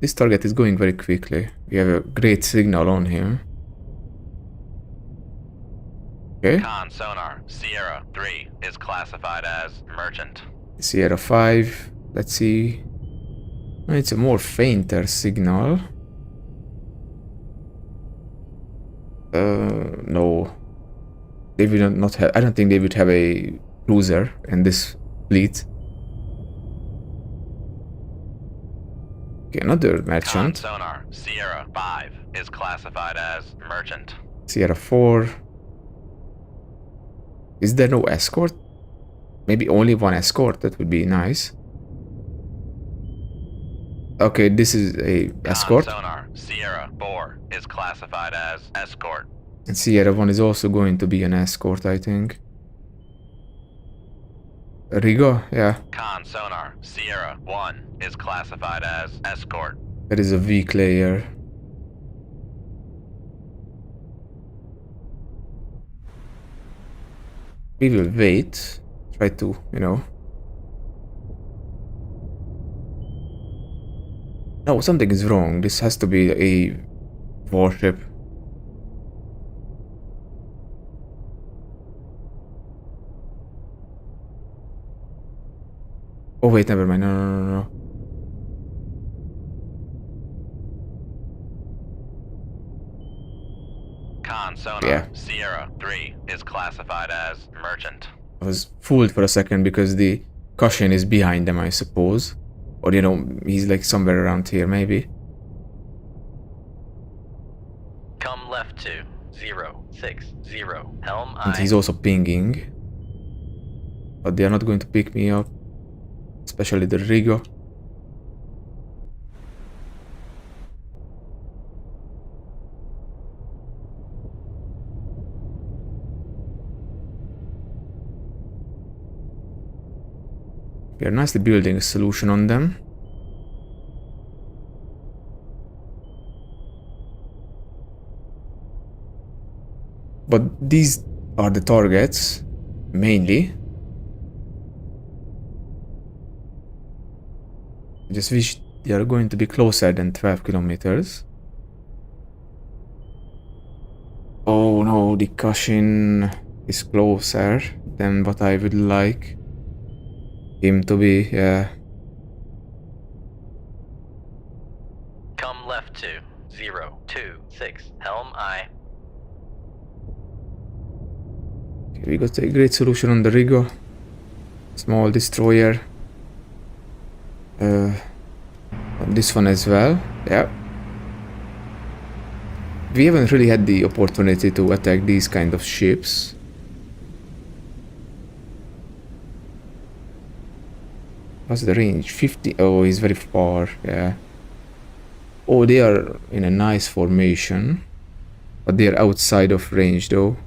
A: This target is going very quickly. We have a great signal on him. Okay.
B: Con, sonar, Sierra 3 is classified as merchant.
A: Sierra 5. Let's see. It's a more fainter signal. No. They will not have. I don't think they would have a cruiser in this fleet. Okay, another
B: Con,
A: merchant.
B: sonar, Sierra 5 is classified as merchant.
A: Sierra 4. Is there no escort? Maybe only one escort, that would be nice. Okay, this is a
B: Con
A: escort.
B: sonar Sierra 4 is classified as escort.
A: And Sierra 1 is also going to be an escort, I think. Riga? Yeah.
B: Con sonar Sierra 1 is classified as escort.
A: That is a weak layer. We will wait. Try to, you know. No, something is wrong. This has to be a warship. Oh wait, never mind. No, no, no, no.
B: Con sonar
A: Yeah.
B: Sierra 3 is classified as merchant.
A: I was fooled for a second because the cushion is behind them, I suppose. Or, you know, he's like somewhere around here, maybe.
B: Come left to 060 Helm
A: And
B: I.
A: he's also pinging. But they are not going to pick me up. Especially the Riga. We are nicely building a solution on them. But these are the targets, mainly. I just wish they are going to be closer than 12 kilometers. Oh no, the cushion is closer than what I would like him to be, yeah.
B: Come left to 026 Helm I.
A: Okay, we got a great solution on the Riga. Small destroyer. On this one as well, yeah. We haven't really had the opportunity to attack these kind of ships. What's the range? 50? Oh, he's very far, yeah. Oh, they are in a nice formation. But they are outside of range though.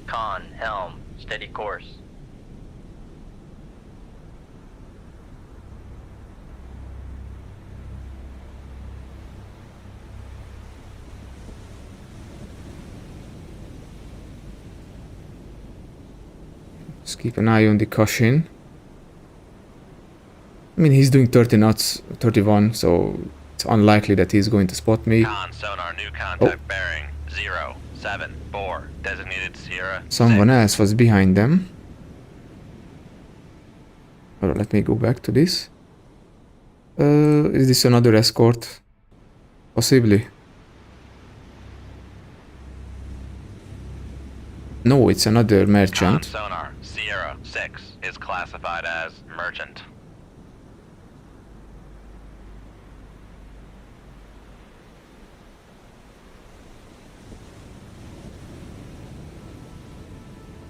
B: Con Helm, steady course.
A: Just keep an eye on the cushion. I mean, he's doing 30 knots, 31, so it's unlikely that he's going to spot me.
B: Con sonar new contact bearing 074 designated Sierra.
A: Someone
B: 6.
A: else was behind them. Alright, let me go back to this. Is this another escort? Possibly. No, it's another
B: Con
A: merchant.
B: sonar Sierra 6 is classified as merchant.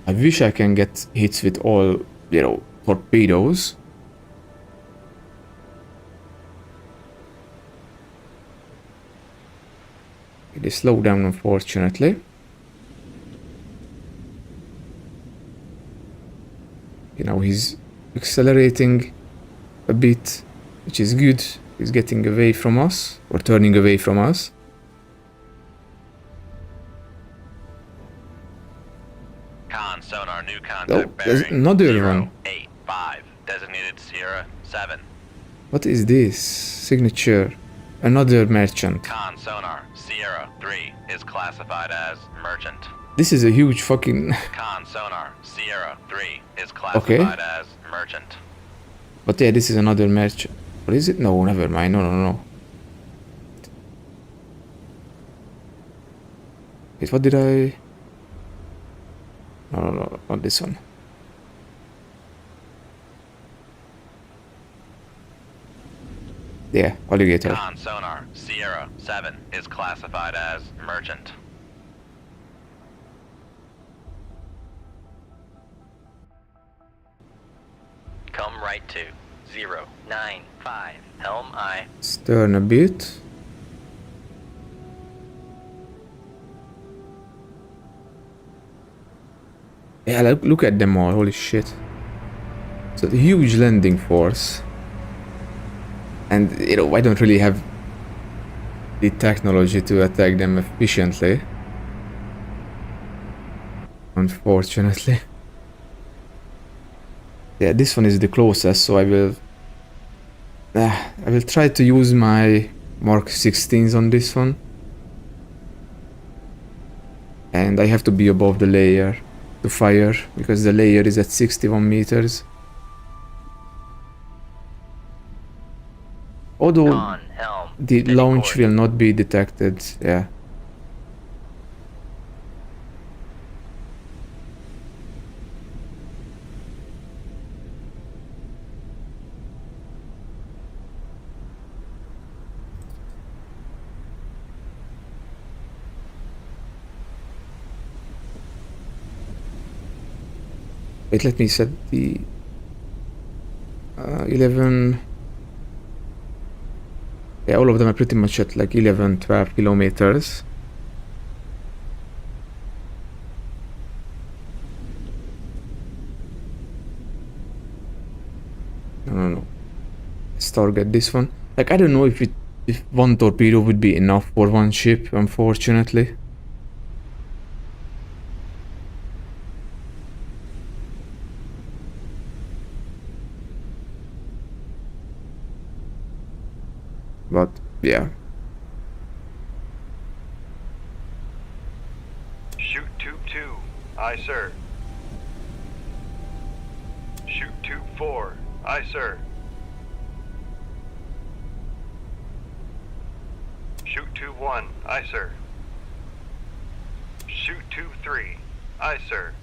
A: I wish I can get hits with all, you know, torpedoes. They slow down, unfortunately. You know, he's accelerating a bit, which is good. He's getting away from us, or turning away from us.
B: Con sonar new contact
A: Oh, there's
B: bearing
A: another one.
B: 085 designated Sierra 7.
A: What is this? Signature. Another merchant.
B: Con sonar Sierra 3 is classified as merchant.
A: This is a huge fucking...
B: Con sonar Sierra 3 is classified as merchant.
A: But yeah, this is another merchant. What is it? No, never mind. No, no, no. Wait, what did I... No, no, no, not this one. Yeah, alligator.
B: Con sonar Sierra 7 is classified as merchant. right 2, 0, 9, 5, helm I.
A: Stern a bit. Yeah, look at them all, holy shit. It's a huge landing force. And, you know, I don't really have the technology to attack them efficiently. Unfortunately. Yeah, this one is the closest, so I will try to use my Mark 16s on this one. And I have to be above the layer to fire, because the layer is at 61 meters. Although
B: Con, helm,
A: the
B: steady
A: launch
B: course.
A: will not be detected, yeah. Wait, let me set the 11. Yeah, all of them are pretty much at like 11, 12 kilometers. No. Let's target this one. Like, I don't know if one torpedo would be enough for one ship, unfortunately. But, yeah.
D: Shoot tube 2. Aye, sir. Shoot tube 4. Aye, sir. Shoot tube 1. Aye, sir. Shoot tube 3. Aye, sir.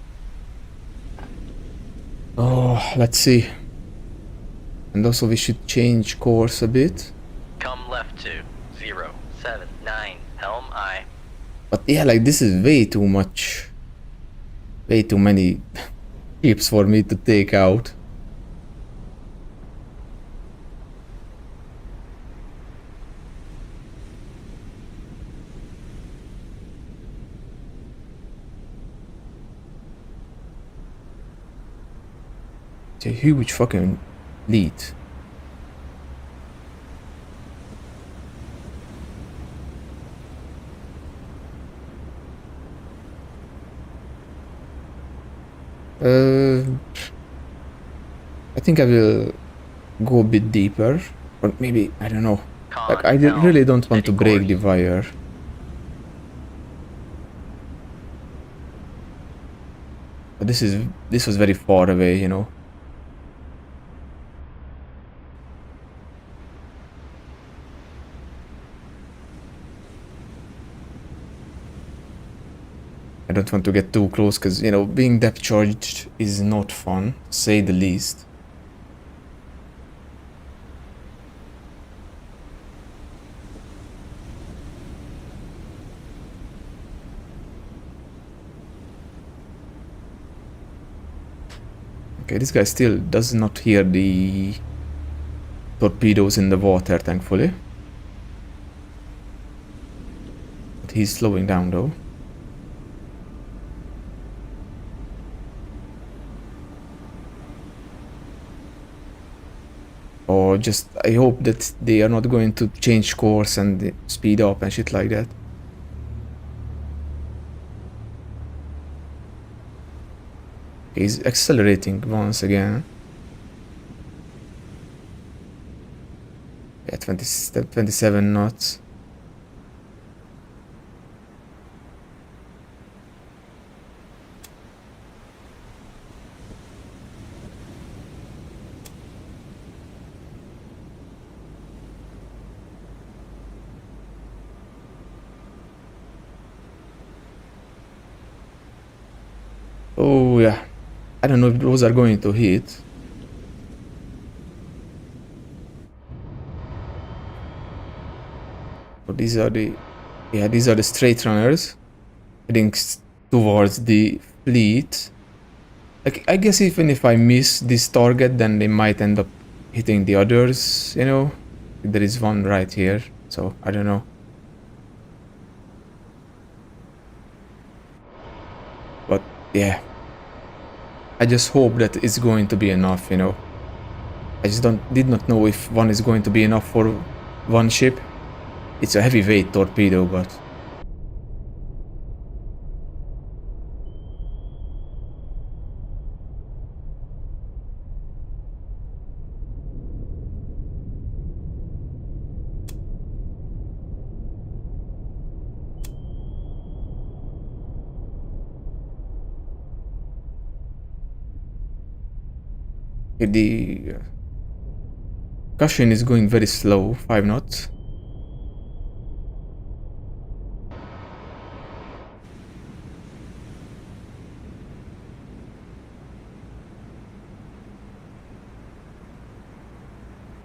A: Oh, let's see. And also we should change course a bit.
B: Come left 2, 0, 7, 9, helm I.
A: But yeah, like, this is way too much. Way too many ships for me to take out. It's a huge fucking lead. I think I will go a bit deeper, or maybe, I don't know. Like,
B: Con,
A: I
B: helm,
A: really don't want to
B: steady
A: break
B: course.
A: the wire. But this was very far away, you know. I don't want to get too close, because, you know, being depth charged is not fun, to say the least. Okay, this guy still does not hear the torpedoes in the water, thankfully. But he's slowing down, though. Or just, I hope that they are not going to change course and speed up and shit like that. He's accelerating once again. Yeah, 27 knots. Oh yeah, I don't know if those are going to hit. But these are the, yeah, these are the straight runners heading towards the fleet. Like, I guess even if I miss this target, then they might end up hitting the others, you know? There is one right here, so I don't know. But yeah, I just hope that it's going to be enough, you know? I just did not know if one is going to be enough for one ship. It's a heavyweight torpedo, but the cushion is going very slow, 5 knots.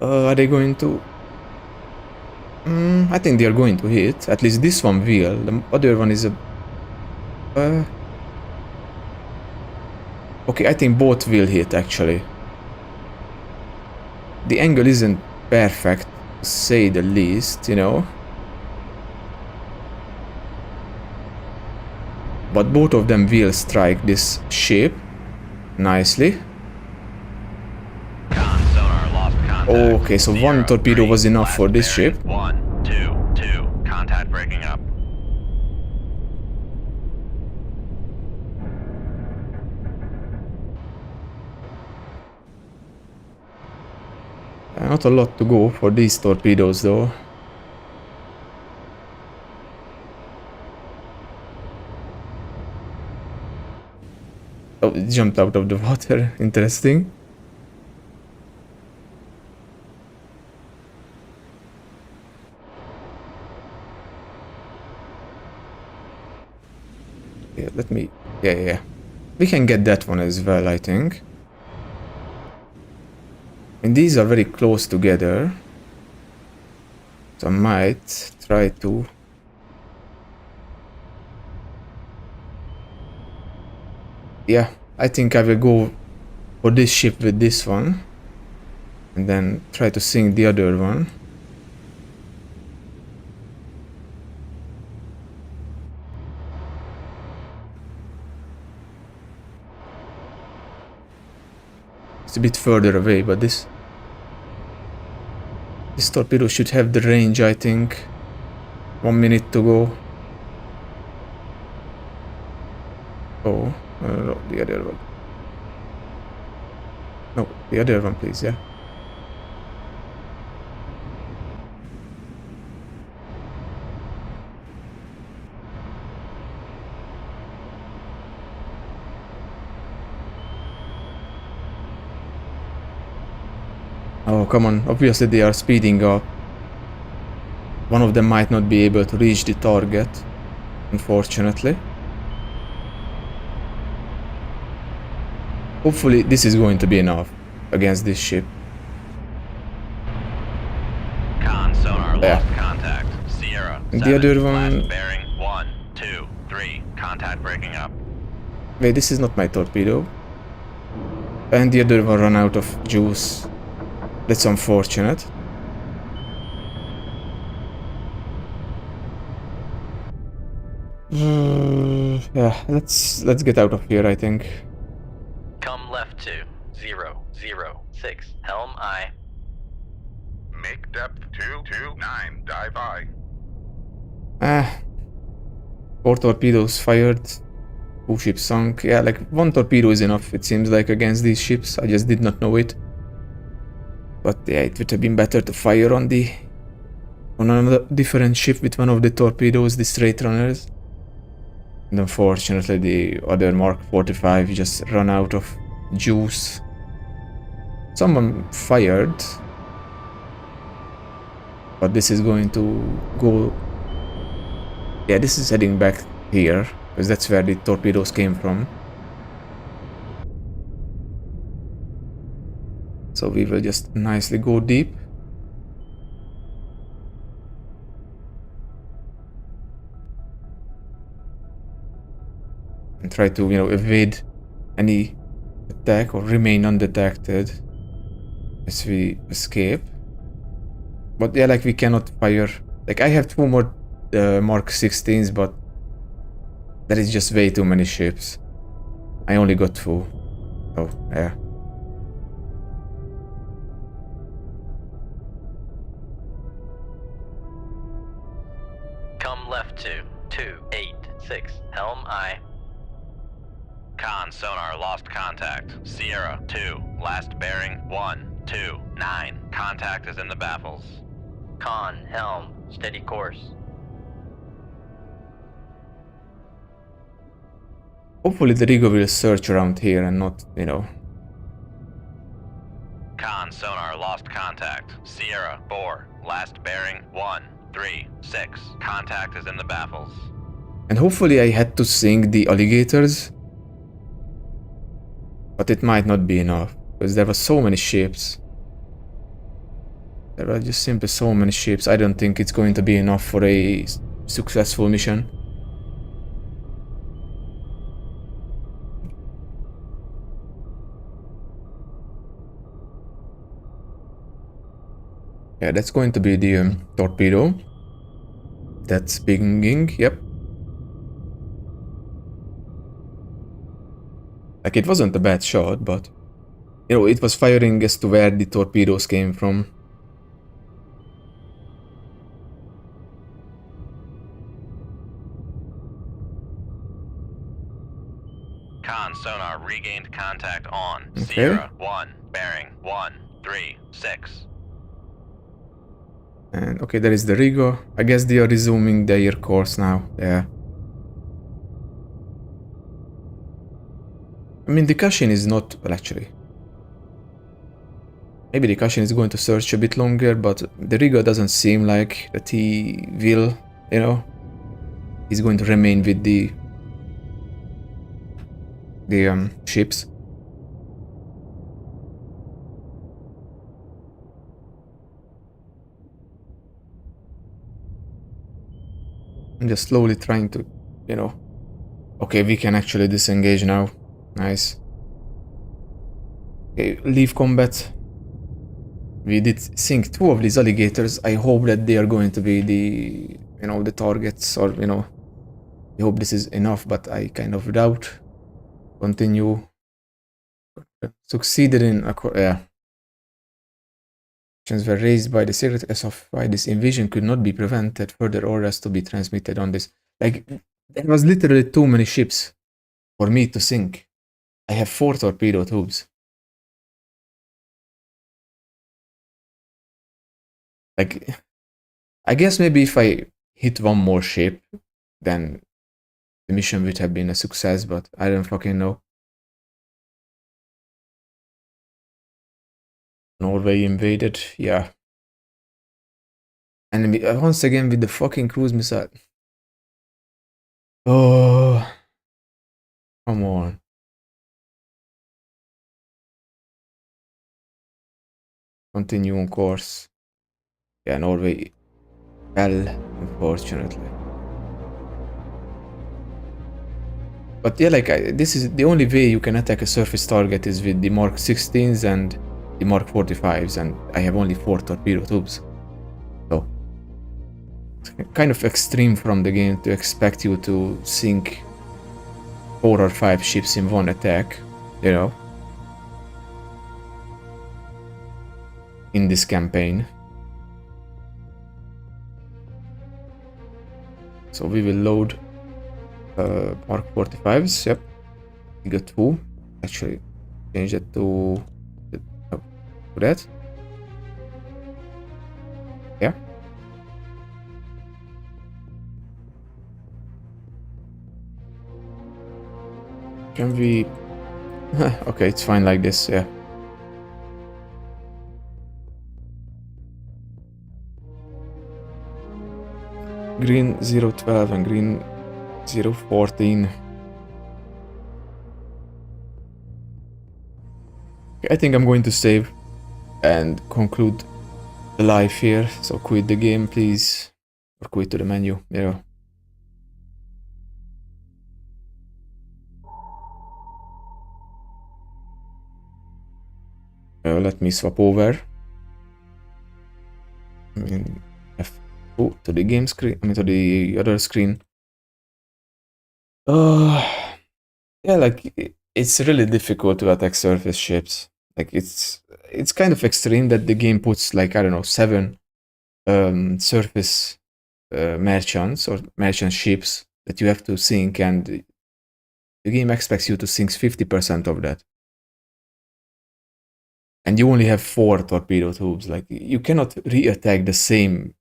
A: Are they going to... I think they are going to hit. At least this one will. The other one is a... okay, I think both will hit, actually. The angle isn't perfect, to say the least, you know. But both of them will strike this ship nicely.
B: Con sonar lost contact.
A: Okay, so one
B: 0,
A: torpedo
B: 3,
A: was enough
B: last
A: for this
B: bearing,
A: ship.
B: 1, 2, 2. Contact breaking up.
A: Not a lot to go for these torpedoes, though. Oh, it jumped out of the water. Interesting. Yeah, let me... Yeah. We can get that one as well, I think. And these are very close together. So I might try to... Yeah, I think I will go for this ship with this one. And then try to sink the other one. It's a bit further away, but this torpedo should have the range, I think. 1 minute to go. Oh, no, the other one. No, the other one, please, yeah. Oh, come on. Obviously, they are speeding up. One of them might not be able to reach the target, unfortunately. Hopefully, this is going to be enough against this ship.
B: Con sonar
A: Yeah.
B: lost contact. Sierra.
A: And the other
B: 7,
A: one...
B: last bearing, 1, 2, 3. Contact breaking up.
A: Wait, this is not my torpedo. And the other one ran out of juice. That's unfortunate. Yeah, let's get out of here, I think.
B: Come left to 0, 0, 6. Helm I.
C: Make depth 229. Dive I.
A: 4 torpedoes fired. 2 ships sunk. Yeah, like 1 torpedo is enough, it seems like, against these ships. I just did not know it. But yeah, it would have been better to fire on another different ship with one of the torpedoes, the straight runners. And unfortunately, the other Mark 45 just ran out of juice. Someone fired. But this is going to go... Yeah, this is heading back here, because that's where the torpedoes came from. So we will just nicely go deep. And try to, evade any attack or remain undetected as we escape. But yeah, like we cannot fire. Like I have 2 more Mark 16s, but that is just way too many ships. I only got 2. Oh, yeah.
B: Come left to 286, helm I. Con sonar lost contact. Sierra 2, last bearing 129. Contact is in the baffles. Con, helm, steady course.
A: Hopefully the Rigo will search around here and not, you know.
B: Con sonar lost contact. Sierra 4, last bearing 136. Contact is in the baffles.
A: And hopefully I had to sink the alligators. But it might not be enough, because there were so many ships. There are just simply so many ships. I don't think it's going to be enough for a successful mission. Yeah, that's going to be the torpedo. That's pinging, yep. Like, it wasn't a bad shot, but... You know, it was firing as to where the torpedoes came from.
B: Con sonar regained contact on.
A: Okay.
B: Sierra 1, bearing 136.
A: And okay, there is the Rigo. I guess they are resuming their course now. Yeah. I mean, the Kashin is not... Well, actually. Maybe the Kashin is going to search a bit longer, but the Rigo doesn't seem like that he will, you know. He's going to remain with the ships. I'm just slowly trying to, you know... Okay, we can actually disengage now. Nice. Okay, leave combat. We did sink 2 of these alligators. I hope that they are going to be the, you know, the targets, or, you know... I hope this is enough, but I kind of doubt. Continue. Succeeded in... yeah. Were raised by the secret as of why this invasion could not be prevented. Further orders to be transmitted on this. Like, there was literally too many ships for me to sink. I have 4 torpedo tubes. Like, I guess maybe if I hit 1 more ship, then the mission would have been a success, but I don't fucking know. Norway invaded, yeah. And once again with the fucking cruise missile. Oh, come on. Continue on course. Yeah, Norway fell, unfortunately. But yeah, like, this is the only way you can attack a surface target is with the Mark 16s and the Mark 45s, and I have only 4 torpedo tubes. So, it's kind of extreme from the game to expect you to sink 4 or 5 ships in one attack, you know, in this campaign. So we will load Mark 45s, yep. We got 2. Actually, change that to that. Yeah. Can we... okay, it's fine like this, yeah. Green 012 and green 014. I think I'm going to save and conclude the live here. So quit the game, please. Or quit to the menu, you know. Let me swap over. I mean, F2 to the game screen. I mean, to the other screen. Yeah, like it's really difficult to attack surface ships. Like it's kind of extreme that the game puts like I don't know 7 surface merchants or merchant ships that you have to sink, and the game expects you to sink 50% of that. And you only have 4 torpedo tubes. Like you cannot re-attack the same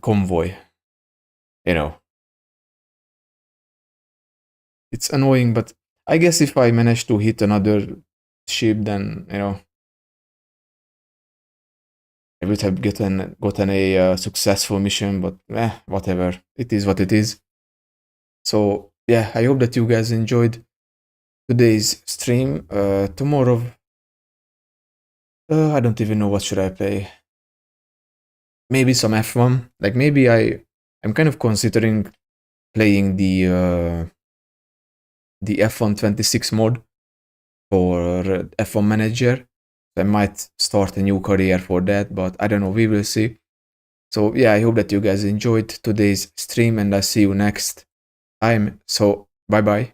A: convoy. You know. It's annoying, but I guess if I manage to hit another ship, then I would have gotten a successful mission. But whatever. It is what it is. So yeah, I hope that you guys enjoyed today's stream. Tomorrow, I don't even know what should I play. Maybe some F1. Like maybe I'm kind of considering playing the F1 26 mod for F1 Manager. I might start a new career for that, but I don't know. We will see. So yeah, I hope that you guys enjoyed today's stream, and I'll see you next time. So bye bye.